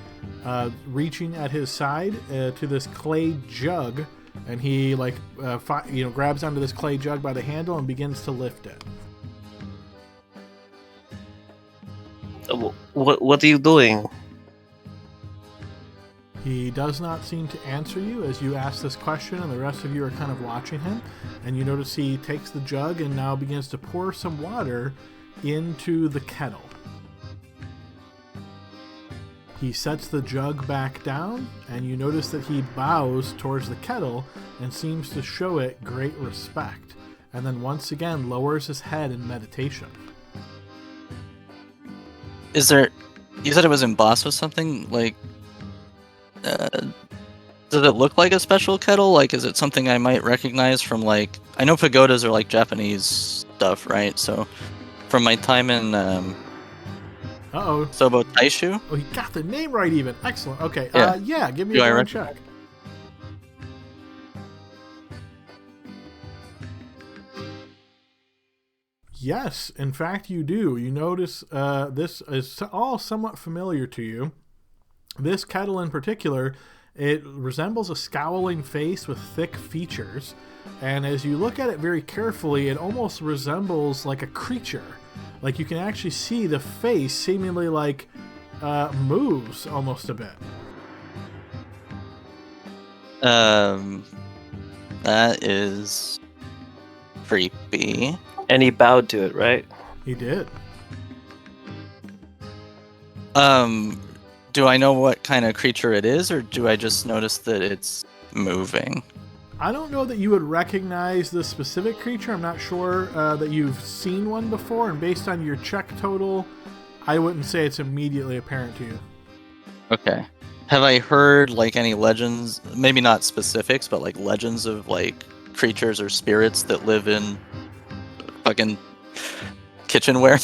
reaching at his side to this clay jug, and he grabs onto this clay jug by the handle and begins to lift it. What are you doing? He does not seem to answer you as you ask this question, and the rest of you are kind of watching him, and you notice he takes the jug and now begins to pour some water into the kettle. He sets the jug back down, and you notice that he bows towards the kettle and seems to show it great respect, and then once again lowers his head in meditation. You said it was embossed with something? Like, does it look like a special kettle? Like, is it something I might recognize from, like... I know pagodas are, like, Japanese stuff, right? So, from my time in, Uh-oh. Sobo Taishu? Oh, he got the name right even. Excellent. Okay. Yeah. Give me Do a I blind recognize- check. Yes, in fact you do. You notice this is all somewhat familiar to you. This kettle in particular, it resembles a scowling face with thick features. And as you look at it very carefully, it almost resembles like a creature. Like you can actually see the face seemingly like moves almost a bit. That is creepy. And he bowed to it, right? He did. Do I know what kind of creature it is, or do I just notice that it's moving? I don't know that you would recognize the specific creature. I'm not sure that you've seen one before, and based on your check total, I wouldn't say it's immediately apparent to you. Okay. Have I heard like any legends, maybe not specifics, but like legends of like creatures or spirits that live in fucking kitchenware?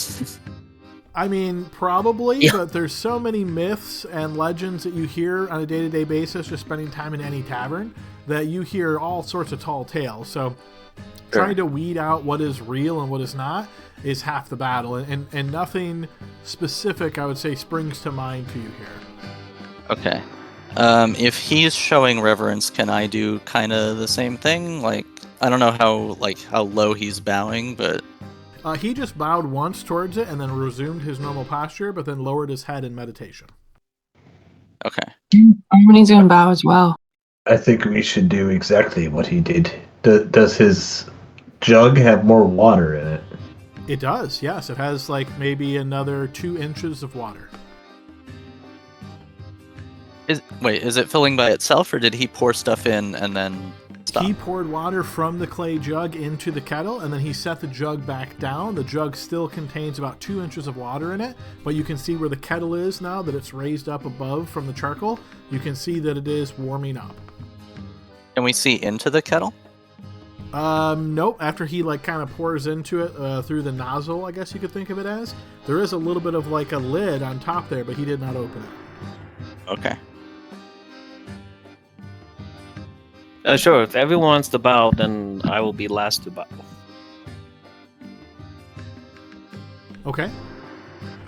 I mean, probably, Yeah. but there's so many myths and legends that you hear on a day-to-day basis just spending time in any tavern that you hear all sorts of tall tales. So trying to weed out what is real and what is not is half the battle. And nothing specific, I would say, springs to mind to you here. Okay. If he's showing reverence, can I do kind of the same thing? Like, I don't know how low he's bowing, but He just bowed once towards it and then resumed his normal posture, but then lowered his head in meditation. okay. Harmony's gonna bow as well. I think we should do exactly what he did. Does his jug have more water in it? It does, yes. It has like maybe another 2 inches of water. Is it filling by itself, or did he pour stuff in and then stop? He poured water from the clay jug into the kettle, and then he set the jug back down. The jug still contains about 2 inches of water in it, but you can see where the kettle is now that it's raised up above from the charcoal. You can see that it is warming up. Can we see into the kettle? Nope. After he like kind of pours into it through the nozzle, I guess you could think of it as, there is a little bit of like a lid on top there, but he did not open it. Okay. Sure, if everyone wants to bow, then I will be last to bow. Okay.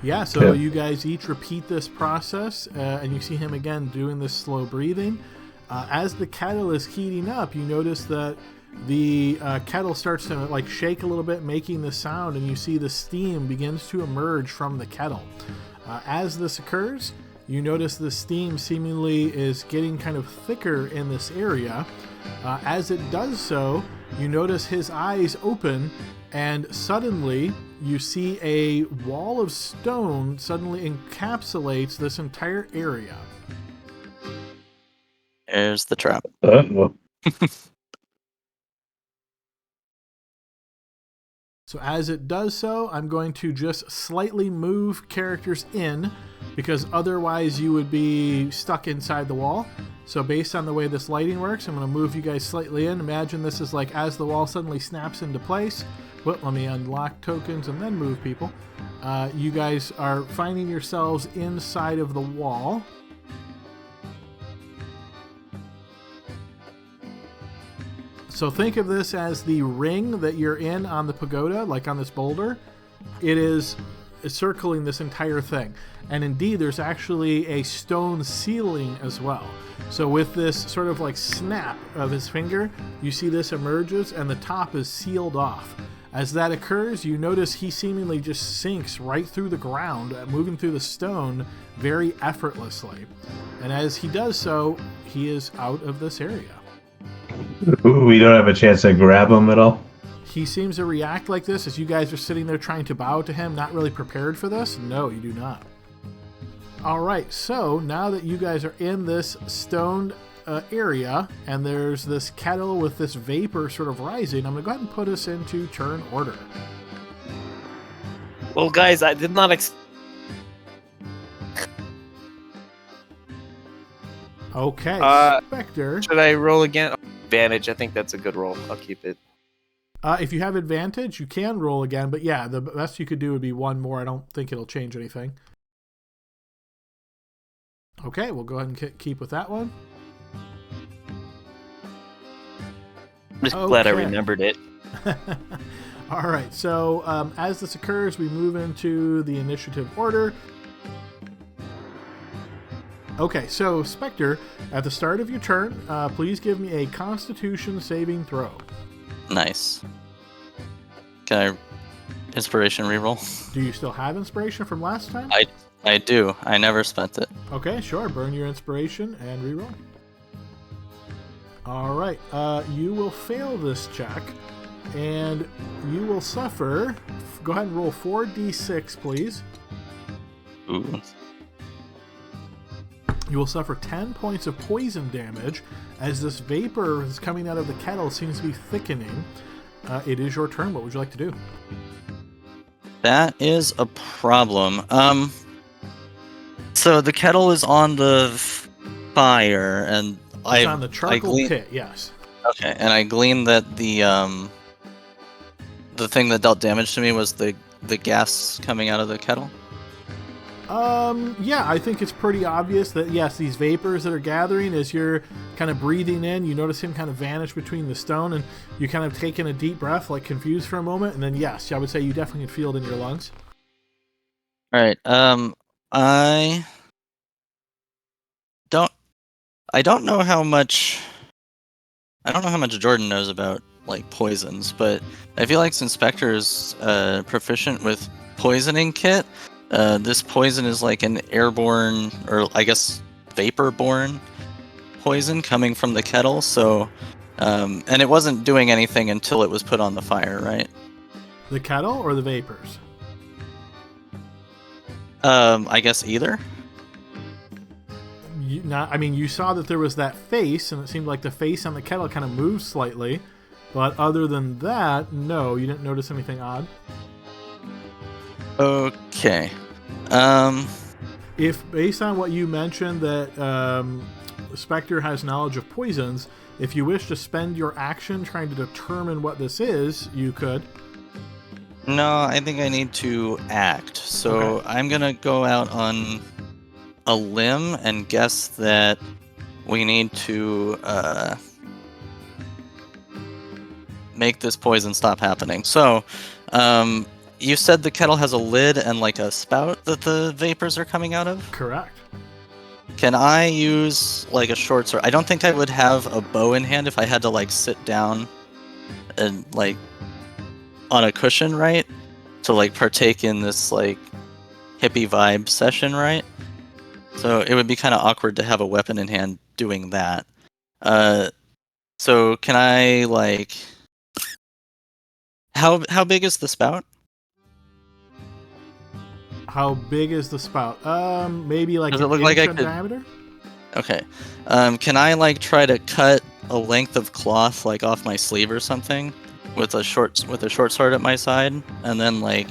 Yeah, so Yeah. you guys each repeat this process, and you see him again doing this slow breathing. As the kettle is heating up, you notice that the kettle starts to like shake a little bit, making the sound, and you see the steam begins to emerge from the kettle. As this occurs, you notice the steam seemingly is getting kind of thicker in this area. As it does so, you notice his eyes open, and suddenly you see a wall of stone suddenly encapsulates this entire area. There's the trap. Well, So as it does so, I'm going to just slightly move characters in, because otherwise you would be stuck inside the wall. So based on the way this lighting works, I'm going to move you guys slightly in. Imagine this is like as the wall suddenly snaps into place. Let me unlock tokens and then move people. You guys are finding yourselves inside of the wall. So think of this as the ring that you're in on the pagoda, like on this boulder. It is circling this entire thing. And indeed, there's actually a stone ceiling as well. So with this sort of like snap of his finger, you see this emerges and the top is sealed off. As that occurs, you notice he seemingly just sinks right through the ground, moving through the stone very effortlessly. And as he does so, he is out of this area. we don't have a chance to grab him at all. He seems to react like this as you guys are sitting there trying to bow to him, not really prepared for this. No, you do not. All right, so now that you guys are in this stoned area and there's this kettle with this vapor sort of rising, I'm going to go ahead and put us into turn order. Well, guys, I did not Okay, Spectre. Should I roll again? Advantage. I think that's a good roll. I'll keep it. If you have advantage, you can roll again, but yeah, the best you could do would be one more. I don't think it'll change anything. Okay, we'll go ahead and keep with that one. I'm just glad I Okay. remembered it. All right, so as this occurs, we move into the initiative order. Okay, so Spectre, at the start of your turn, please give me a Constitution saving throw. Nice. Can I inspiration reroll? Do you still have inspiration from last time? I do. I never spent it. Okay, sure. Burn your inspiration and reroll. All right, you will fail this check, and you will suffer. Go ahead and roll 4d6, please. Ooh. You will suffer 10 points of poison damage as this vapor that's coming out of the kettle seems to be thickening. It is your turn. What would you like to do? That is a problem. So the kettle is on the fire, and It's on the charcoal pit, yes. Okay, and I gleaned that the thing that dealt damage to me was the gas coming out of the kettle. Yeah, I think it's pretty obvious that, yes, these vapors that are gathering as you're kind of breathing in, you notice him kind of vanish between the stone, and you kind of take in a deep breath, like confused for a moment, and then, yes, I would say you definitely can feel it in your lungs. All right. I don't know how much. I don't know how much Jordan knows about like poisons, but I feel like since Spectre is proficient with poisoning kit, this poison is like an airborne, or I guess vapor-borne poison coming from the kettle. So, and it wasn't doing anything until it was put on the fire, right? The kettle or the vapors? I guess either. You saw that there was that face, and it seemed like the face on the kettle kind of moved slightly. But other than that, no, you didn't notice anything odd. Okay. If based on what you mentioned that Spectre has knowledge of poisons, if you wish to spend your action trying to determine what this is, you could. No, I think I need to act. So Okay. I'm gonna go out on a limb and guess that we need to make this poison stop happening. So, you said the kettle has a lid and like a spout that the vapors are coming out of? Correct. Can I use like a short sword? I don't think I would have a bow in hand if I had to like sit down and like on a cushion, right? To like partake in this like hippie vibe session, right? So it would be kind of awkward to have a weapon in hand doing that. So can I like how big is the spout? How big is the spout? Maybe like Does it an look inch like I in could- diameter? Okay. Can I like try to cut a length of cloth like off my sleeve or something with a short sword at my side, and then like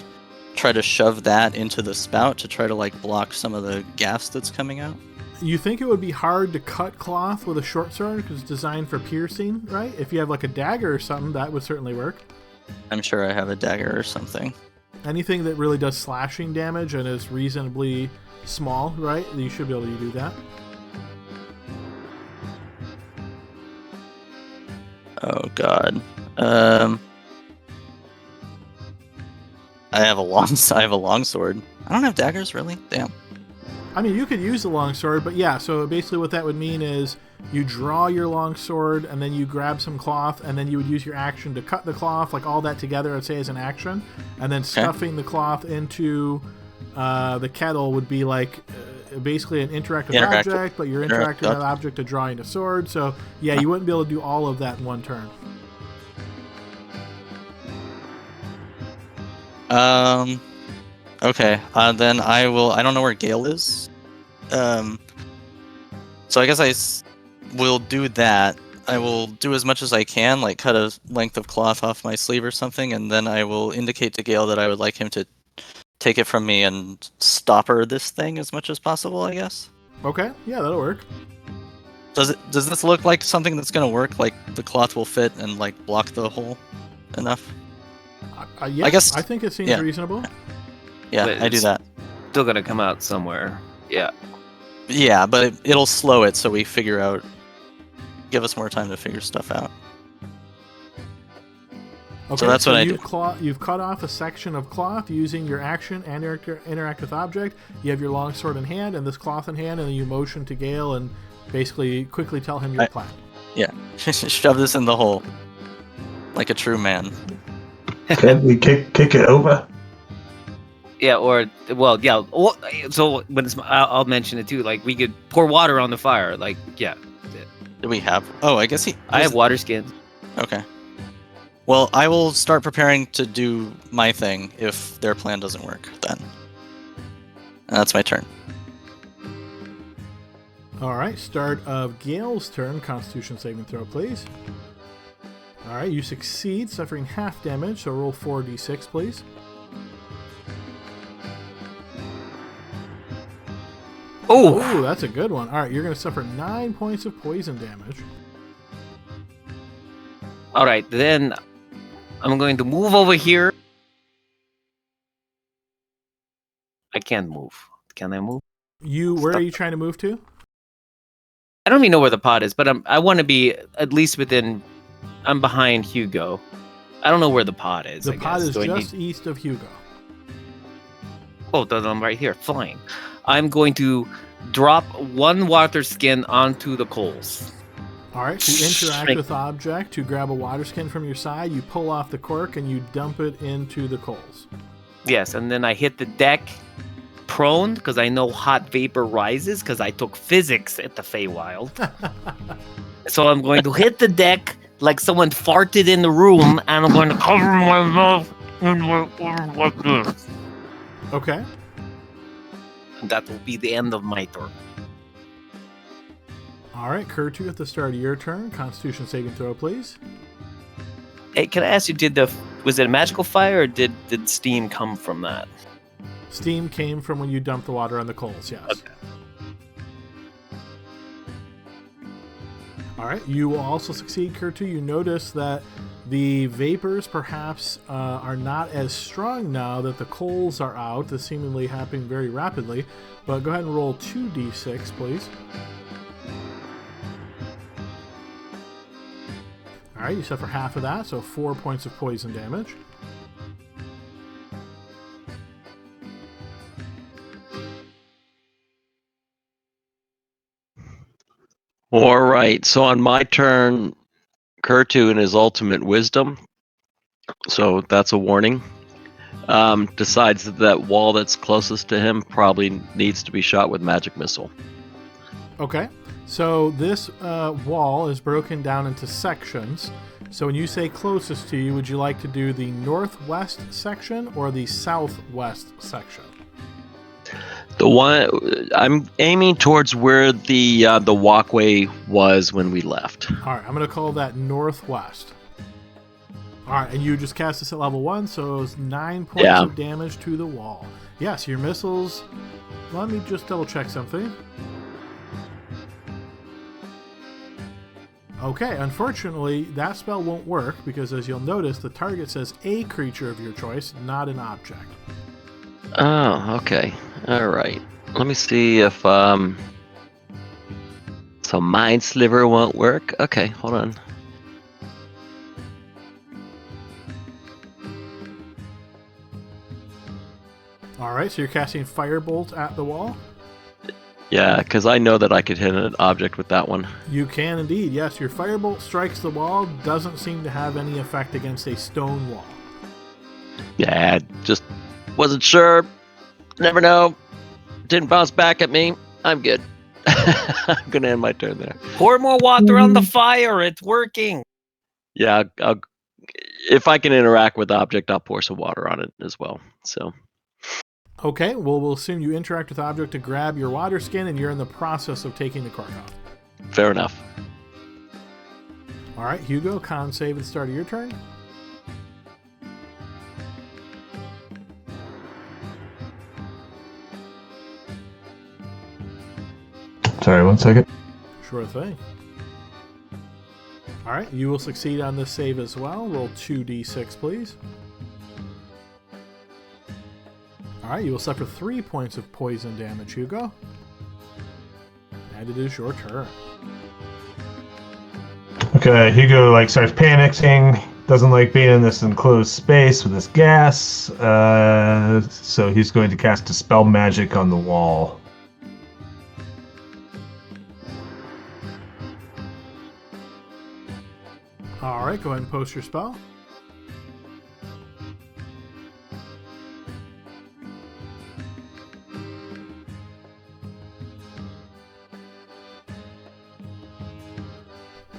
try to shove that into the spout to try to like block some of the gas that's coming out? You think it would be hard to cut cloth with a short sword because it's designed for piercing, right? If you have like a dagger or something, that would certainly work. I'm sure I have a dagger or something. Anything that really does slashing damage and is reasonably small, right? You should be able to do that. Oh god. I have a long sword. I don't have daggers, really? Damn. I mean, you could use the long sword, but yeah, so basically what that would mean is you draw your long sword and then you grab some cloth and then you would use your action to cut the cloth, like all that together, I'd say, as an action. And then stuffing the cloth into the kettle would be like basically an interactive object, but you're interacting with that object to drawing a sword. So yeah, you wouldn't be able to do all of that in one turn. Okay. Then I will. I don't know where Gale is. So I guess will do that. I will do as much as I can, like cut a length of cloth off my sleeve or something, and then I will indicate to Gale that I would like him to take it from me and stopper this thing as much as possible, I guess. Okay, yeah, that'll work. Does this look like something that's gonna work? Like the cloth will fit and like block the hole enough? Yeah, I think it seems reasonable. Yeah, But I do it's that. Still gonna come out somewhere. Yeah. Yeah, but it'll slow it so we give us more time to figure stuff out. Okay, so that's what I do. You've cut off a section of cloth using your action and interact with object. You have your long sword in hand and this cloth in hand, and then you motion to Gale and basically quickly tell him your plan. Yeah, shove this in the hole, like a true man. Can we kick it over? Yeah, so when I'll mention it too. Like we could pour water on the fire. Like yeah. Do we have? Oh, I guess I have water skins. Okay. Well, I will start preparing to do my thing if their plan doesn't work. Then. And that's my turn. All right, start of Gale's turn. Constitution saving throw, please. All right, you succeed, suffering half damage, so roll 4d6, please. Oh, That's a good one. All right, you're going to suffer 9 points of poison damage. all right. Then I'm going to move over here. I can't move. Can I move? Where are you trying to move to? I don't even know where the pod is, but I want to be at least within. I'm behind Hugo. I don't know where the pod is. The I pod guess. is just east of Hugo. Oh, then I'm right here, flying. I'm going to drop one water skin onto the coals. All right, to interact with object, to grab a water skin from your side, you pull off the cork and you dump it into the coals. Yes, and then I hit the deck prone because I know hot vapor rises because I took physics at the Feywild. So I'm going to hit the deck like someone farted in the room, and I'm going to cover my mouth in like this. Okay. And that will be the end of my turn. All right, Kurtu, at the start of your turn, Constitution saving throw, please. Hey, can I ask you, was it a magical fire or did steam come from that? Steam came from when you dumped the water on the coals, yes. Okay. All right, you will also succeed, Kurtu. You notice that the vapors perhaps are not as strong now that the coals are out. This seemingly happening very rapidly. But go ahead and roll 2d6, please. All right, you suffer half of that, so 4 points of poison damage. All right. So on my turn, Kurtu in his ultimate wisdom, so that's a warning, decides that that wall that's closest to him probably needs to be shot with magic missile. Okay, so this wall is broken down into sections. So when you say closest to you, would you like to do the northwest section or the southwest section? The one I'm aiming towards where the walkway was when we left. All right, I'm going to call that northwest. All right, and you just cast this at level 1, so it's 9 points of damage to the wall. Yes, your missiles... Let me just double check something. Okay, unfortunately, that spell won't work because, as you'll notice, the target says a creature of your choice, not an object. Oh, okay. All right. Let me see if so Mind Sliver won't work. Okay, hold on. All right, so you're casting Firebolt at the wall? Yeah, because I know that I could hit an object with that one. You can indeed, yes. Your Firebolt strikes the wall, doesn't seem to have any effect against a stone wall. Yeah, just wasn't sure. Never know. Didn't bounce back at me. I'm good. I'm going to end my turn there. Pour more water on the fire. It's working. Yeah, if I can interact with the object, I'll pour some water on it as well. So. Okay, well, we'll assume you interact with the object to grab your water skin, and you're in the process of taking the cork off. Fair enough. All right, Hugo, con save at the start of your turn. Sorry, 1 second. Sure thing. All right, you will succeed on this save as well. Roll 2d6, please. All right, you will suffer 3 points of poison damage, Hugo. And it is your turn. Okay, Hugo starts panicking. Doesn't like being in this enclosed space with this gas. So he's going to cast Dispel Magic on the wall. All right, go ahead and post your spell.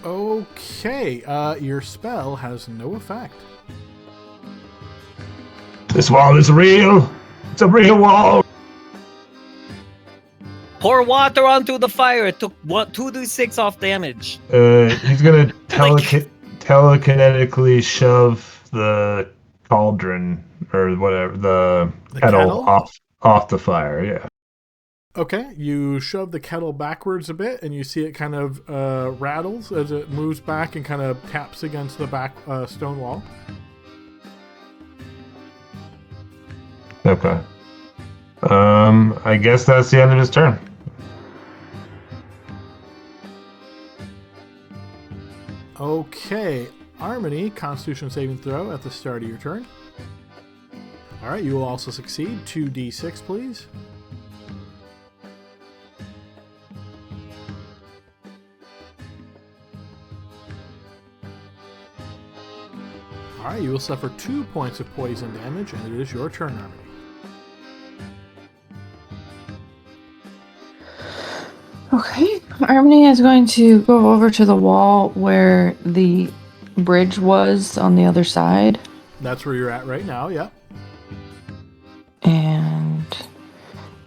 Okay, your spell has no effect. This wall is real. It's a real wall. Pour water onto the fire. It took 2d6 off damage. He's gonna telekinetically shove the cauldron or whatever the kettle off the fire. Yeah. Okay, you shove the kettle backwards a bit, and you see it kind of rattles as it moves back and kind of taps against the back stone wall. Okay. I guess that's the end of his turn. Okay, Harmony, Constitution saving throw at the start of your turn. All right, you will also succeed. 2d6, please. All right, you will suffer 2 points of poison damage, and it is your turn, Harmony. Okay, Harmony is going to go over to the wall where the bridge was on the other side. That's where you're at right now, yep. And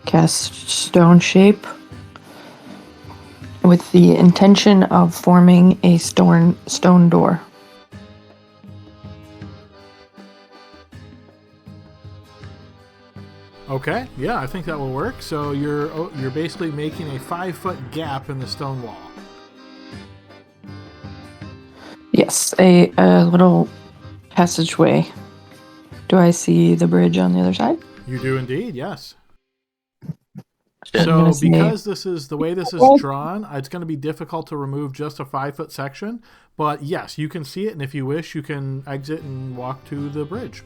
cast Stone Shape with the intention of forming a stone door. Okay, yeah, I think that will work. So you're basically making a 5-foot gap in the stone wall. Yes, a little passageway. Do I see the bridge on the other side? You do indeed, yes. I'm So gonna say- because this is the way this is drawn, it's going to be difficult to remove just a 5-foot section. But yes, you can see it, and if you wish, you can exit and walk to the bridge.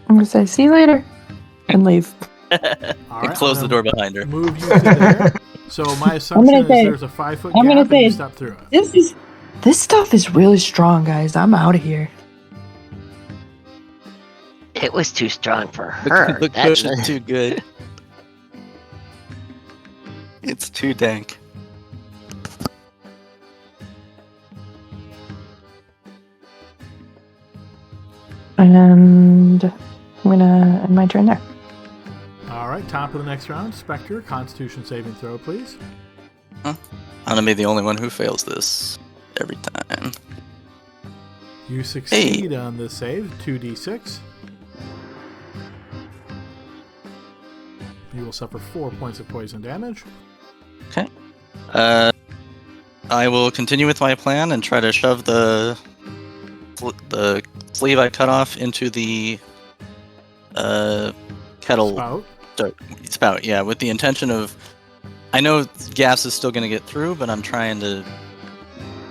I'm gonna say, see you later, and leave. All And right, close I'm the gonna door behind her. Move you to there. So my assumption is say- there's a 5-foot I'm gap, gonna and you say- step through it. This stuff is really strong, guys. I'm out of here. It was too strong for her. The That's- cushion's too good. It's too dank. And I'm gonna end my turn there. All right, top of the next round, Spectre, Constitution saving throw, please. I'm gonna be the only one who fails this every time. You succeed on the save, 2d6. You will suffer 4 points of poison damage. Okay. I will continue with my plan and try to shove the sleeve I cut off into the kettle Spout. Yeah, with the intention of, I know gas is still going to get through, but I'm trying to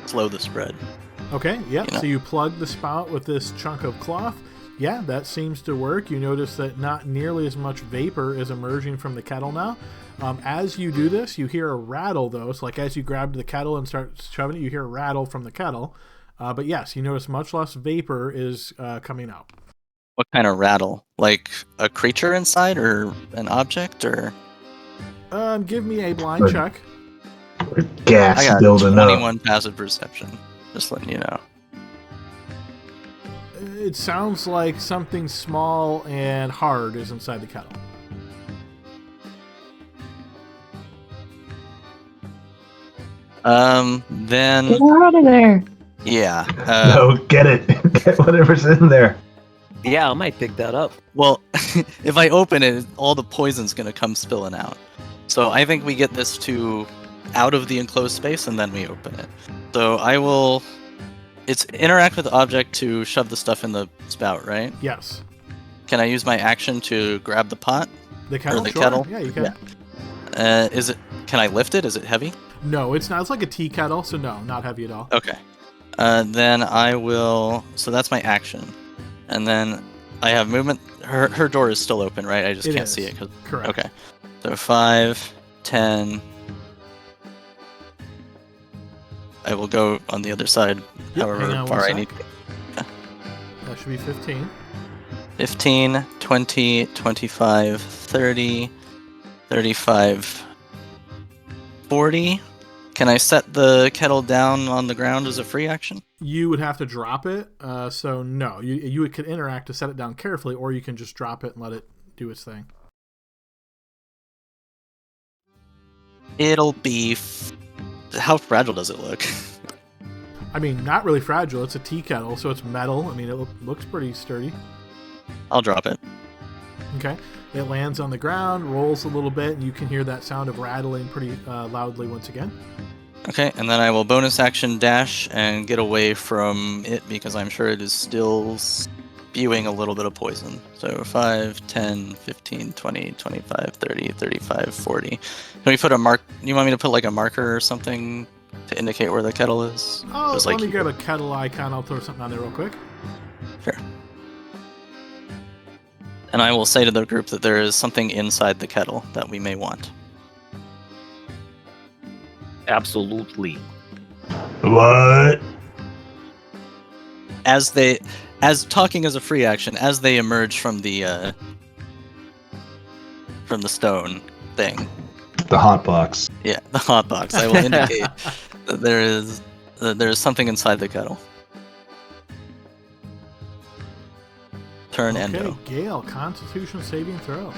slow the spread. Okay, yep. You know. So you plug the spout with this chunk of cloth. Yeah, that seems to work. You notice that not nearly as much vapor is emerging from the kettle now. As you do this, you hear a rattle, though. So, like, as you grab the kettle and start shoving it, you hear a rattle from the kettle. But yes, you notice much less vapor is coming out. What kind of rattle? Like a creature inside, or an object, or? Give me a blind Good. check. Gas I got building up. 21 passive perception. Just letting you know. It sounds like something small and hard is inside the kettle. Then Get out of there. yeah. No, get it. Get whatever's in there. Yeah, I might pick that up. Well, if I open it, all the poison's gonna come spilling out. So I think we get this to out of the enclosed space and then we open it. So I will. It's interact with the object to shove the stuff in the spout, right? Yes. Can I use my action to grab the pot? The kettle? the Sure. kettle? Yeah, you can. Yeah. Is it? Can I lift it? Is it heavy? No, it's not. It's like a tea kettle, so no, not heavy at all. Okay. Then I will. So that's my action, and then I have movement. Her door is still open, right? I just It can't is. see it. Correct. Okay. So 5, 10. I will go on the other side, Yep, however hang on far one I need. sec. That should be 15. 15, 20, 25, 30, 35, 40. Can I set the kettle down on the ground as a free action? You would have to drop it, so no. You could interact to set it down carefully, or you can just drop it and let it do its thing. It'll be. How fragile does it look? I mean, not really fragile. It's a tea kettle, so it's metal. I mean, it looks pretty sturdy. I'll drop it. Okay. It lands on the ground, rolls a little bit, and you can hear that sound of rattling pretty loudly once again. Okay, and then I will bonus action dash and get away from it because I'm sure it is still spewing a little bit of poison. So 5, 10, 15, 20, 25, 30, 35, 40. Can we put a mark? You want me to put like a marker or something to indicate where the kettle is? Oh, Just let like me grab a kettle icon. I'll throw something on there real quick. Sure. And I will say to the group that there is something inside the kettle that we may want. Absolutely. What? As talking as a free action, as they emerge from the stone thing. The hot box. Yeah, the hot box. I will indicate that there is something inside the kettle. Turn Okay, endo. Gale, Constitution saving throw.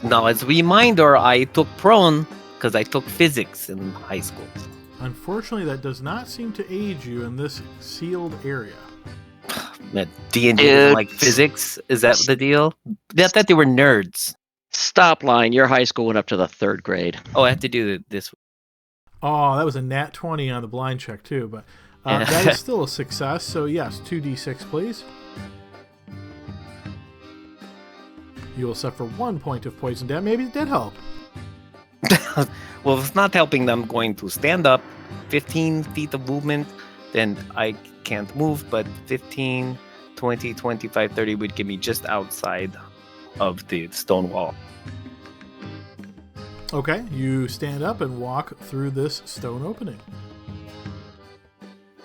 Now, as a reminder, I took prone because I took physics in high school. Unfortunately, that does not seem to aid you in this sealed area. D&D Dude. doesn't like physics? Is that the deal? I thought they were nerds. Stop lying. Your high school went up to the 3rd grade. Oh, I have to do this. Oh, that was a nat 20 on the blind check, too. But that is still a success. So, yes, 2d6, please. You will suffer 1 point of poison damage. Maybe it did help. Well, if it's not helping them going to stand up, 15 feet of movement, then I can't move, but 15, 20, 25, 30 would get me just outside of the stone wall. Okay, you stand up and walk through this stone opening.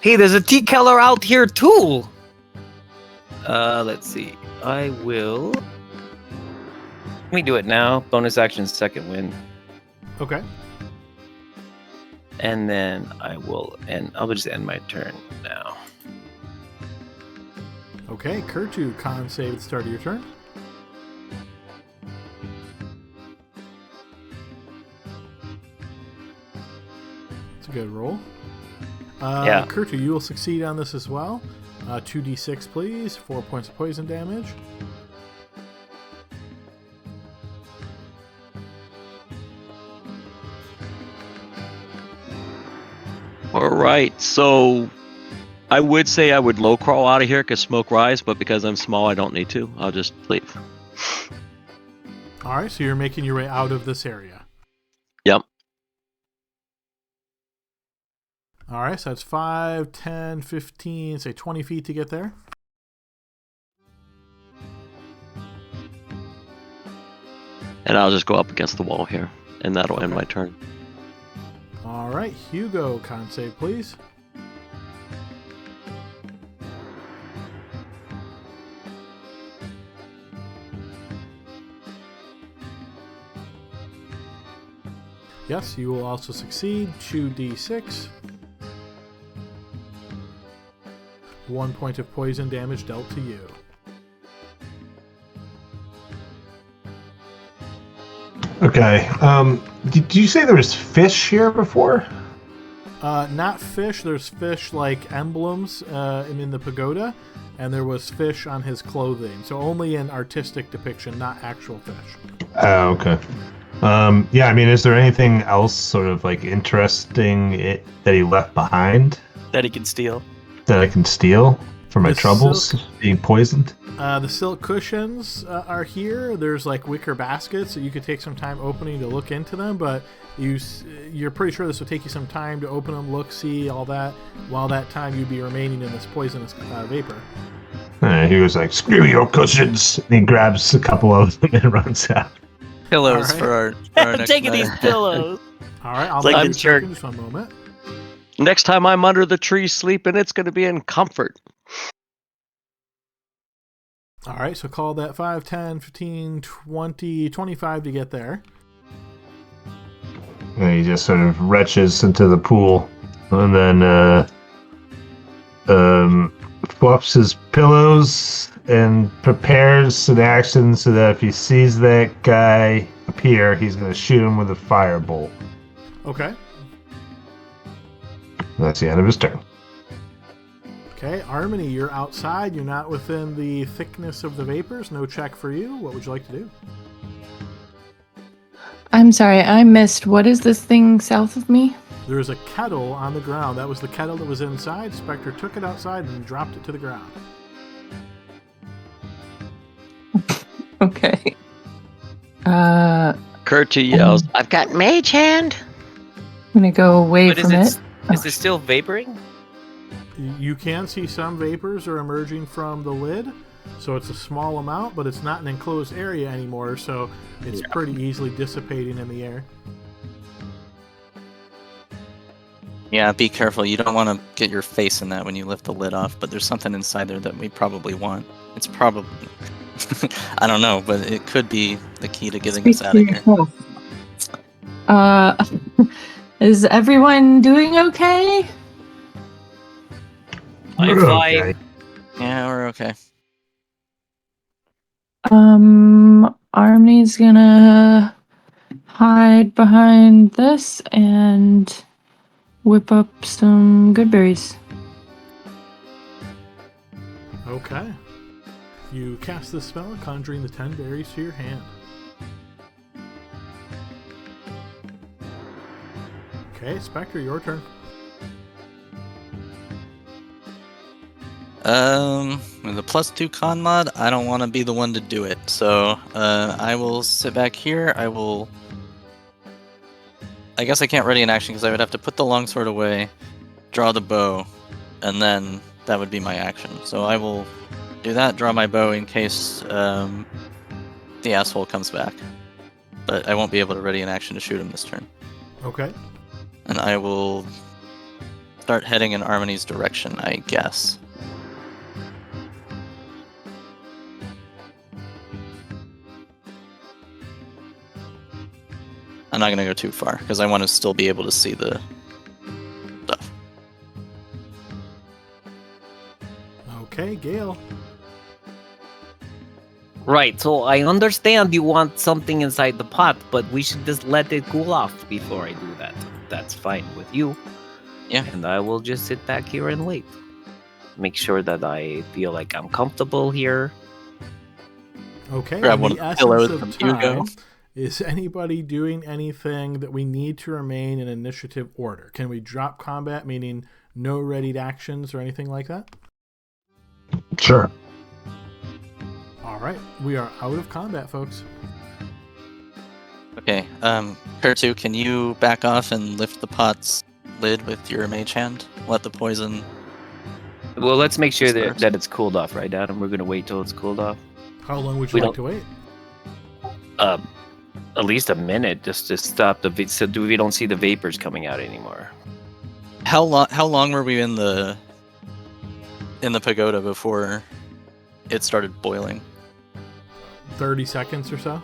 Hey, there's a tea keller out here too! Let's see. I will... Let me do it now. Bonus action, second win. Okay. And then I'll just end my turn now. Okay, Kurtu, con save at the start of your turn. It's a good roll. Yeah. Kurtu, you will succeed on this as well. 2d6, please. 4 points of poison damage. All right, so I would say I would low crawl out of here because smoke rise, but because I'm small, I don't need to. I'll just leave. All right, so you're making your way out of this area. Yep. All right, so that's 5, 10, 15, say 20 feet to get there. And I'll just go up against the wall here, and that'll end my turn. All right, Hugo, con save, please. Yes, you will also succeed. 2d6. 1 point of poison damage dealt to you. Okay. Did you say there was fish here before? Not fish. There's fish like emblems in the pagoda, and there was fish on his clothing. So only an artistic depiction, not actual fish. Oh, okay. Yeah, I mean, is there anything else sort of like interesting that he left behind That he can steal. that I can steal for my The troubles silk- being poisoned? The silk cushions are here. There's like wicker baskets that you could take some time opening to look into them, but you're pretty sure this would take you some time to open them, look, see, all that. While that time you'd be remaining in this poisonous vapor. He was like, "Screw your cushions!" And he grabs a couple of them and runs out. Pillows All right. for our I'm next taking night. these pillows. All right, I'll It's like let in you church. check in just one moment. Next time I'm under the tree sleeping, it's going to be in comfort. All right, so call that 5, 10, 15, 20, 25 to get there. And he just sort of retches into the pool and then fluffs his pillows and prepares an action so that if he sees that guy appear, he's going to shoot him with a firebolt. Okay. That's the end of his turn. Okay, Harmony, you're outside. You're not within the thickness of the vapors. No check for you. What would you like to do? I'm sorry, I missed. What is this thing south of me? There's a kettle on the ground. That was the kettle that was inside. Spectre took it outside and dropped it to the ground. Okay. Kurtu yells, I've got Mage Hand. I'm gonna go away But from it. is it still vaporing? You can see some vapors are emerging from the lid, so it's a small amount, but it's not an enclosed area anymore, so it's pretty easily dissipating in the air. Yeah, be careful. You don't want to get your face in that when you lift the lid off, but there's something inside there that we probably want. It's probably... I don't know, but it could be the key to getting us out of here. Is everyone doing okay? I'm We're fine. okay. Yeah, we're okay. Army's gonna hide behind this and whip up some good berries. Okay. You cast the spell, conjuring the 10 berries to your hand. Okay, Spectre, your turn. With a +2 con mod, I don't want to be the one to do it. So, I will sit back here. I guess I can't ready an action because I would have to put the longsword away, draw the bow, and then that would be my action. So I will do that, draw my bow in case the asshole comes back. But I won't be able to ready an action to shoot him this turn. Okay. And I will start heading in Harmony's direction, I guess. I'm not going to go too far, because I want to still be able to see the stuff. Okay, Gale. Right, so I understand you want something inside the pot, but we should just let it cool off before I do that. That's fine with you. Yeah. And I will just sit back here and wait. Make sure that I feel like I'm comfortable here. Okay, Grab in one the of the pillows essence from of Hugo. time, is anybody doing anything that we need to remain in initiative order? Can we drop combat, meaning no readied actions or anything like that? Sure. All right, we are out of combat, folks. Okay, Kurtu, can you back off and lift the pot's lid with your mage hand? Let the poison... Well, let's make sure Disperse. that it's cooled off, right, Adam? We're going to wait till it's cooled off. How long would you We like don't- to wait? At least a minute, just to stop the so we don't see the vapors coming out anymore. How long were we in the pagoda before it started boiling? 30 seconds or so?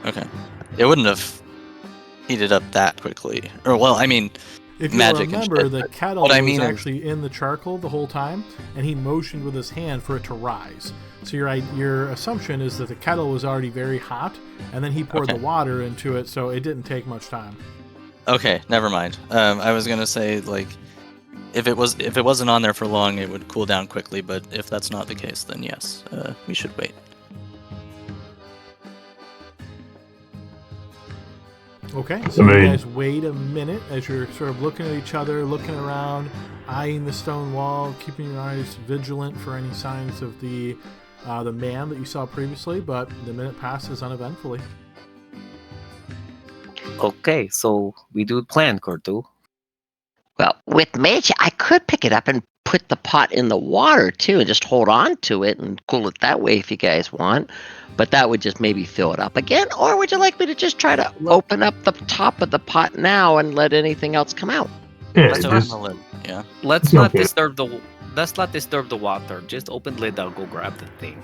Okay. It wouldn't have heated up that quickly. Or, well, I mean, If you magic and remember, shit, the but kettle what I was mean is- actually in the charcoal the whole time, and he motioned with his hand for it to rise. So your assumption is that the kettle was already very hot, and then he poured Okay. the water into it, so it didn't take much time. Okay, never mind. I was gonna say, like, if it wasn't on there for long, it would cool down quickly. But if that's not the case, then yes, we should wait. Okay, so Somebody- you guys wait a minute as you're sort of looking at each other, looking around, eyeing the stone wall, keeping your eyes vigilant for any signs of the man that you saw previously, but the minute passes uneventfully. Okay, so we do plan, Kurtu. Well, with Mage, I could pick it up and put the pot in the water too, and just hold on to it and cool it that way if you guys want. But that would just maybe fill it up again. Or would you like me to just try to open up the top of the pot now and let anything else come out? Yeah, Let's open just, the lid. Yeah. Let's not Okay. disturb the water. Just open lid. I'll go grab the thing.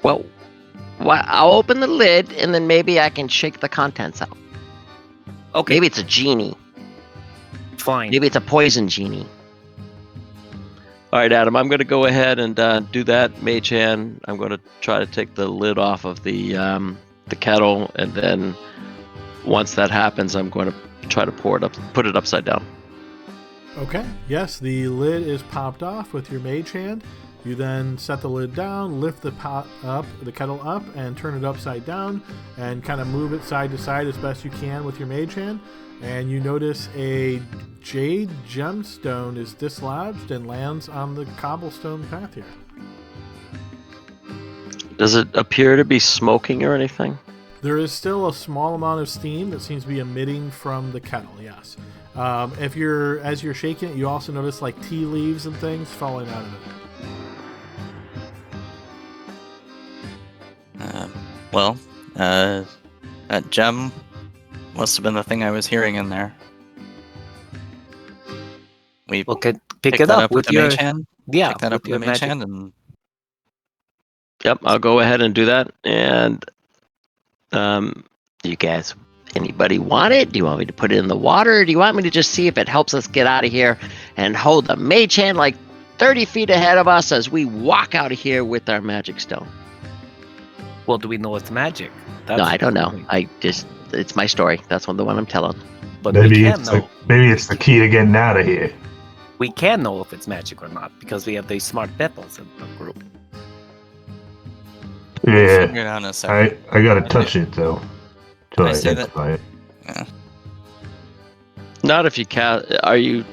Well, I'll open the lid and then maybe I can shake the contents out. Okay, Maybe it's a genie. fine. Maybe it's a poison genie. All right, Adam, I'm going to go ahead and do that. Mage hand. I'm going to try to take the lid off of the kettle, and then once that happens, I'm going to try to put it upside down. Okay, yes, the lid is popped off with your mage hand. You then set the lid down, lift the kettle up, and turn it upside down, and kind of move it side to side as best you can with your mage hand. And you notice a jade gemstone is dislodged and lands on the cobblestone path here. Does it appear to be smoking or anything? There is still a small amount of steam that seems to be emitting from the kettle, yes. As you're shaking it, you also notice like tea leaves and things falling out of it. That gem must have been the thing I was hearing in there. We pick pick it that up with the your mage hand. yeah. Pick that up with the mage hand, and Yep, I'll go ahead and do that. And You guys, anybody want it? Do you want me to put it in the water? Or do you want me to just see if it helps us get out of here and hold the mage hand like 30 feet ahead of us as we walk out of here with our magic stone? Well, do we know it's magic? No, I don't know. It's my story. That's the one I'm telling. But we Maybe can it's know. maybe it's the key to getting out of here. We can know if it's magic or not because we have these smart peppers in the group. Yeah, figure it out in a second. I gotta touch it though. To I say that- identify it. not if you cast. I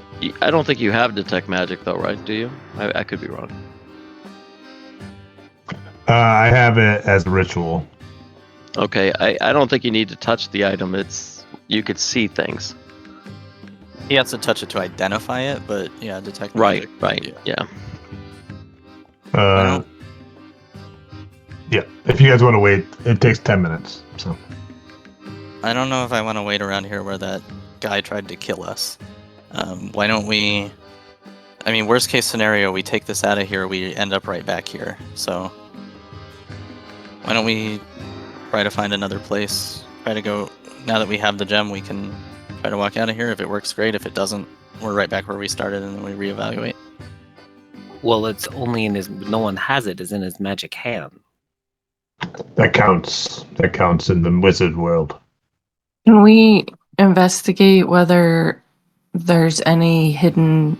don't think you have detect magic though, right? Do you? I could be wrong. I have it as a ritual. Okay, I don't think you need to touch the item. You could see things. He has to touch it to identify it, but yeah, detect Right, magic. right, yeah. Yeah. If you guys want to wait, it takes 10 minutes. So I don't know if I want to wait around here where that guy tried to kill us. Why don't we? I mean, worst case scenario, we take this out of here, we end up right back here. So why don't we try to find another place? Try to go. Now that we have the gem, we can try to walk out of here. If it works, great. If it doesn't, we're right back where we started, and then we reevaluate. Well, it's only in his. No one has it. It's in his magic hand. that counts. That counts in the wizard world. Can we investigate whether there's any hidden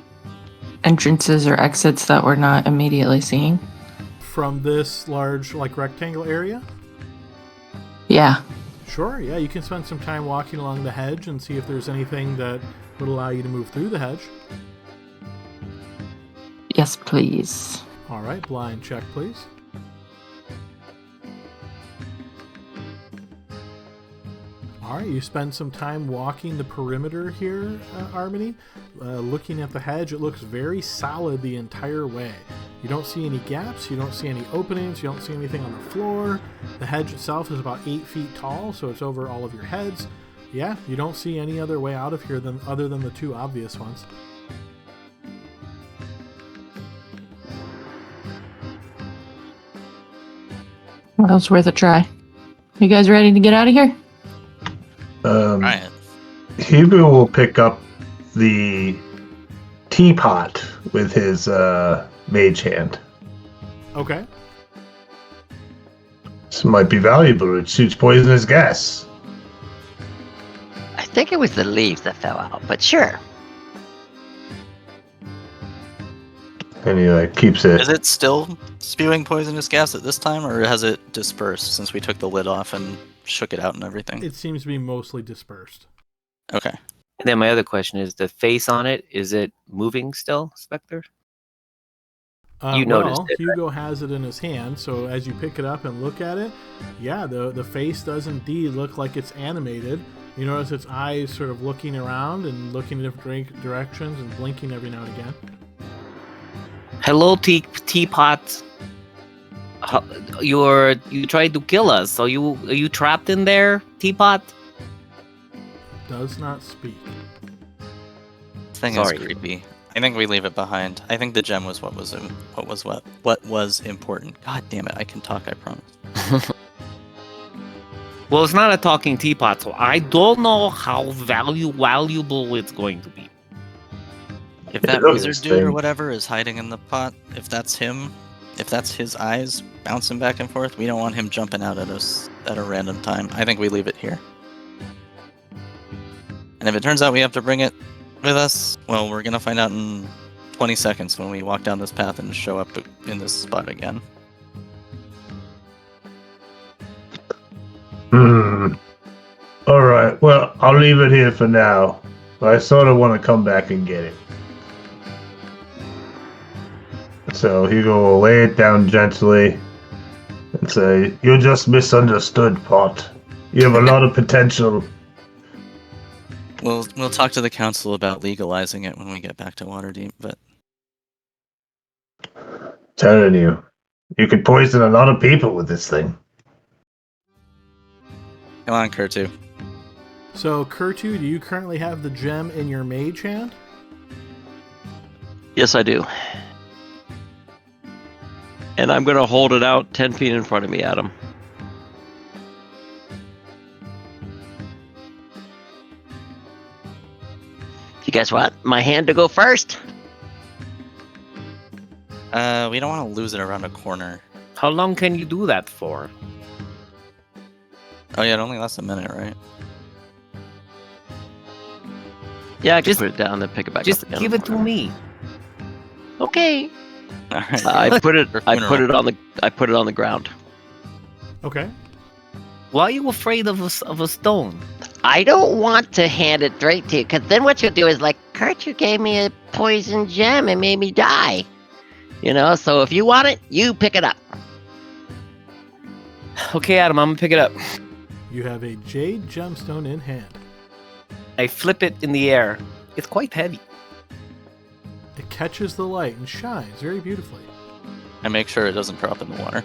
entrances or exits that we're not immediately seeing? From this large, like, rectangle area? Yeah. Sure, yeah, you can spend some time walking along the hedge and see if there's anything that would allow you to move through the hedge. Yes, please. All right, blind check, please. All right, you spend some time walking the perimeter here, Armony. Looking at the hedge, it looks very solid the entire way. You don't see any gaps, you don't see any openings, you don't see anything on the floor. The hedge itself is about 8 feet tall, so it's over all of your heads. Yeah, you don't see any other way out of here other than the two obvious ones. Well, it's worth a try. You guys ready to get out of here? Right. Hugo will pick up the teapot with his mage hand. Okay. This might be valuable. It shoots poisonous gas. I think it was the leaves that fell out, but sure. And he keeps it. Is it still spewing poisonous gas at this time, or has it dispersed since we took the lid off and shook it out and everything? It seems to be mostly dispersed. Okay. And then my other question is: the face on it, is it moving still, Spectre? You noticed it, Hugo has it in his hand, so as you pick it up and look at it, yeah, the face does indeed look like it's animated. You notice its eyes sort of looking around and looking in different directions and blinking every now and again. Hello, teapot. You tried to kill us. Are you trapped in there, teapot? Does not speak. This thing Sorry. is creepy. I think we leave it behind. I think the gem was what was important. God damn it! I can talk. I promise. Well, it's not a talking teapot, so I don't know how valuable it's going to be. If that Look at wizard this dude or thing. whatever is hiding in the pot, if that's him, if that's his eyes bouncing back and forth, we don't want him jumping out at us at a random time. I think we leave it here. And if it turns out we have to bring it with us, well, we're gonna find out in 20 seconds when we walk down this path and show up in this spot again. Alright, well, I'll leave it here for now. But I sort of want to come back and get it. So Hugo will lay it down gently and say, "You just misunderstood, Pot. You have a lot of potential." We'll talk to the council about legalizing it when we get back to Waterdeep, but Telling you, you could poison a lot of people with this thing. come on, Kurtu. So, Kurtu, do you currently have the gem in your mage hand? Yes, I do. And I'm going to hold it out 10 feet in front of me, Adam. You guys want my hand to go first? We don't want to lose it around a corner. How long can you do that for? Oh yeah, it only lasts a minute, right? Yeah, I can Just- put it down and pick it back Just up again. give it to me. Okay. All right. I put it funeral. on the ground. Okay. Why are you afraid of a stone? I don't want to hand it straight to you, because then what you'll do is like, Kurt, you gave me a poison gem and made me die. You know, so if you want it, you pick it up. Okay, Adam, I'm gonna pick it up. You have a jade gemstone in hand. I flip it in the air. It's quite heavy. It catches the light and shines very beautifully. And make sure it doesn't drop in the water.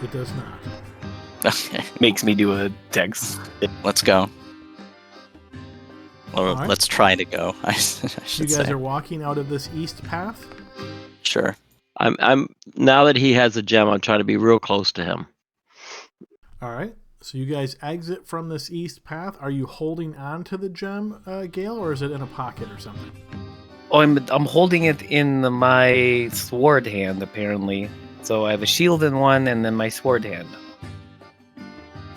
It does not. Okay, Makes me do a text. let's go. Or All right. let's try to go. I You should guys say. are walking out of this east path. Sure. I'm now that he has a gem, I'm trying to be real close to him. All right. So you guys exit from this east path. Are you holding on to the gem, Gale, or is it in a pocket or something? Oh, I'm holding it in my sword hand, apparently. So I have a shield in one and then my sword hand.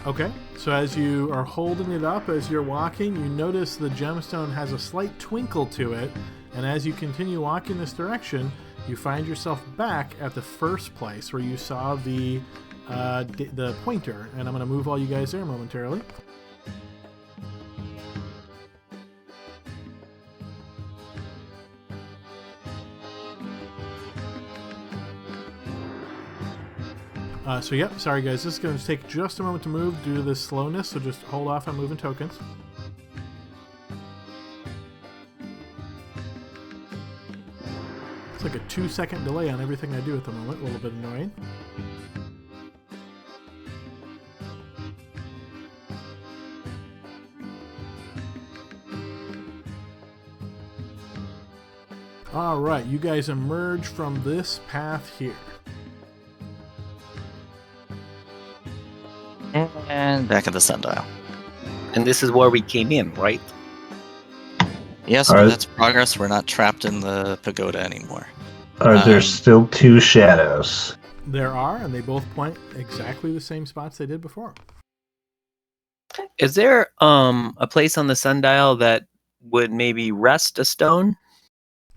Okay. So as you are holding it up, as you're walking, you notice the gemstone has a slight twinkle to it. And as you continue walking this direction, you find yourself back at the first place where you saw the pointer. And I'm going to move all you guys there momentarily. So yep, sorry guys, this is going to take just a moment to move due to this slowness, so just hold off on moving tokens. It's like a 2-second delay on everything I do at the moment, a little bit annoying. Alright, you guys emerge from this path here. And back at the sundial. And this is where we came in, right? Yes, All but right. that's progress. We're not trapped in the pagoda anymore. Are there Um, still two shadows? There are, and they both point exactly the same spots they did before. Is there a place on the sundial that would maybe rest a stone?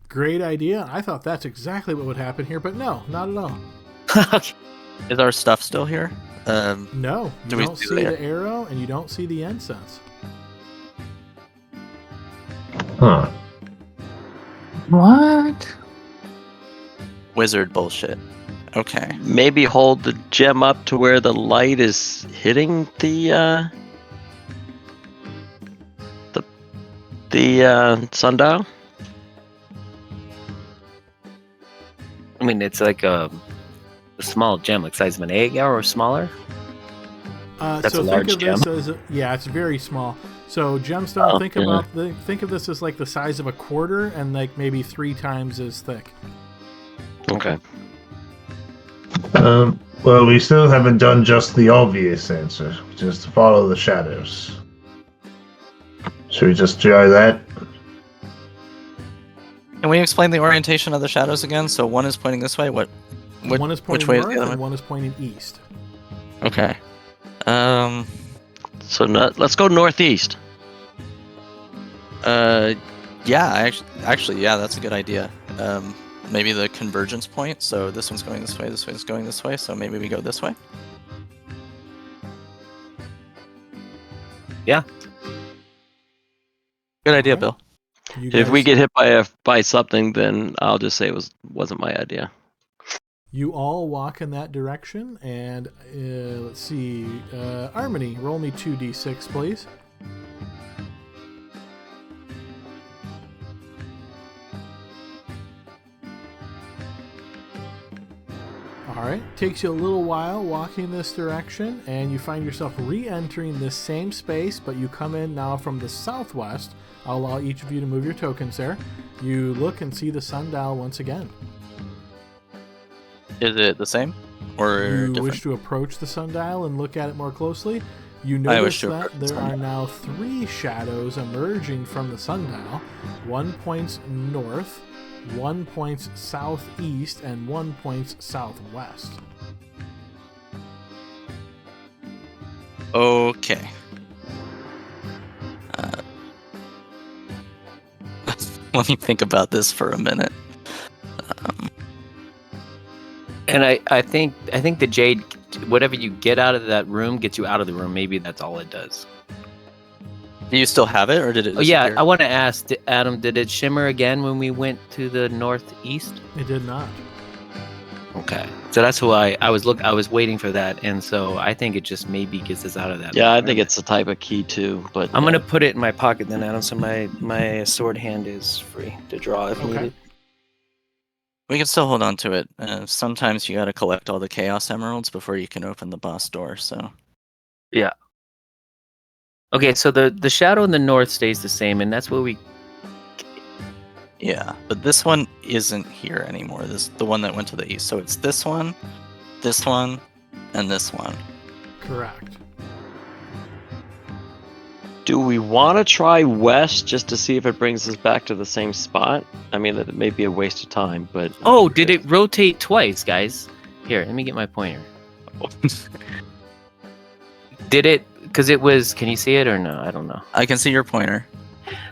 Great idea. I thought that's exactly what would happen here, but no, not at all. Okay. Is our stuff still here? No, you Do we don't see see the- the arrow and you don't see the incense. Huh. What? Wizard bullshit. Okay. Maybe hold the gem up to where the light is hitting the sundial. I mean, it's like a small gem, like size of an egg or smaller. That's so a large think of this as yeah, it's very small. So gemstone, Oh, think yeah. think of this as like the size of a quarter and like maybe 3 times as thick. Okay. Well, we still haven't done just the obvious answer, which is to follow the shadows. Should we just try that? Can we explain the orientation of the shadows again? So one is pointing this way. One is which pointing way is north the other and one? one is pointing east. Okay. So let's go northeast. Yeah, actually, that's a good idea. Maybe the convergence point. So this one's going this way, this one's going this way. So maybe we go this way. Yeah. Good idea, Okay. Bill. You If we guys- get hit by something, then I'll just say it wasn't my idea. You all walk in that direction, and let's see. Harmony, roll me 2d6, please. All right. Takes you a little while walking this direction, and you find yourself re-entering this same space, but you come in now from the southwest. I'll allow each of you to move your tokens there. You look and see the sundial once again. Is it the same or You different? wish to approach the sundial and look at it more closely. You I wish notice to that approach the there are sundial. now 3 shadows emerging from the sundial. 1 points north, 1 points southeast, and 1 points southwest. Okay. Let me think about this for a minute. And I think the jade, whatever you get out of that room gets you out of the room. Maybe that's all it does. Do you still have it, or did it? Oh yeah, disappear? I want to ask Adam, did it shimmer again when we went to the northeast? It did not. Okay, so that's why I was waiting for that, and so I think it just maybe gets us out of that. Yeah, I think it's a type of key too. But I'm gonna put it in my pocket then, Adam. So my sword hand is free to draw if Okay. needed. We can still hold on to it. Sometimes you gotta collect all the Chaos Emeralds before you can open the boss door. So Okay, so the shadow in the north stays the same, and that's where we. yeah, but this one isn't here anymore. The one that went to the east. So it's this one, and this one. Correct. do we want to try west just to see if it brings us back to the same spot? I mean, that may be a waste of time, but Oh, did it rotate twice, guys? Here, let me get my pointer. Did it? Because it was. Can you see it or no? I don't know. I can see your pointer.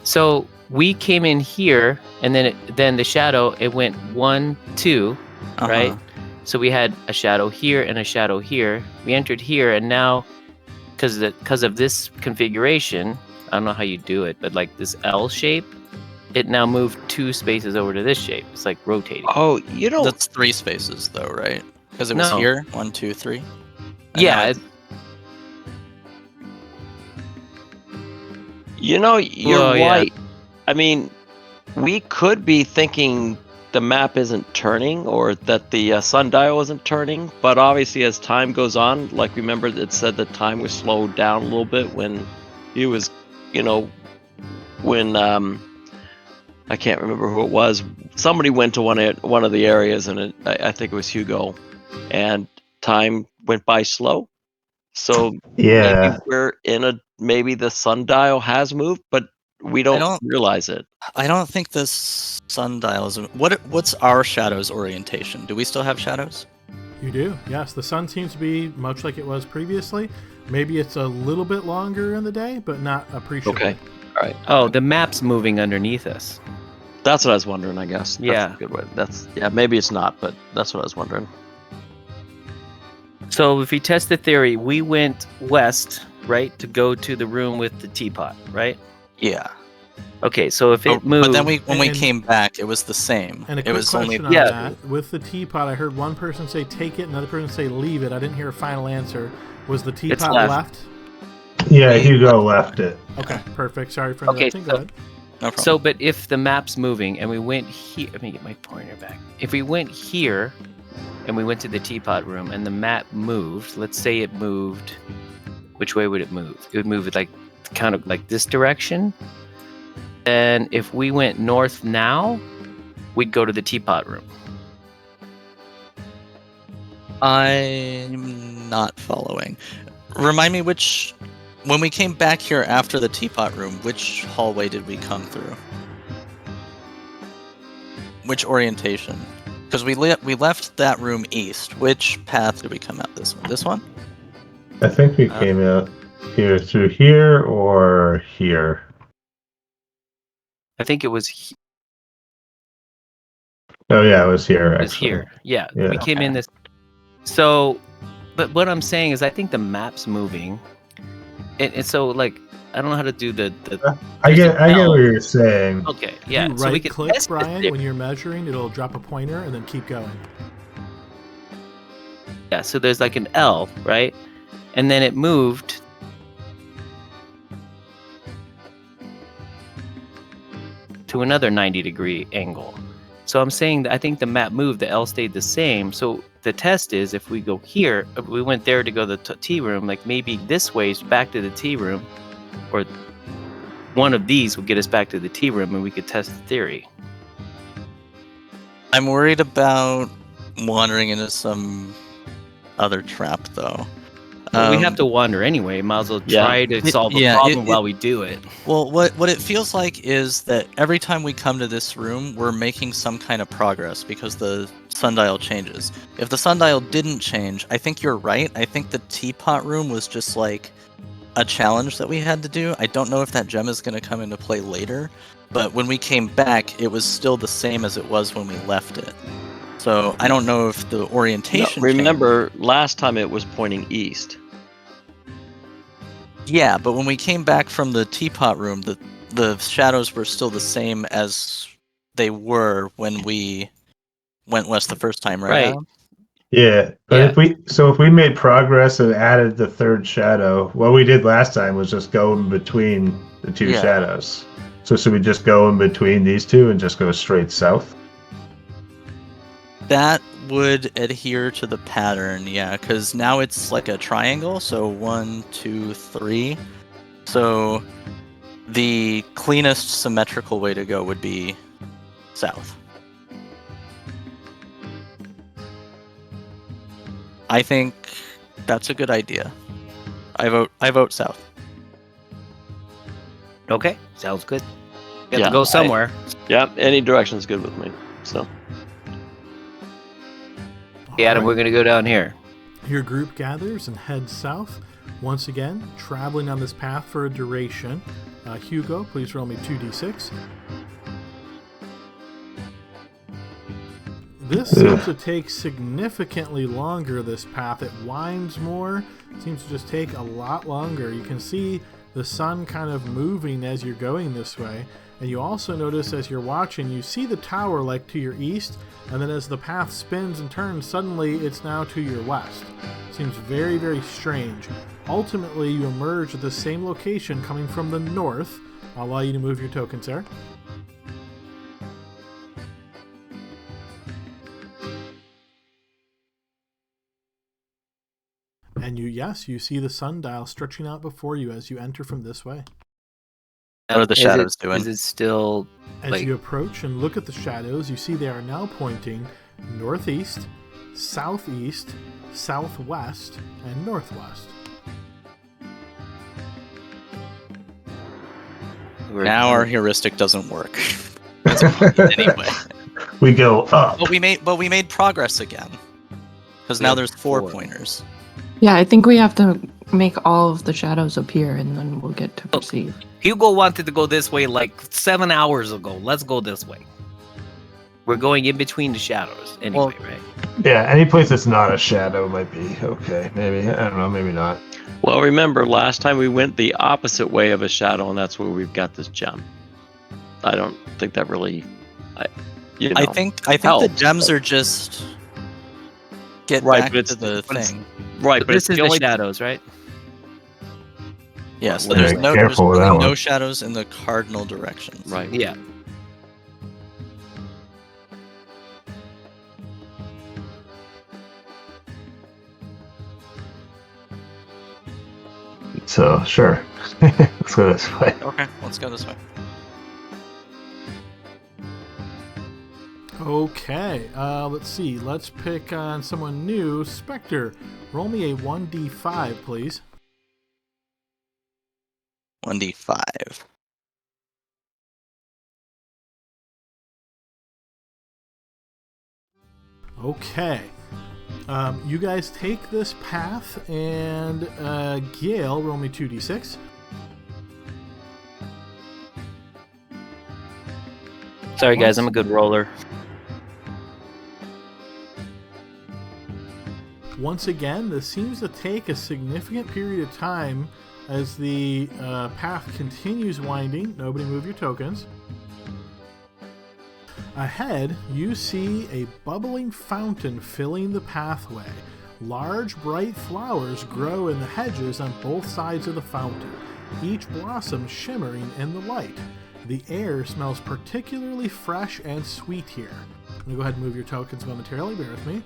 So we came in here, and then the shadow it went 1, 2, right? So we had a shadow here and a shadow here. We entered here, and now, because of this configuration, I don't know how you do it, but like this L shape, it now moved 2 spaces over to this shape. It's like rotating. oh, you know, That's 3 spaces though, right? Because it was No. here, 1, 2, 3. And now Yeah, it's- you're Well, yeah. right. I mean, we could be thinking the map isn't turning or that the sundial isn't turning, but obviously as time goes on, like remember it said that time was slowed down a little bit when it was, when I can't remember who it was. Somebody went to one of the areas, and I think it was Hugo, and time went by slow. So Yeah. maybe the sundial has moved, but we don't don't- realize it. I don't think this sundial is. What's our shadow's orientation? Do we still have shadows? You do, yes. The sun seems to be much like it was previously. Maybe it's a little bit longer in the day, but not appreciably. Okay. All right. Oh, the map's moving underneath us. That's what I was wondering, I guess. That's Yeah. a good way. Maybe it's not, but that's what I was wondering. So if we test the theory, we went west, right, to go to the room with the teapot, right? Yeah. Okay, so if it moved, But then when we And- came back, it was the same. And a It quick was only question on Yeah. that. With the teapot, I heard one person say take it, another person say leave it. I didn't hear a final answer. Was the teapot left. left? Yeah, Hugo left it. Okay, perfect. Sorry for Okay, interrupting. Go so- ahead. no problem. so but if the map's moving and we went here, let me get my pointer back. If we went here and we went to the teapot room and the map moved, let's say it moved, which way would it move? It would move like kind of like this direction. And if we went north now, we'd go to the teapot room. I'm not following. Remind me when we came back here after the teapot room, which hallway did we come through? Which orientation? Because we left that room east. Which path did we come out? This one? This one? I think we came out here through here or here. I think it was Oh yeah, it was here. was Actually, here. Yeah, Yeah. we came in this. So, but what I'm saying is, I think the map's moving, and so like I don't know how to do the. I there's get an what L. you're saying. Okay, If yeah. you So we right could click, test Brian, this when you're measuring, it'll drop a pointer and then keep going. Yeah. So there's like an L, right? And then it moved. To another 90-degree angle. So I'm saying that I think the map moved, the L stayed the same. So the test is if we go here, if we went there to go to the tea room, like maybe this way is back to the tea room, or one of these will get us back to the tea room and we could test the theory. I'm worried about wandering into some other trap, though. But we have to wander anyway. Might as well Yeah. try to solve the problem while we do it. Well, what it feels like is that every time we come to this room, we're making some kind of progress because the sundial changes. If the sundial didn't change, I think you're right. I think the teapot room was just like a challenge that we had to do. I don't know if that gem is going to come into play later, but when we came back, it was still the same as it was when we left it. So I don't know if the orientation. Remember, last time it was pointing east. Yeah, but when we came back from the teapot room, the shadows were still the same as they were when we went west the first time, right? Right. Adam? Yeah, but Yeah. if we made progress and added the third shadow, what we did last time was just go in between the two Yeah. shadows. So should we just go in between these two and just go straight south? That would adhere to the pattern, yeah, because now it's like a triangle, so 1, 2, 3. So the cleanest symmetrical way to go would be south. I think that's a good idea. I vote south. Okay, sounds good. We have Yeah, to go somewhere. Yeah, any direction is good with me. So Yeah, Adam, Alright. we're gonna go down here. Your group gathers and heads south. Once again, traveling on this path for a duration. Hugo, please roll me 2d6. This seems to take significantly longer, this path. It winds more. It seems to just take a lot longer. You can see the sun kind of moving as you're going this way. And you also notice as you're watching, you see the tower like to your east, and then as the path spins and turns, suddenly it's now to your west. Seems very, very strange. Ultimately, you emerge at the same location coming from the north. I'll allow you to move your token, sir. And you see the sundial stretching out before you as you enter from this way. What are the shadows doing? Is it still As like you approach and look at the shadows, you see they are now pointing northeast, southeast, southwest, and northwest. Now our heuristic doesn't work. Anyway, We go up. but we made progress again because now there's 4 4. pointers. Yeah, I think we have to make all of the shadows appear and then we'll get to proceed. Hugo wanted to go this way like 7 hours ago. Let's go this way. We're going in between the shadows anyway, right? Yeah, any place that's not a shadow might be okay. Maybe, I don't know, maybe not. well, remember last time we went the opposite way of a shadow, and that's where we've got this gem. I don't think that really. I think the helps, gems but- are just get Right, back but it's- to the but it's- thing. right, But but this it's is the the only. shadows, right? Yeah, so Yeah, there's careful with that really one. no shadows in the cardinal directions. Right. Yeah. So, sure. Let's go this way. Okay, let's go this way. Okay, let's see. Let's pick on someone new. Spectre, roll me a 1d5, please. 1d5. Okay. You guys take this path, and Gale, roll me 2d6. Sorry, guys, I'm a good roller. Once again, this seems to take a significant period of time as the path continues winding. Nobody move your tokens. Ahead, you see a bubbling fountain filling the pathway. Large, bright flowers grow in the hedges on both sides of the fountain, each blossom shimmering in the light. The air smells particularly fresh and sweet here. I'm going to go ahead and move your tokens momentarily. Bear with me.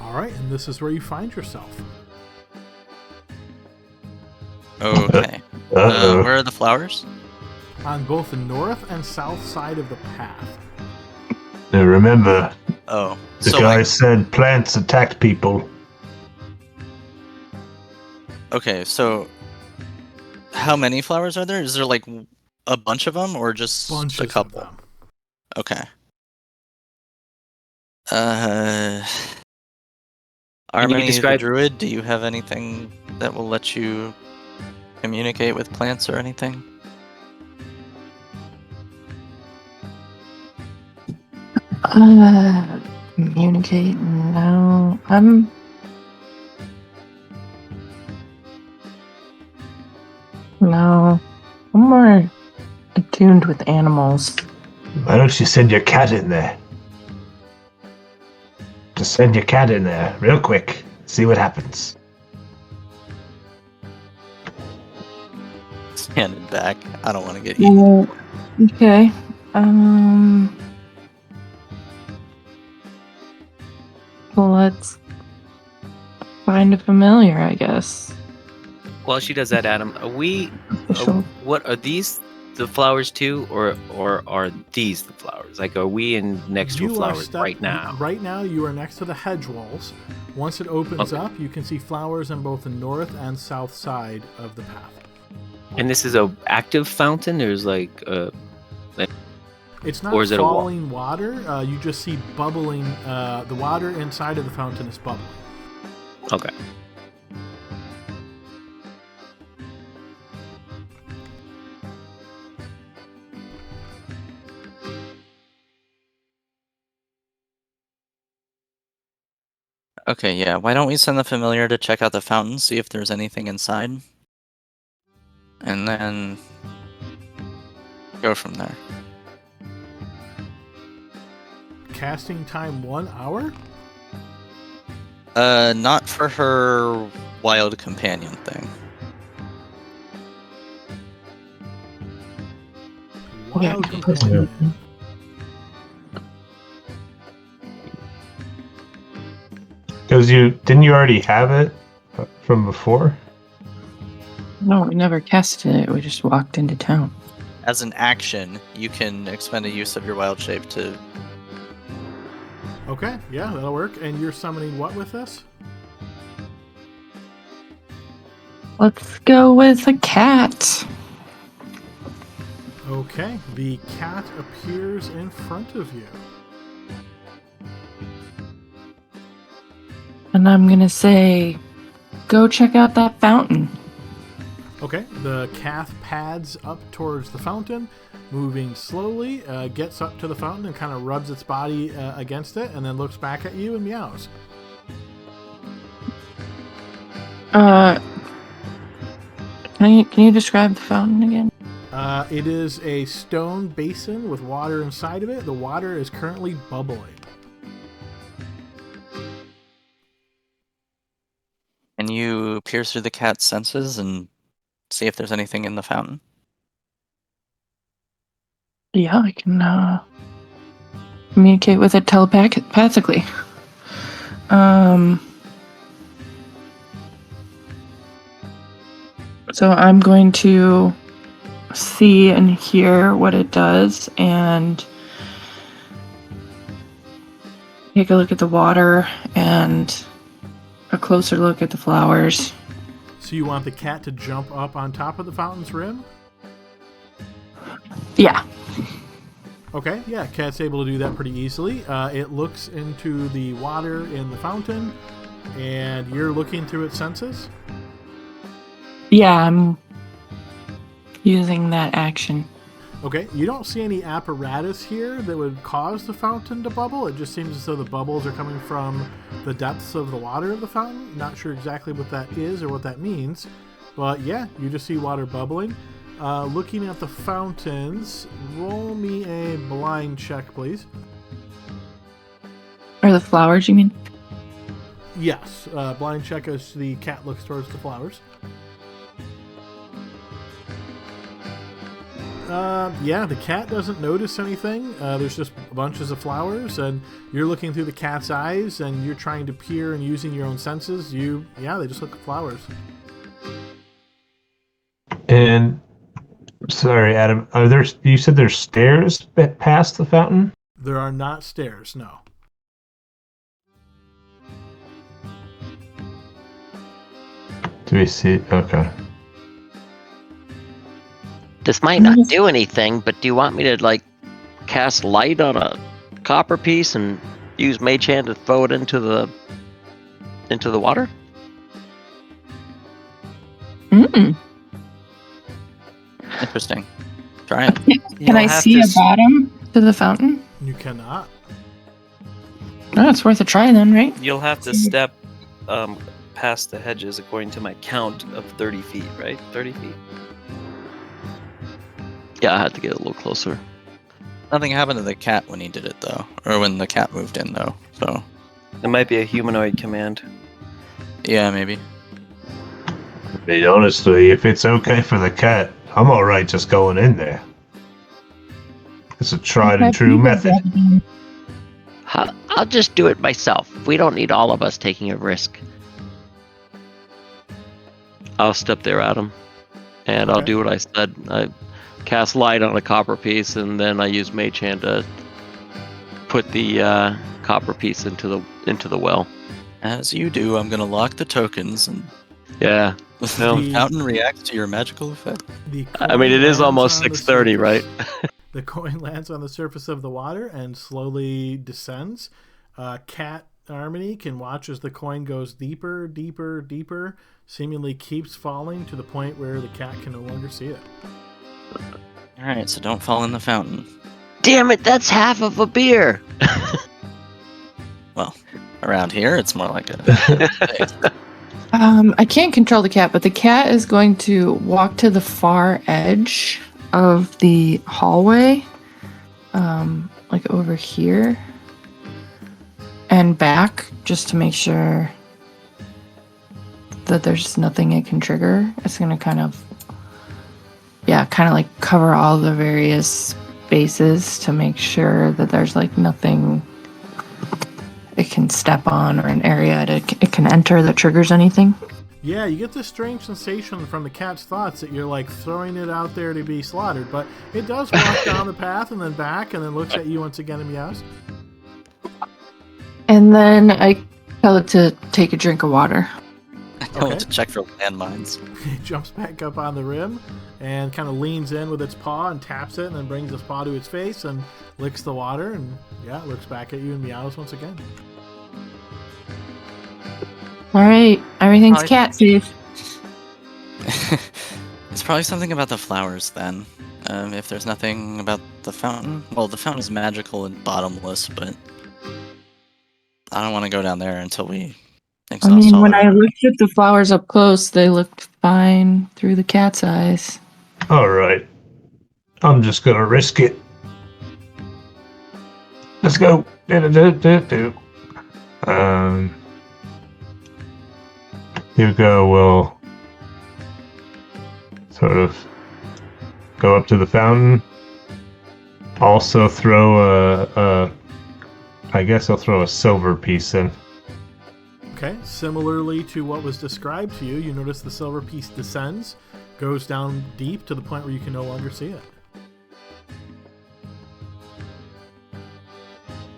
Alright, and this is where you find yourself. Okay. Uh-oh. Where are the flowers? On both the north and south side of the path. Now remember, Oh, the so guy like, said plants attacked people. okay, so how many flowers are there? Is there like a bunch of them or just Bunches a couple? of them. Okay. Can you Armani the describe- druid, do you have anything that will let you communicate with plants or anything? Communicate? No. No. I'm more attuned with animals. Why don't you send your cat in there? Just send your cat in there, real quick. See what happens. Standing back. I don't want to get eaten. Okay. Let's find a familiar, I guess. While she does that, Adam, are we? Official. What are these? The flowers too, or are these the flowers? Like, are we in next to You are flowers step- right now? Right now, you are next to the hedge walls. Once it opens Okay. up, you can see flowers on both the north and south side of the path. And this is a active fountain. There's like It's not Or is it a wall? falling water. You just see bubbling. The water inside of the fountain is bubbling. okay. Okay, yeah. Why don't we send the familiar to check out the fountain, see if there's anything inside? And then go from there. Casting time 1 hour. Not for her wild companion thing. Yeah, Wild completely. companion. Because didn't you already have it from before? No, we never casted it. We just walked into town. As an action, you can expend a use of your wild shape to. Okay, yeah, that'll work. And you're summoning what with this? Let's go with a cat. Okay, the cat appears in front of you. And I'm gonna say, go check out that fountain. Okay, the cat pads up towards the fountain, moving slowly, gets up to the fountain and kind of rubs its body against it, and then looks back at you and meows. Can you describe the fountain again? It is a stone basin with water inside of it. The water is currently bubbling. Can you pierce through the cat's senses and see if there's anything in the fountain? Yeah, I can communicate with it telepathically. So I'm going to see and hear what it does and take a look at the water and a closer look at the flowers. So you want the cat to jump up on top of the fountain's rim? Yeah. Okay, yeah, Cat's able to do that pretty easily. It looks into the water in the fountain, and you're looking through its senses? Yeah, I'm using that action. Okay, you don't see any apparatus here that would cause the fountain to bubble. It just seems as though the bubbles are coming from the depths of the water of the fountain. Not sure exactly what that is or what that means, but yeah, you just see water bubbling. Looking at the fountains, roll me a blind check, please. Or the flowers, you mean? Yes, blind check as the cat looks towards the flowers. Yeah, the cat doesn't notice anything. There's just bunches of flowers, and you're looking through the cat's eyes, and you're trying to peer and using your own senses. They just look at flowers. And sorry, Adam, you said there's stairs past the fountain? There are not stairs, no. Do we see? Okay. This might not do anything, but do you want me to cast light on a copper piece and use Mage Hand to throw it into the water? Mm. Interesting. Try it. Can I see a bottom to the fountain? You cannot. No, it's worth a try then, right? You'll have to step past the hedges according to my count of 30 feet, right? 30 feet. Yeah, I had to get a little closer. Nothing happened to the cat when he did it, though. Or when the cat moved in, though. So, It might be a humanoid command. yeah, maybe. I mean, honestly, if it's okay for the cat, I'm alright just going in there. It's a tried and true method. I'll just do it myself. We don't need all of us taking a risk. I'll step there, Adam, and I'll Okay. do what I said. I cast light on a copper piece, and then I use Mage Hand to put the copper piece into the well. As you do, I'm gonna lock the tokens, and Yeah. the The- fountain reacts to your magical effect. The I mean, it is coin almost lands on the 6:30, right? surface. The coin lands on the surface of the water and slowly descends. Cat Harmony can watch as the coin goes deeper, deeper, deeper, seemingly keeps falling to the point where the cat can no longer see it. Alright, so don't fall in the fountain. Damn it, that's half of a beer. Well, around here, it's more like a... I can't control the cat, but the cat is going to walk to the far edge of the hallway, like over here, and back, just to make sure that there's nothing it can trigger. It's going to kind of like cover all the various bases to make sure that there's like nothing it can step on or an area it can enter that triggers anything. Yeah, you get this strange sensation from the cat's thoughts that you're like throwing it out there to be slaughtered, but it does walk down the path and then back and then looks at you once again and meows. And then I tell it to take a drink of water. I tell Okay. it to check for landmines. It jumps back up on the rim and kind of leans in with its paw and taps it and then brings its paw to its face and licks the water and looks back at you and meows once again. All right, everything's Hi. cat safe. It's probably something about the flowers, then. If there's nothing about the fountain... Well, the fountain is magical and bottomless, but... I don't want to go down there until we exhaust I mean, all when our- I looked at the flowers up close, they looked fine through the cat's eyes. Alright. I'm just gonna risk it. Let's go. Hugo will sort of go up to the fountain. Also throw I guess I'll throw a silver piece in. Okay, similarly to what was described to you, you notice the silver piece descends, goes down deep to the point where you can no longer see it.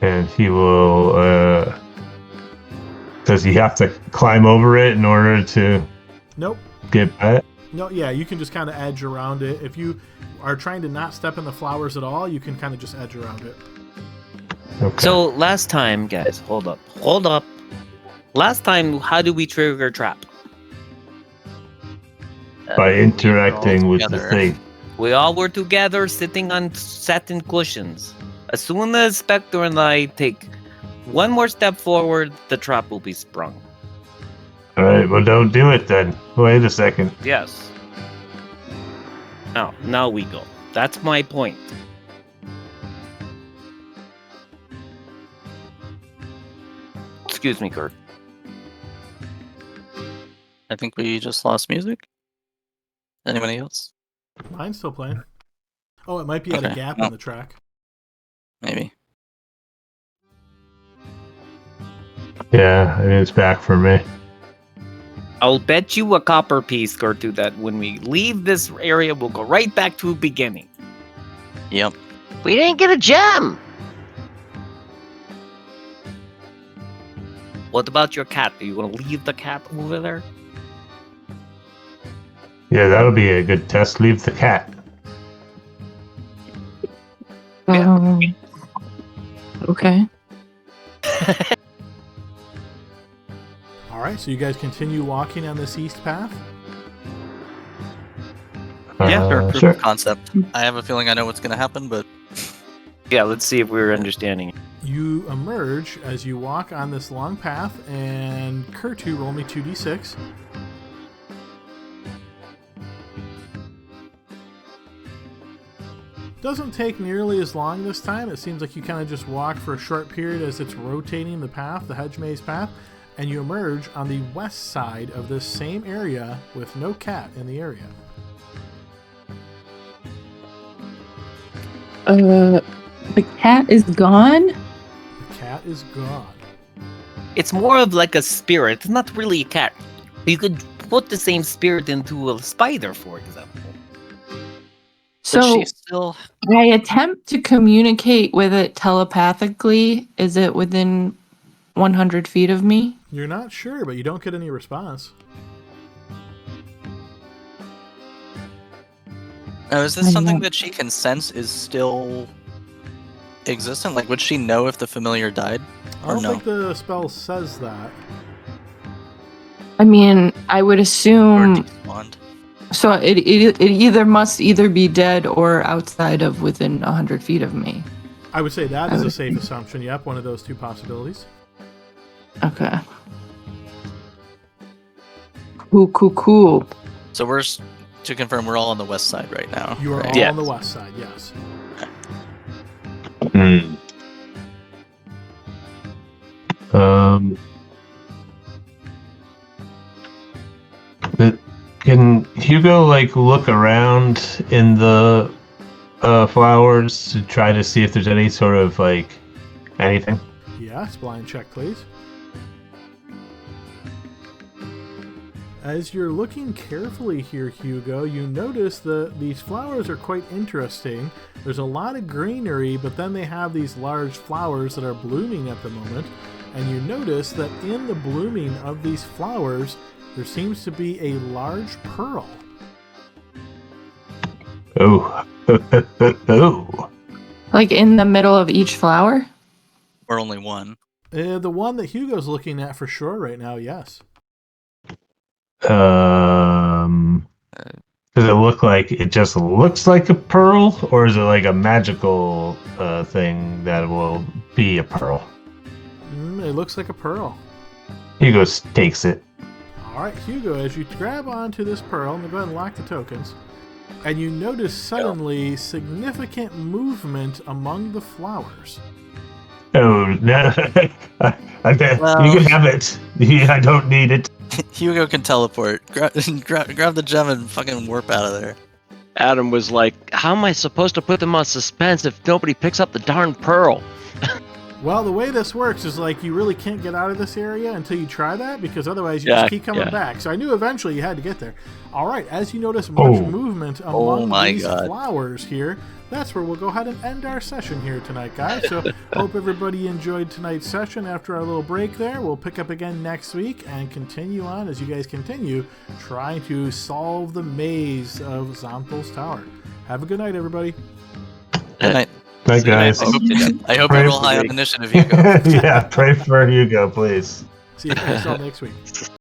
And he will does he have to climb over it in order to Nope. get back? No, yeah, you can just kind of edge around it. If you are trying to not step in the flowers at all, you can kind of just edge around it. Okay. So last time, guys, hold up. Last time, how did we trigger trap? By interacting with the together. thing. We all were together, sitting on satin cushions. As soon as Spectre and I take one more step forward, the trap will be sprung. Alright, well don't do it then. Wait a second. Yes. Now we go. That's my point. Excuse me, Kurt. I think we just lost music. Anybody else? Mine's still playing. Oh, it might be at a Okay, gap well. in the track. Maybe. Yeah, I mean it's back for me. I'll bet you a copper piece, Gertrude, that when we leave this area, we'll go right back to the beginning. Yep. We didn't get a gem. What about your cat? Do you want to leave the cat over there? Yeah, that'll be a good test. Leave the cat. Okay. All right, so you guys continue walking on this east path. Yeah, Sure, proof Sure. of concept. I have a feeling I know what's going to happen, but Yeah, let's see if we're understanding it. You emerge as you walk on this long path, and Kurtu, roll me 2d6. Doesn't take nearly as long this time. It seems like you kind of just walk for a short period as it's rotating the path, the hedge maze path, and you emerge on the west side of this same area with no cat in the area. The cat is gone? The cat is gone. It's more of like a spirit. It's not really a cat. You could put the same spirit into a spider, for example. but So she still. I attempt to communicate with it telepathically. Is it within 100 feet of me? You're not sure, but you don't get any response. Now, is this I something know. that she can sense is still existent? Like, would she know if the familiar died? I Or don't no? think the spell says that. I mean, I would Or assume despawned? so. It either must either be dead or outside of within 100 feet of me. I would say that is a safe assumption. Yep, one of those two possibilities. Okay. Cool. So we're to confirm we're all on the west side right now. You are right? all Yeah. on the west side, yes. Hmm. But can Hugo like look around in the flowers to try to see if there's any sort of like anything? Yes, blind check, please. As you're looking carefully here, Hugo, you notice that these flowers are quite interesting. There's a lot of greenery, but then they have these large flowers that are blooming at the moment. And you notice that in the blooming of these flowers, there seems to be a large pearl. Oh. Oh. Like in the middle of each flower? Or only one. The one that Hugo's looking at for sure right now, yes. Does it look like it just looks like a pearl, or is it like a magical thing that will be a pearl? It looks like a pearl. Hugo takes it. All right, Hugo, as you grab onto this pearl, I'm going to go ahead and lock the tokens, and you notice suddenly significant movement among the flowers. Oh, no. I bet Well- you can have it. Yeah, I don't need it. Hugo can teleport. Grab the gem and fucking warp out of there. Adam was like, "How am I supposed to put them on suspense if nobody picks up the darn pearl?" Well, the way this works is like you really can't get out of this area until you try that, because otherwise you Yeah, just keep coming yeah. back. So I knew eventually you had to get there. All right, as you notice much movement among my these God. flowers here, that's where we'll go ahead and end our session here tonight, guys. So hope everybody enjoyed tonight's session. After our little break there, we'll pick up again next week and continue on as you guys continue trying to solve the maze of Xonthal's Tower. Have a good night, everybody. Good night. Thank guys. I hope Pray you're real for high on me. initiative, Hugo. Yeah, pray for Hugo, please. See you guys all next week.